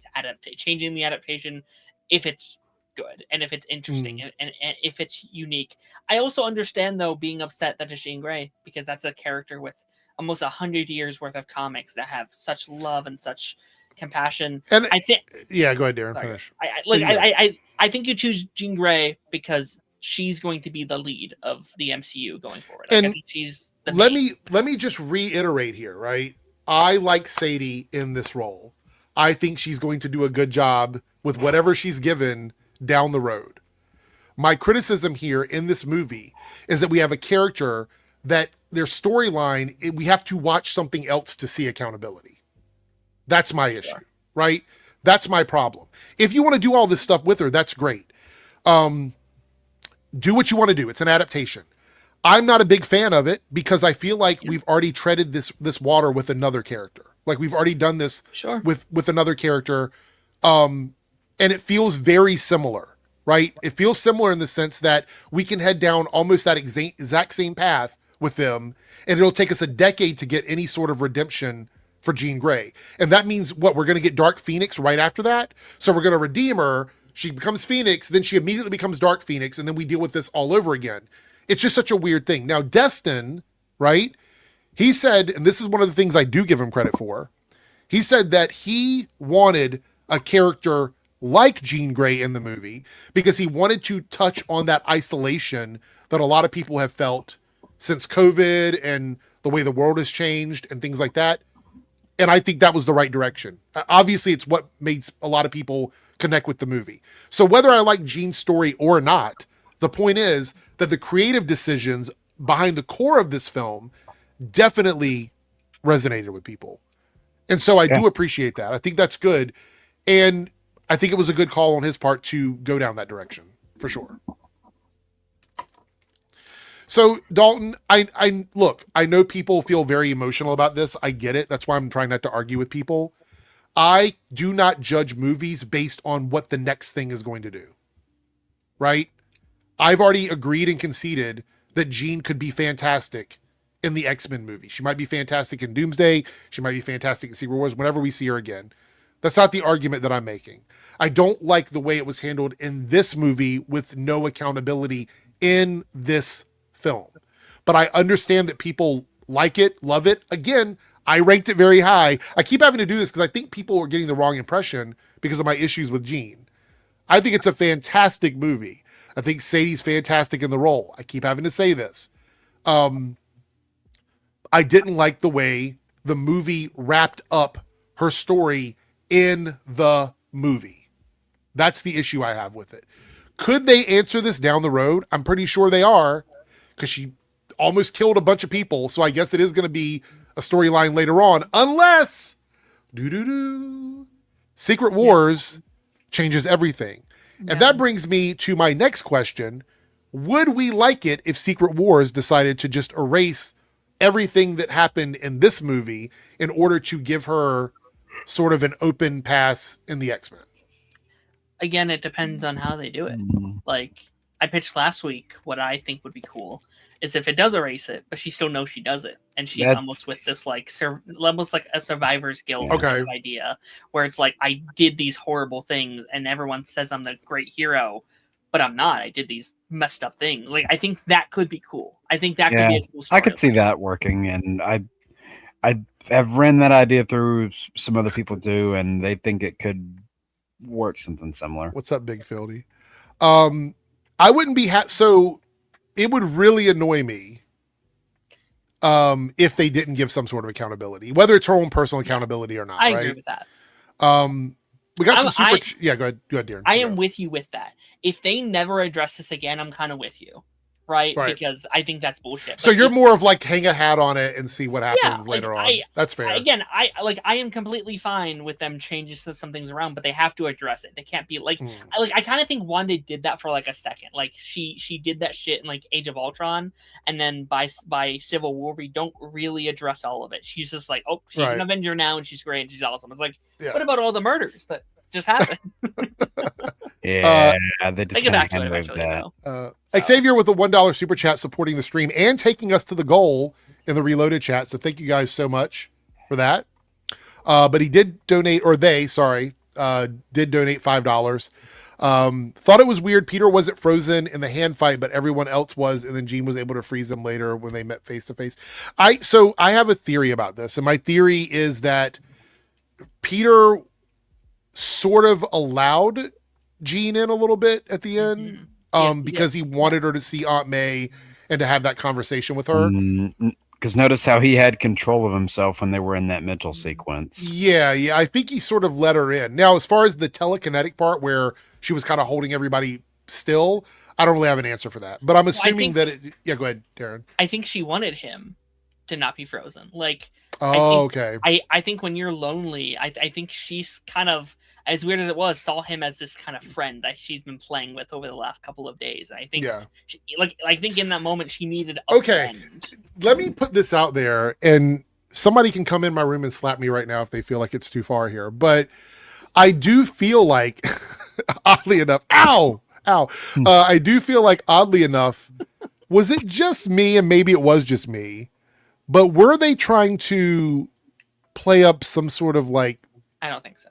changing the adaptation if it's good and if it's interesting and if it's unique. I also understand though being upset that it's Jean Grey, because that's a character with almost 100 years worth of comics that have such love and such compassion. And I think, go ahead, Darren. Finish. I think you choose Jean Grey because she's going to be the lead of the MCU going forward. And I think she's the let me just reiterate here, right? I like Sadie in this role. I think she's going to do a good job with whatever she's given down the road. My criticism here in this movie is that we have a character that their storyline, we have to watch something else to see accountability. That's my issue, right? That's my problem. If you want to do all this stuff with her, that's great. Do what you want to do. It's an adaptation. I'm not a big fan of it because I feel like we've already treaded this water with another character. Like we've already done this with another character. And it feels very similar, right? It feels similar in the sense that we can head down almost that exact same path with them, and it'll take us a decade to get any sort of redemption for Jean Grey. And that means we're going to get Dark Phoenix right after that. So we're going to redeem her. She becomes Phoenix, then she immediately becomes Dark Phoenix, and then we deal with this all over again. It's just such a weird thing. Now, Destin, right? He said, and this is one of the things I do give him credit for, he said that he wanted a character like Jean Grey in the movie because he wanted to touch on that isolation that a lot of people have felt since COVID and the way the world has changed and things like that. And I think that was the right direction. Obviously, it's what made a lot of people connect with the movie. So whether I like Jean's story or not, the point is that the creative decisions behind the core of this film definitely resonated with people. And so I do appreciate that. I think that's good. And I think it was a good call on his part to go down that direction, for sure. So Dalton, I look, I know people feel very emotional about this. I get it. That's why I'm trying not to argue with people. I do not judge movies based on what the next thing is going to do. Right? I've already agreed and conceded that Jean could be fantastic in the X-Men movie. She might be fantastic in Doomsday. She might be fantastic in Secret Wars whenever we see her again. That's not the argument that I'm making. I don't like the way it was handled in this movie with no accountability in this film. But I understand that people like it, love it. Again, I ranked it very high. I keep having to do this because I think people are getting the wrong impression because of my issues with Jean. I think it's a fantastic movie. I think Sadie's fantastic in the role. I keep having to say this. I didn't like the way the movie wrapped up her story in the movie. That's the issue I have with it. Could they answer this down the road? I'm pretty sure they are, because she almost killed a bunch of people. So I guess it is going to be a storyline later on, unless Secret Wars changes everything. Yeah. And that brings me to my next question. Would we like it if Secret Wars decided to just erase everything that happened in this movie in order to give her sort of an open pass in the X-Men? Again, it depends on how they do it. Like I pitched last week, what I think would be cool is if it does erase it, but she still knows she does it, and she's almost with this like almost like a survivor's guilt kind of idea, where it's like I did these horrible things, and everyone says I'm the great hero, but I'm not. I did these messed up things. Like I think that could be cool. I think that could be a cool story. I could see that working, and I have ran that idea through some other people too, and they think it could work something similar. What's up, Big Fieldy? I wouldn't be so it would really annoy me if they didn't give some sort of accountability, whether it's her own personal accountability or not. I agree with that. We got some super. Yeah, go ahead, Darren. I am with you with that. If they never address this again, I'm kind of with you, right? Because I think that's bullshit. So you're more of like hang a hat on it and see what happens later on. That's fair. Again, I am completely fine with them changing some things around, but they have to address it. They can't be like, I kind of think Wanda did that for like a second. Like she did that shit in like Age of Ultron, and then by Civil War, we don't really address all of it. She's just like, oh, she's an Avenger now, and she's great, and she's awesome. It's like, what about all the murders that just happened? They just get back to it eventually. Xavier with a $1 super chat supporting the stream and taking us to the goal in the Reloaded chat. So thank you guys so much for that. But he did donate, or they, did donate $5. Thought it was weird. Peter wasn't frozen in the hand fight, but everyone else was, and then Jean was able to freeze him later when they met face to face. I have a theory about this, and my theory is that Peter sort of allowed Jean in a little bit at the end, because he wanted her to see Aunt May and to have that conversation with her. Because notice how he had control of himself when they were in that mental sequence. Yeah. I think he sort of let her in. Now, as far as the telekinetic part where she was kind of holding everybody still, I don't really have an answer for that. But I'm assuming go ahead, Darren. I think she wanted him to not be frozen. Like, okay. I think when you're lonely, I think she's kind of, as weird as it was, saw him as this kind of friend that she's been playing with over the last couple of days. And I think, I think in that moment she needed a friend. Let me put this out there, and somebody can come in my room and slap me right now if they feel like it's too far here. But I do feel like, oddly enough, I do feel like, oddly enough, was it just me, and maybe it was just me, but were they trying to play up some sort of like? I don't think so.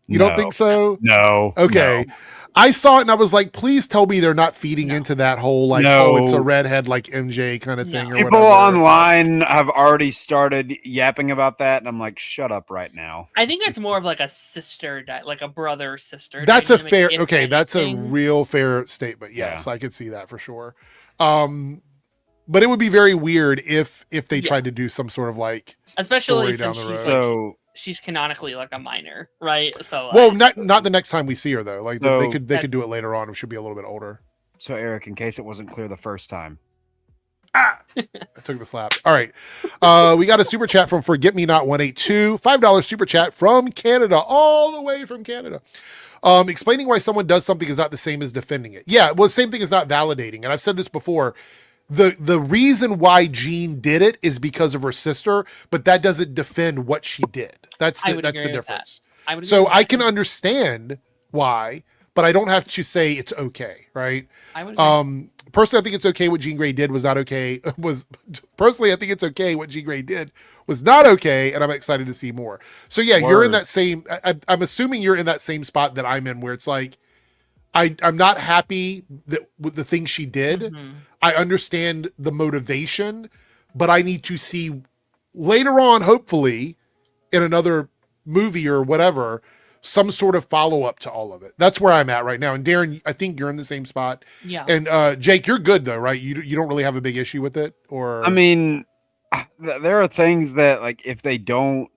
You don't think so? No. Okay. No. I saw it and I was like, please tell me they're not feeding into that whole like, it's a redhead like MJ kind of thing. Or people online have already started yapping about that, and I'm like, shut up right now. I think it's more of like a sister, like a brother sister. That's a fair. Okay, that's a real fair statement. Yes, I could see that for sure. But it would be very weird if they tried to do some sort of like, especially story down the road. So she's canonically like a minor, right? So not the next time we see her though. Like they could do it later on. It should be a little bit older. So Eric, in case it wasn't clear the first time, I took the slap. All right, we got a super chat from Forget Me Not 182, $5 super chat from Canada, all the way from Canada. Explaining why someone does something is not the same as defending it. Yeah, well, the same thing is not validating. And I've said this before. The reason why Jean did it is because of her sister, but that doesn't defend what she did. That's the difference. I can understand why, but I don't have to say it's okay, right? Personally, I think it's okay what Jean Grey did was not okay. I think it's okay what Jean Grey did was not okay, and I'm excited to see more. So yeah, you're in that same. I'm assuming you're in that same spot that I'm in, where it's like, I'm not happy with the things she did. Mm-hmm. I understand the motivation, but I need to see later on, hopefully, in another movie or whatever, some sort of follow-up to all of it. That's where I'm at right now. And Darren, I think you're in the same spot. Yeah. And Jake, you're good though, right? You don't really have a big issue with it? Or I mean, there are things that, like, if they don't,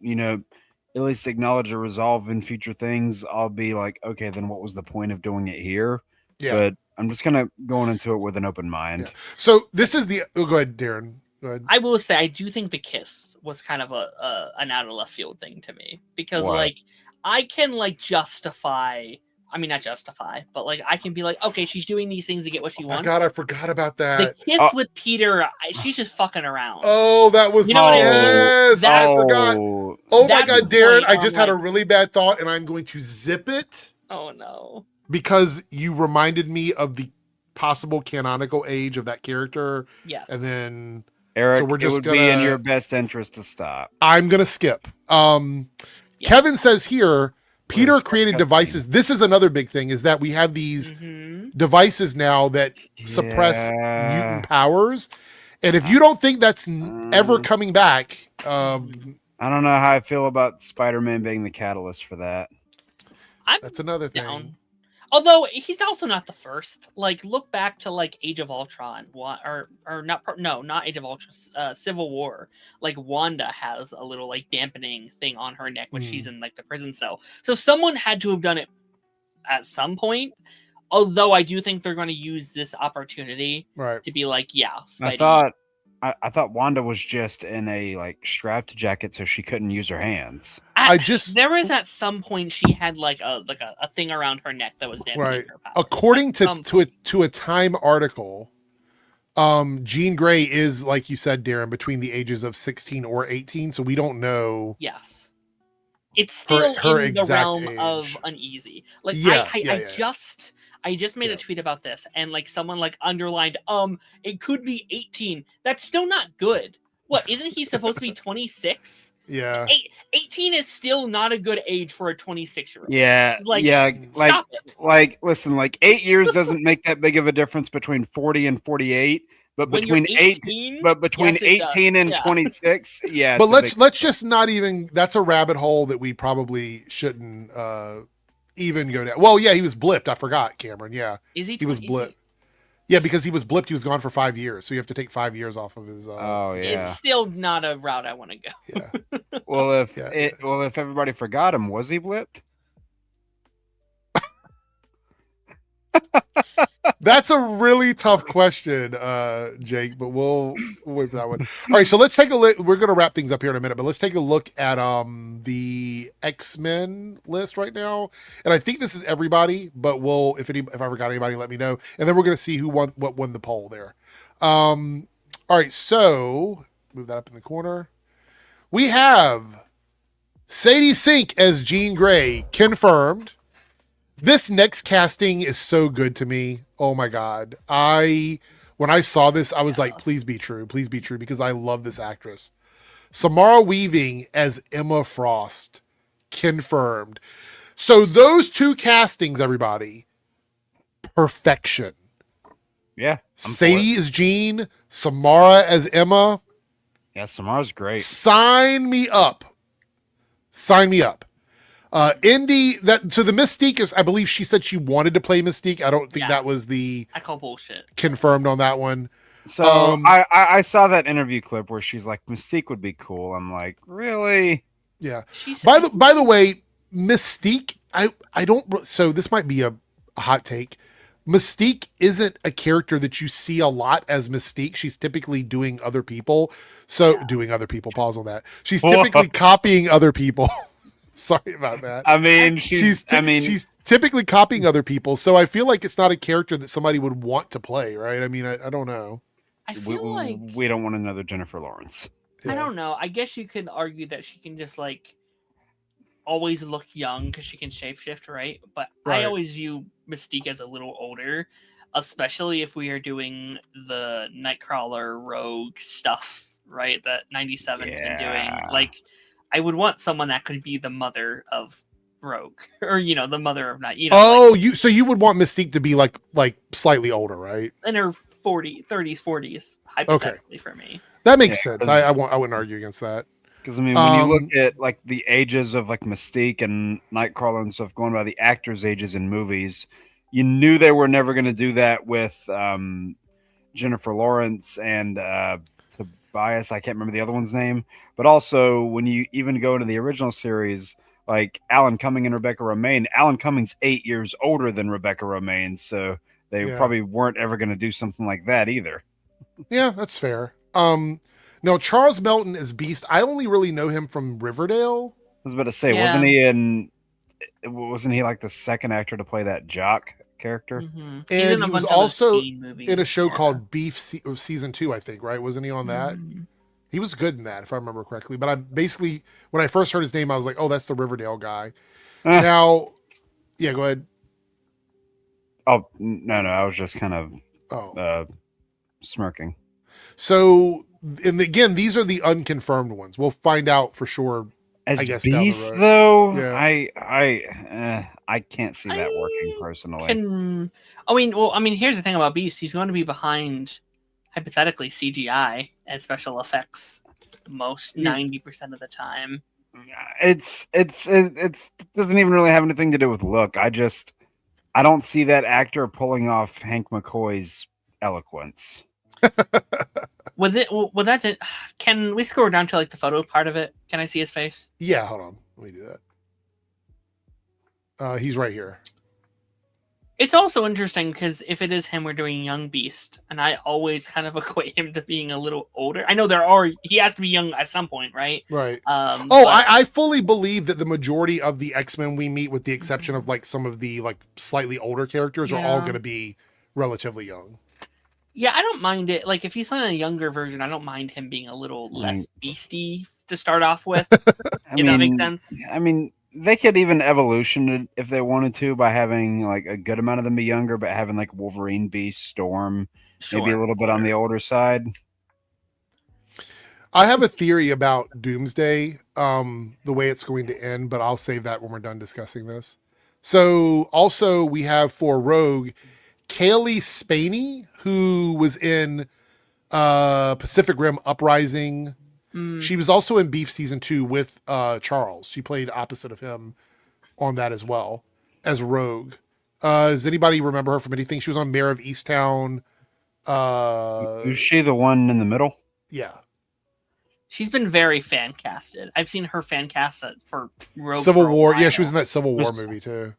at least acknowledge or resolve in future things, I'll be like, okay, then what was the point of doing it here? Yeah. But I'm just kind of going into it with an open mind. Yeah. So this is go ahead, Darren. Go ahead. I will say, I do think the kiss was kind of an out of left field thing to me, because I can justify. I mean, not justify, but I can be like, okay, she's doing these things to get what she wants. God, I forgot about that. The kiss with Peter, she's just fucking around. Oh, that was yes. I forgot. Oh my God, Darren, I just had a really bad thought, and I'm going to zip it. Oh no! Because you reminded me of the possible canonical age of that character. Yes. And then Eric, so we're just it would be in your best interest to stop. I'm gonna skip. Kevin says here, Peter created devices. This is another big thing, is that we have these devices now that suppress mutant powers. And if you don't think that's ever coming back, I don't know how I feel about Spider-Man being the catalyst for that. That's another thing. Down. Although he's also not the first. Like, look back to like Age of Ultron, or not Age of Ultron, Civil War. Like, Wanda has a little like dampening thing on her neck when she's in like the prison cell. So someone had to have done it at some point. Although I do think they're going to use this opportunity to be like, yeah, Spidey. I thought Wanda was just in a like strapped jacket so she couldn't use her hands. There was at some point she had like a thing around her neck that was dampening her powers. According to a Time article, Jean Grey is, like you said, Darren, between the ages of 16 or 18, so we don't know. Yes. It's still her in the exact realm age. of uneasy. Like I just made a tweet about this, and like someone like underlined, it could be 18. That's still not good. What, isn't he supposed to be 26? Yeah. 18 is still not a good age for a 26-year-old. Yeah. Stop it. Like, listen, like 8 years doesn't make that big of a difference between 40 and 48. But between 18 and 26, yeah. But let's just not even. That's a rabbit hole that we probably shouldn't even go down. Well, yeah, he was blipped. I forgot, Cameron. Yeah, he was blipped. Yeah, because he was blipped. He was gone for 5 years, so you have to take 5 years off of his. It's still not a route I want to go. Yeah. Well, if everybody forgot him, was he blipped? That's a really tough question, Jake, but we'll wait for that one. All right, so let's take a look. We're going to wrap things up here in a minute, but let's take a look at the X-Men list right now. And I think this is everybody, but if I forgot anybody, let me know. And then we're going to see what won the poll there. All right, so move that up in the corner. We have Sadie Sink as Jean Grey, confirmed. This next casting is so good to me. Oh my God. When I saw this, I was like, please be true, because I love this actress. Samara Weaving as Emma Frost, confirmed. So those two castings, everybody, perfection. Yeah. Sadie as Jean, Samara as Emma. Yeah, Samara's great. Sign me up. Indy, the Mystique is, I believe she said she wanted to play Mystique. I don't think that was I call bullshit. Confirmed on that one. So I saw that interview clip where she's like, Mystique would be cool. I'm like, really? Yeah. By the way, Mystique, I don't. So this might be a hot take. Mystique isn't a character that you see a lot as Mystique. She's typically doing other people. Doing other people. Pause on that. She's typically copying other people. Sorry about that. I mean, she's typically copying other people, so I feel like it's not a character that somebody would want to play, right? I mean, I don't know. I feel like we don't want another Jennifer Lawrence. Yeah. I don't know. I guess you could argue that she can just like always look young because she can shapeshift, right? But I always view Mystique as a little older, especially if we are doing the Nightcrawler Rogue stuff, right? That 97's been doing. Like, I would want someone that could be the mother of Rogue, or the mother of Night. So you would want Mystique to be like slightly older, right? In her 40s, hypothetically for me. That makes sense. I wouldn't argue against that. Because I mean, when you look at like the ages of like Mystique and Nightcrawler and stuff, going by the actors' ages in movies, you knew they were never going to do that with Jennifer Lawrence and Tobias. I can't remember the other one's name. But also, when you even go into the original series, like Alan Cumming and Rebecca Romijn, Alan Cumming's 8 years older than Rebecca Romijn, so they probably weren't ever going to do something like that either. Yeah, that's fair. No, Charles Melton is Beast. I only really know him from Riverdale. I was about to say, wasn't he like the second actor to play that jock character? Mm-hmm. And he was also in a show called Beef season 2, I think, right? Wasn't he on that? He was good in that, if I remember correctly. But when I first heard his name, I was like, oh, that's the Riverdale guy. Now, yeah, go ahead. Oh, no, I was just kind of smirking. So, and again, these are the unconfirmed ones. We'll find out for sure. As I guess Beast, down the road. though, Yeah. I can't see that working personally. Here's the thing about Beast. He's going to be behind, hypothetically, CGI and special effects most 90% of the time. It doesn't even really have anything to do with look. I don't see that actor pulling off Hank McCoy's eloquence. Can we scroll down to like the photo part of it? Can I see his face? Yeah, hold on. Let me do that. He's right here. It's also interesting because if it is him, we're doing Young Beast, and I always kind of equate him to being a little older. I know he has to be young at some point, right? Right. I fully believe that the majority of the X-Men we meet, with the exception of like some of the like slightly older characters, are all going to be relatively young. Yeah, I don't mind it. Like if he's playing a younger version, I don't mind him being a little less beasty to start off with. That makes sense. I mean, they could even evolution it if they wanted to by having like a good amount of them be younger, but having like Wolverine, Beast, Storm, maybe a little bit on the older side. I have a theory about Doomsday, the way it's going to end, but I'll save that when we're done discussing this. So also we have for Rogue, Kaylee Spaney, who was in Pacific Rim Uprising. She was also in Beef season 2 with Charles. She played opposite of him on that as well as Rogue. Does anybody remember her from anything? She was on Mayor of Easttown. Is she the one in the middle? Yeah. She's been very fan casted. I've seen her fan cast for Rogue Civil for a War. while. Yeah, she was in that Civil War movie too.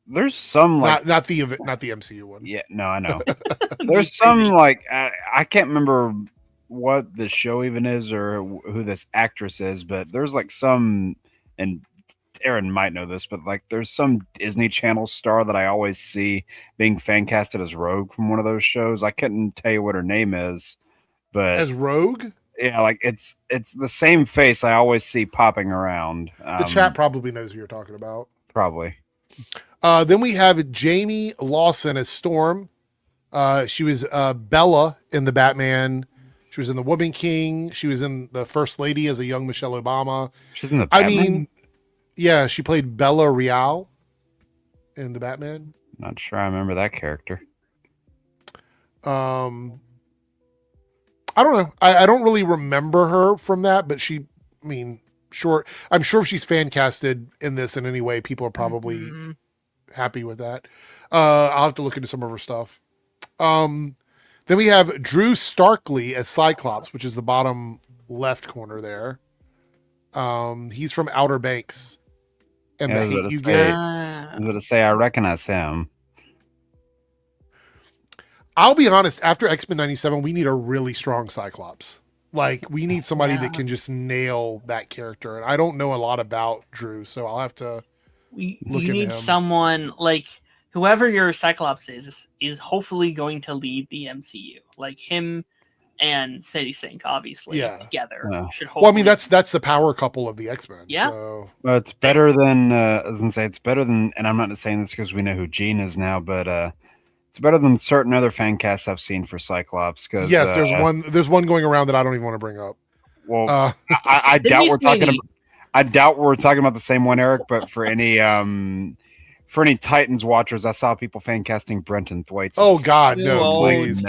There's some like not the MCU one. Yeah, no, I know. There's some like I can't remember what the show even is or who this actress is, but there's like some, and Aaron might know this, but like there's some Disney Channel star that I always see being fan casted as Rogue from one of those shows. I couldn't tell you what her name is, but as Rogue, yeah, like it's the same face I always see popping around. The chat probably knows who you're talking about. Probably. Then we have Jamie Lawson as Storm. She was Bella in the Batman. She was in the Woman King. She was in the First Lady as a young Michelle Obama. She's in the Batman? I mean, yeah, she played Bella Real in the Batman. Not sure I remember that character. I don't know. I don't really remember her from that, but I'm sure if she's fan casted in this in any way, people are probably happy with that. I'll have to look into some of her stuff. Then we have Drew Starkley as Cyclops, which is the bottom left corner there. He's from Outer Banks. And The Hate You Give. I was going to say, I recognize him. I'll be honest, after X-Men 97, we need a really strong Cyclops. Like, we need somebody that can just nail that character. And I don't know a lot about Drew, so I'll have to look into him. You need someone, like, whoever your Cyclops is hopefully going to lead the MCU. Like, him and Sadie Sink, obviously, together. Should hopefully... Well, I mean, that's the power couple of the X-Men. Yeah. So. Well, it's better than, I was going to say, it's better than, and I'm not saying this because we know who Jean is now, but it's better than certain other fan casts I've seen for Cyclops. Cause, yes, there's one going around that I don't even want to bring up. Well, I doubt we're talking about the same one, Eric, but for any Titans watchers, I saw people fan casting Brenton Thwaites. Oh God, no, please.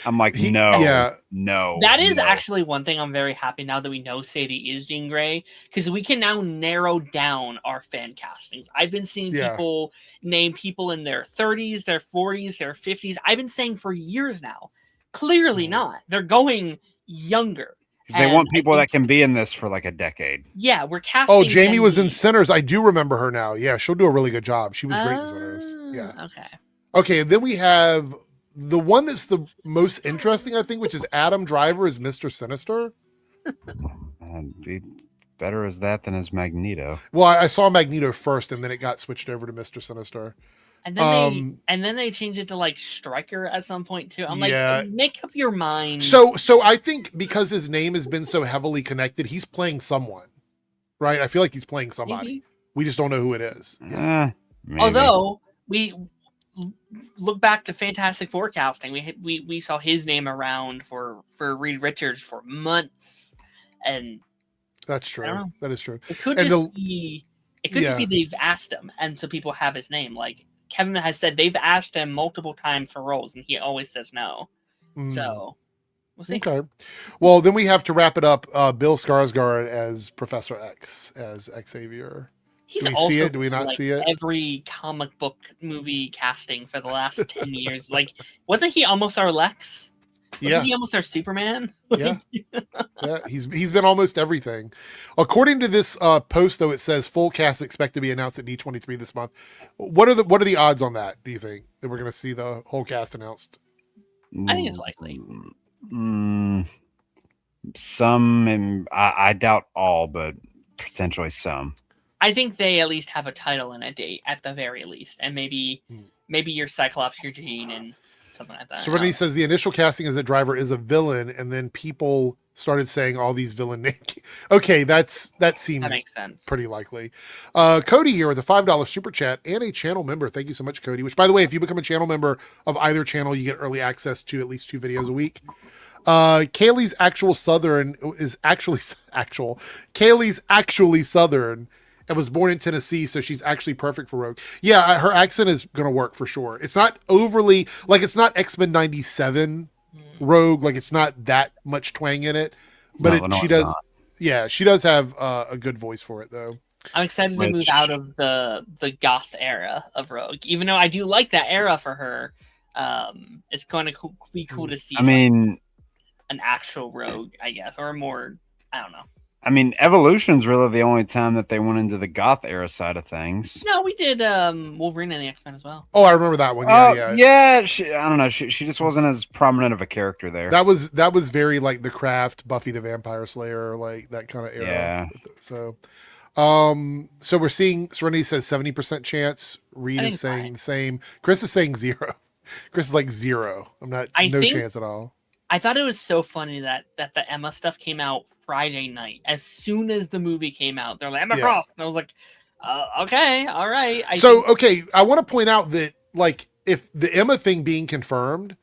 I'm like, no. That is actually one thing I'm very happy now that we know Sadie is Jean Grey, because we can now narrow down our fan castings. I've been seeing people name people in their 30s, their 40s, their 50s. I've been saying for years now, clearly not. They're going younger. Because they want people that can be in this for like a decade. Yeah, we're casting. Oh, Jamie was in Sinners. I do remember her now. Yeah, she'll do a really good job. She was great in Sinners. Yeah. Okay, and then we have the one that's the most interesting, I think, which is Adam Driver as Mr. Sinister. Be better as that than as Magneto. Well, I saw Magneto first, and then it got switched over to Mr. Sinister. And then they changed it to like Stryker at some point too. I'm like, make up your mind. So I think because his name has been so heavily connected, he's playing someone, right? I feel like he's playing somebody. We just don't know who it is. Although look back to Fantastic Four casting. We saw his name around for Reed Richards for months, and That's true. That is true. It could And just be they've asked him, and so people have his name. Like Kevin has said, they've asked him multiple times for roles, and he always says no. So we'll see. Okay. Well, then we have to wrap it up. Bill Skarsgård as Professor X, as Xavier. He's Do we also see it? Do we not see it? Every comic book movie casting for the last 10 years. Like, wasn't he almost our Lex? Wasn't he almost our Superman? Yeah. Yeah, he's been almost everything. According to this post, though, it says full cast expect to be announced at D23 this month. What are the odds on that? Do you think that we're going to see the whole cast announced? I think it's likely. Some, and I doubt all, but potentially some. I think they at least have a title and a date at the very least, and maybe your Cyclops, your Jean, and something like that. Serenity says the initial casting as a driver is a villain, and then people started saying all these villain names. Okay, that seems that makes sense. Pretty likely. Cody here with a $5 super chat and a channel member. Thank you so much, Cody. Which, by the way, if you become a channel member of either channel, you get early access to at least 2 videos a week. Kaylee's actual Southern is actually Kaylee's actually Southern and was born in Tennessee, so she's actually perfect for Rogue. Yeah, her accent is going to work for sure. It's not overly, like, it's not X-Men 97 Rogue, like, it's not that much twang in it, but she does have a good voice for it, though. I'm excited to move out of the goth era of Rogue, even though I do like that era for her. It's going to be cool to see. I mean, an actual Rogue, I guess, or more. I don't know. I mean, Evolution's really the only time that they went into the goth era side of things. No, we did Wolverine and the X-Men as well. Oh, I remember that one. Yeah. I don't know. She just wasn't as prominent of a character there. That was very like The Craft, Buffy the Vampire Slayer, like that kind of era. Yeah. So we're seeing Serenity says 70% chance. Reed is saying the same. Chris is saying 0. Chris is like 0. No chance at all. I thought it was so funny that the Emma stuff came out Friday night. As soon as the movie came out, they're like, Emma Frost. And I was like, okay, all right. I want to point out that, like, if the Emma thing being confirmed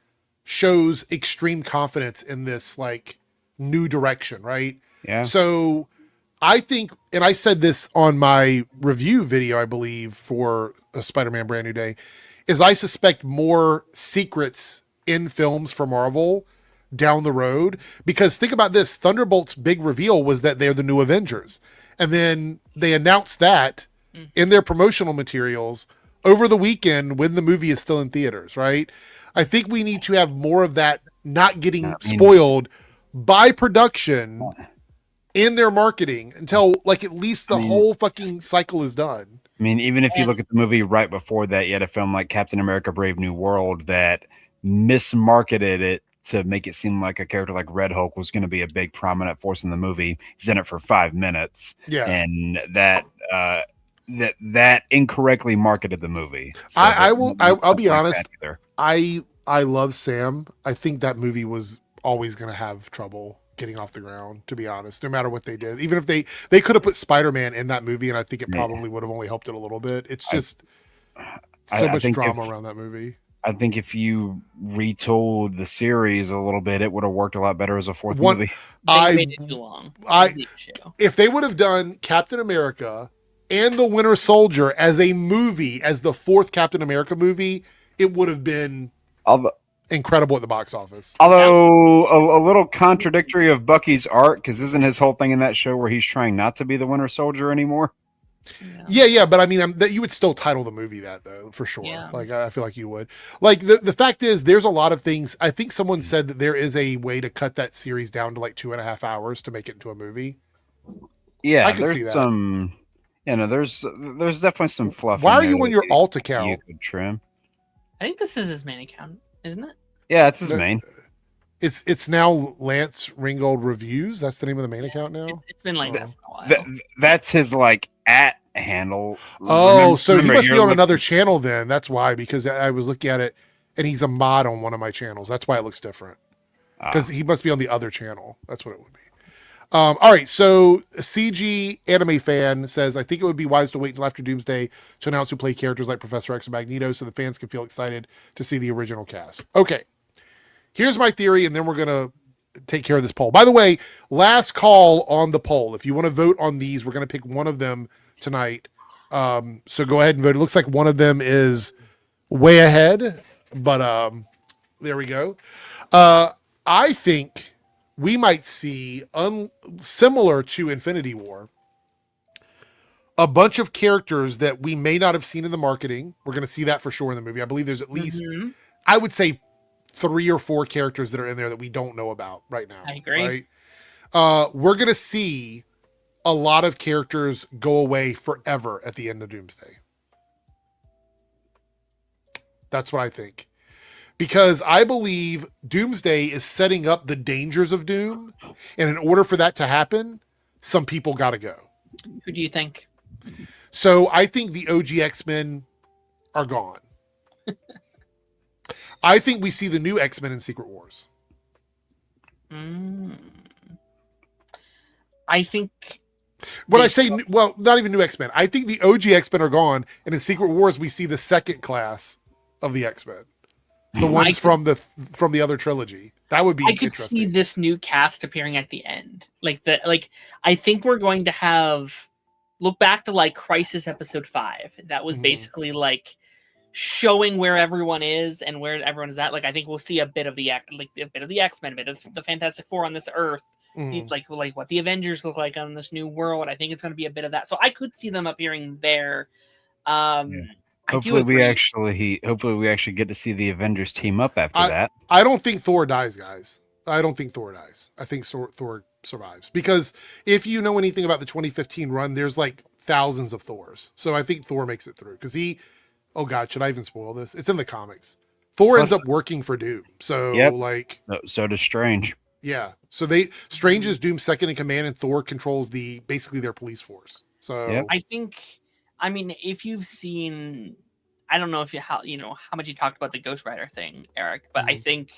shows extreme confidence in this, like, new direction, right? Yeah. So I think, and I said this on my review video, I believe, for a Spider-Man Brand New Day, is I suspect more secrets in films for Marvel down the road, because think about this, Thunderbolt's big reveal was that they're the new Avengers, and then they announced that in their promotional materials over the weekend when the movie is still in theaters, right? I think we need to have more of that not getting spoiled by production in their marketing until, like, at least the whole fucking cycle is done. I mean, even if you look at the movie right before that, you had a film like Captain America Brave New World that mismarketed it to make it seem like a character like Red Hulk was going to be a big prominent force in the movie. He's in it for 5 minutes. Yeah. And that incorrectly marketed the movie. So I'll be honest. I love Sam. I think that movie was always going to have trouble getting off the ground, to be honest, no matter what they did. Even if they could have put Spider-Man in that movie, and I think it probably would have only helped it a little bit. It's just so much drama around that movie. I think if you retooled the series a little bit, it would have worked a lot better as a fourth movie. They made it too long. If they would have done Captain America and the Winter Soldier as a movie, as the fourth Captain America movie, it would have been incredible at the box office. Although a little contradictory of Bucky's art, because isn't his whole thing in that show where he's trying not to be the Winter Soldier anymore? Yeah, but I mean, you would still title the movie that, though, for sure. Yeah. Like, I feel like you would. Like, the fact is, there's a lot of things. I think someone said that there is a way to cut that series down to like 2.5 hours to make it into a movie. Yeah, I can see that. There's definitely some fluff. Why are you on your alt account? You could trim. I think this is his main account, isn't it? Yeah, it's his main. It's now Lance Ringgold Reviews. That's the name of the main account now. It's been like that for a while. That's his like at handle. So he must be on another channel then. That's why, because I was looking at it and he's a mod on one of my channels. That's why it looks different. Because he must be on the other channel. That's what it would be. All right, so a CG anime fan says, I think it would be wise to wait until after Doomsday to announce who play characters like Professor X and Magneto so the fans can feel excited to see the original cast. Okay, here's my theory, and then we're going to take care of this poll. By the way, last call on the poll. If you want to vote on these, we're going to pick one of them tonight. So go ahead and vote. It looks like one of them is way ahead, but there we go. I think we might see, similar to Infinity War, a bunch of characters that we may not have seen in the marketing. We're going to see that for sure in the movie. I believe there's at least, I would say, 3 or 4 characters that are in there that we don't know about right now. I agree. Right? We're going to see a lot of characters go away forever at the end of Doomsday. That's what I think. Because I believe Doomsday is setting up the dangers of Doom. And in order for that to happen, some people got to go. Who do you think? So I think the OG X-Men are gone. I think we see the new X-Men in Secret Wars. I think... When I say, well, not even new X-Men. I think the OG X-Men are gone. And in Secret Wars, we see the second class of the X-Men. The ones from the other trilogy. That would be interesting. I could see this new cast appearing at the end. I think we're going to have look back to like Crisis Episode 5. That was basically like showing where everyone is and where everyone is at. Like I think we'll see a bit of the X-Men, a bit of the Fantastic Four on this Earth. It's like what the Avengers look like on this new world. I think it's going to be a bit of that. So I could see them appearing there. Hopefully we actually get to see the Avengers team up after that. I don't think Thor dies, guys. I don't think Thor dies. I think Thor survives. Because if you know anything about the 2015 run, there's like thousands of Thors. So I think Thor makes it through. Because oh God, should I even spoil this? It's in the comics. Thor ends up working for Doom. So so does Strange. Yeah. So Strange is Doom's second in command, and Thor controls basically their police force. So I think... I mean, if you've seen, I don't know how much you talked about the Ghost Rider thing, Eric, but I think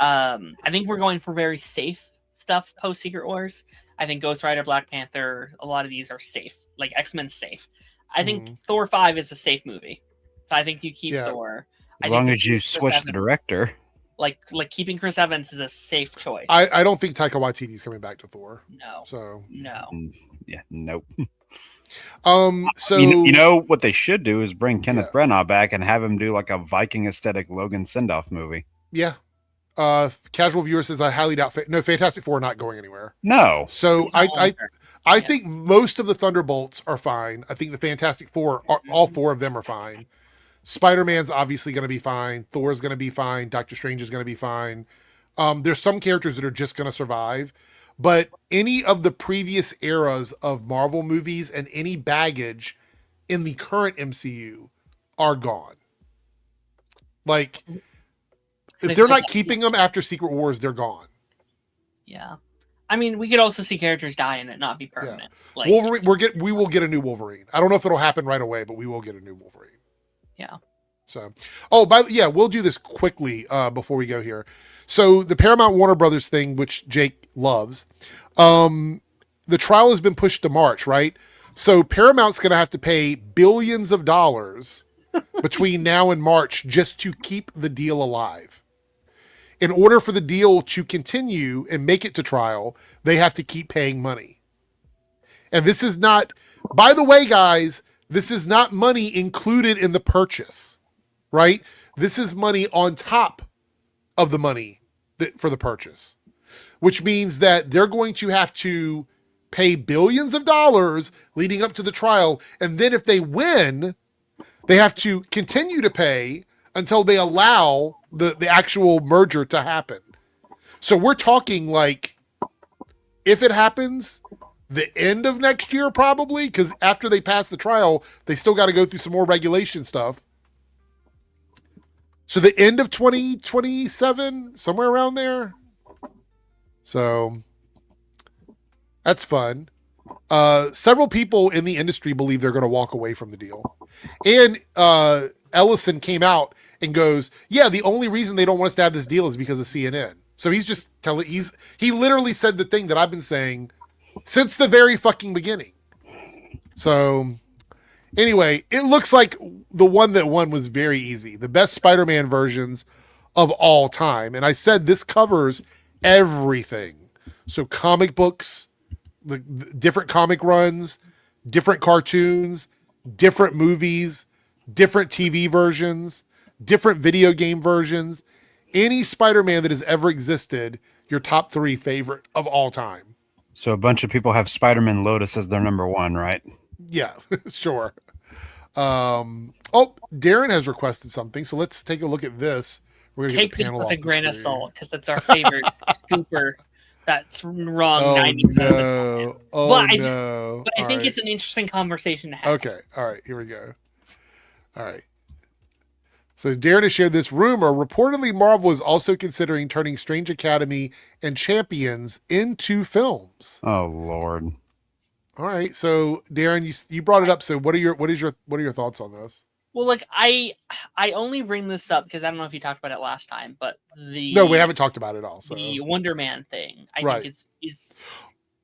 we're going for very safe stuff post Secret Wars. I think Ghost Rider, Black Panther, a lot of these are safe, like X-Men's safe. I think Thor 5 is a safe movie, so I think you keep Thor. As long as you switch the director. Like keeping Chris Evans is a safe choice. I don't think Taika Waititi is coming back to Thor. No. So no. Yeah. Nope. So you know what they should do is bring Kenneth Branagh back and have him do like a Viking aesthetic Logan send-off movie. Yeah. Casual viewer says I highly doubt. No, Fantastic Four are not going anywhere. No. So I think most of the Thunderbolts are fine. I think the Fantastic Four all 4 of them are fine. Spider-Man's obviously going to be fine. Thor's going to be fine. Doctor Strange is going to be fine. There's some characters that are just going to survive. But any of the previous eras of Marvel movies and any baggage in the current MCU are gone. Like, if they're not keeping them after Secret Wars, they're gone. Yeah. I mean, we could also see characters die and it not be permanent. Yeah. Like Wolverine, we will get a new Wolverine. I don't know if it'll happen right away, but we will get a new Wolverine. Yeah. So, we'll do this quickly before we go here. So the Paramount Warner Brothers thing, which Jake loves, the trial has been pushed to March, right? So Paramount's going to have to pay billions of dollars between now and March just to keep the deal alive. In order for the deal to continue and make it to trial, they have to keep paying money. And this is not, by the way, guys, this is not money included in the purchase, right? This is money on top of the money for the purchase, which means that they're going to have to pay billions of dollars leading up to the trial. And then if they win, they have to continue to pay until they allow the actual merger to happen. So we're talking like, if it happens, the end of next year, probably, because after they pass the trial, they still got to go through some more regulation stuff. So the end of 2027, somewhere around there. So that's fun. Several people in the industry believe they're going to walk away from the deal. And Ellison came out and goes, yeah, the only reason they don't want us to have this deal is because of CNN. So he's just he literally said the thing that I've been saying since the very fucking beginning. So anyway, it looks like the one that won was very easy. The best Spider-Man versions of all time. And I said this covers everything. So comic books, the different comic runs, different cartoons, different movies, different TV versions, different video game versions. Any Spider-Man that has ever existed, your top 3 favorite of all time. So a bunch of people have Spider-Man Lotus as their number 1, right? Yeah, sure. Darren has requested something, so let's take a look at this. We're gonna take this with a grain of salt because that's our favorite scooper. That's wrong. 90%. No. No. But I think it's an interesting conversation to have. Okay. All right. Here we go. All right. So Darren has shared this rumor. Reportedly, Marvel is also considering turning Strange Academy and Champions into films. Oh Lord. All right. So Darren, you brought it up. So what are your thoughts on this? Well, like I only bring this up because I don't know if you talked about it last time, but no, we haven't talked about it all. So the Wonder Man thing, I think is.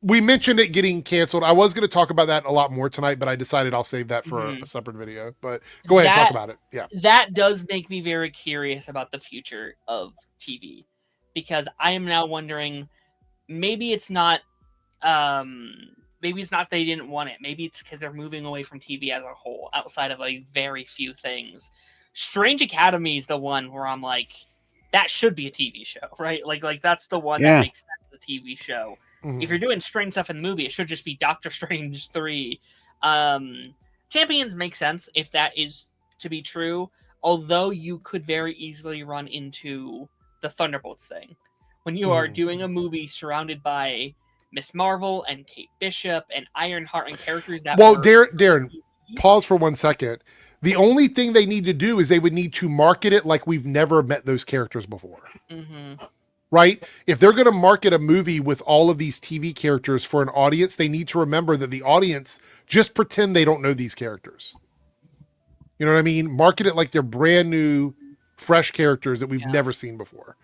We mentioned it getting canceled. I was going to talk about that a lot more tonight, but I decided I'll save that for a separate video. But go ahead and talk about it. Yeah, that does make me very curious about the future of TV, because I am now wondering, maybe it's not. Maybe it's not they didn't want it. Maybe it's because they're moving away from TV as a whole, outside of a very few things. Strange Academy is the one where I'm like, that should be a TV show, right? Like that's the one that makes sense as a TV show. Mm-hmm. If you're doing strange stuff in the movie, it should just be Doctor Strange 3. Champions makes sense if that is to be true, although you could very easily run into the Thunderbolts thing. When you are doing a movie surrounded by Miss Marvel and Kate Bishop and Ironheart and characters that Darren, pause for 1 second. The only thing they need to do is they would need to market it like we've never met those characters before. Mm-hmm. Right? If they're going to market a movie with all of these TV characters for an audience, they need to remember that the audience just pretend they don't know these characters. You know what I mean? Market it like they're brand new, fresh characters that we've never seen before.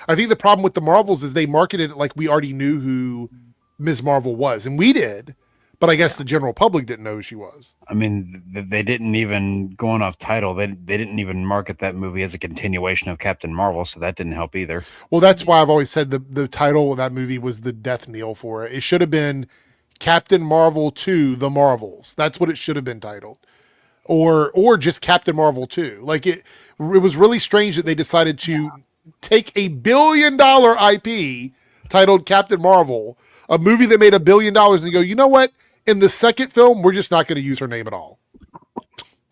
I think the problem with the Marvels is they marketed it like we already knew who Ms. Marvel was, and we did, but I guess the general public didn't know who she was. I mean, they didn't even, going off title, they didn't even market that movie as a continuation of Captain Marvel, so that didn't help either. Well, that's why I've always said the title of that movie was the death knell for it. It should have been Captain Marvel 2, The Marvels. That's what it should have been titled. Or just Captain Marvel 2. Like it was really strange that they decided to take a $1 billion IP titled Captain Marvel, a movie that made $1 billion, and go, you know what? In the second film, we're just not going to use her name at all.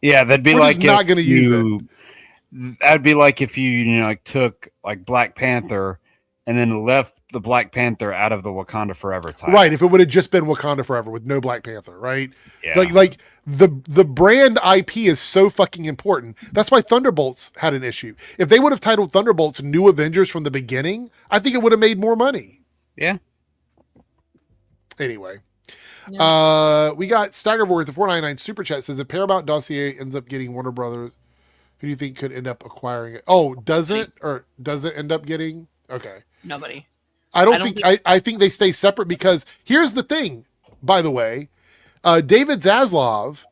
Yeah, that'd be we're like just not going to use it. That'd be like if you took like Black Panther and then left the Black Panther out of the Wakanda Forever title. Right, if it would have just been Wakanda Forever with no Black Panther, right? Yeah. Like the brand IP is so fucking important. That's why Thunderbolts had an issue. If they would have titled Thunderbolts New Avengers from the beginning, I think it would have made more money. Yeah. Anyway. Yeah. We got Staggervorth, the 499 super chat says if Paramount Dossier ends up getting Warner Brothers, who do you think could end up acquiring it? Oh, does it end up getting? Okay. Nobody. I think they stay separate because here's the thing, by the way, David Zaslav,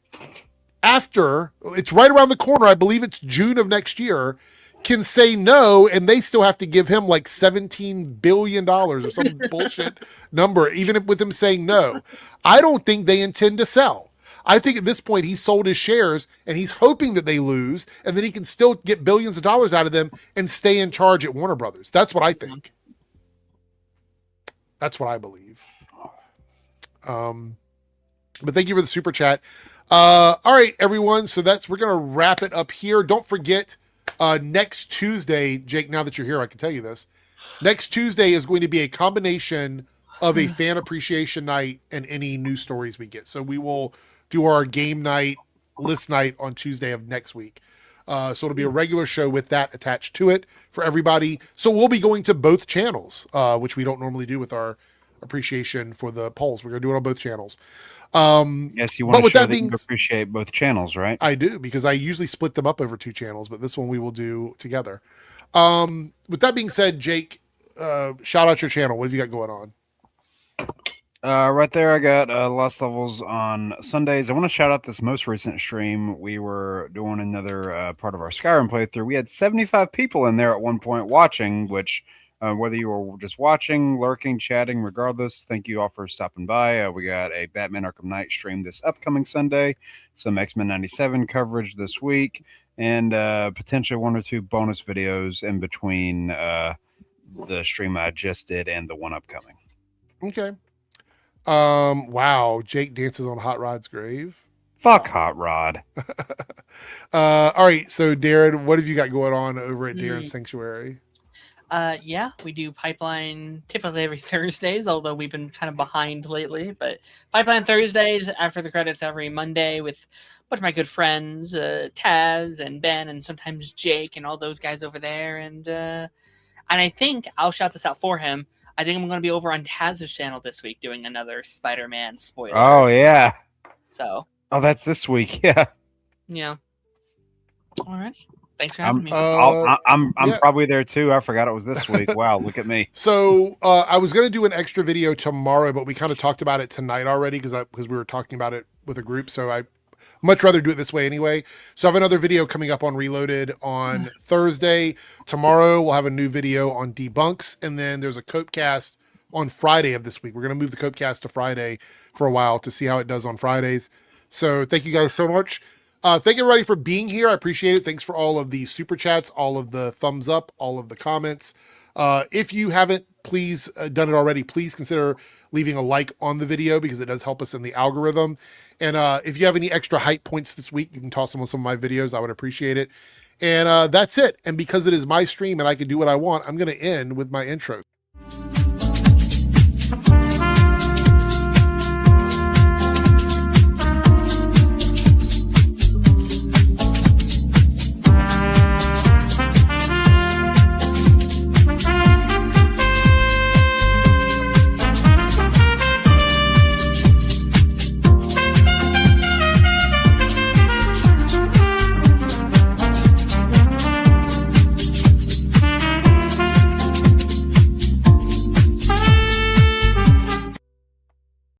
after it's right around the corner, I believe it's June of next year, can say no, and they still have to give him like $17 billion or some bullshit number, even with him saying no. I don't think they intend to sell. I think at this point he sold his shares and he's hoping that they lose, and then he can still get billions of dollars out of them and stay in charge at Warner Brothers. That's what I think. That's what I believe. But thank you for the super chat. All right, everyone. So we're going to wrap it up here. Don't forget, next Tuesday, Jake, now that you're here, I can tell you this. Next Tuesday is going to be a combination of a fan appreciation night and any news stories we get. So we will do our game night, list night on Tuesday of next week. So it'll be a regular show with that attached to it for everybody. So we'll be going to both channels, which we don't normally do with our appreciation for the polls. We're going to do it on both channels. Yes, you want to show that you appreciate both channels, right? I do, because I usually split them up over two channels, but this one we will do together. With that being said, Jake, shout out your channel. What have you got going on? Right there, I got Lost Levels on Sundays. I want to shout out this most recent stream. We were doing another part of our Skyrim playthrough. We had 75 people in there at one point watching, which, whether you were just watching, lurking, chatting, regardless, thank you all for stopping by. We got a Batman Arkham Knight stream this upcoming Sunday, some X-Men 97 coverage this week, and potentially 1 or 2 bonus videos in between the stream I just did and the one upcoming. Okay. Wow, Jake dances on Hot Rod's grave. Fuck Hot Rod. All right, so Darren, what have you got going on over at Darren's Sanctuary? Yeah, we do Pipeline typically every Thursdays, although we've been kind of behind lately. But Pipeline Thursdays after the credits every Monday with a bunch of my good friends, Taz and Ben, and sometimes Jake and all those guys over there. And I think I'll shout this out for him. I think I'm going to be over on Taz's channel this week doing another Spider-Man spoiler. Oh yeah. So. Oh, that's this week. Yeah. Yeah. Alrighty. Thanks for having me. I'm probably there too. I forgot it was this week. Wow, look at me. So I was going to do an extra video tomorrow, but we kind of talked about it tonight already because we were talking about it with a group. So I much rather do it this way anyway. So I have another video coming up on Reloaded on Thursday. Tomorrow we'll have a new video on Debunks, and then there's a Copecast on Friday of this week. We're going to move the Copecast to Friday for a while to see how it does on Fridays. So thank you guys so much. Thank everybody for being here. I appreciate it. Thanks for all of the super chats, all of the thumbs up, all of the comments. If you haven't done it already, please consider leaving a like on the video because it does help us in the algorithm. And if you have any extra hype points this week, you can toss them on some of my videos. I would appreciate it. And that's it. And because it is my stream and I can do what I want, I'm going to end with my intro.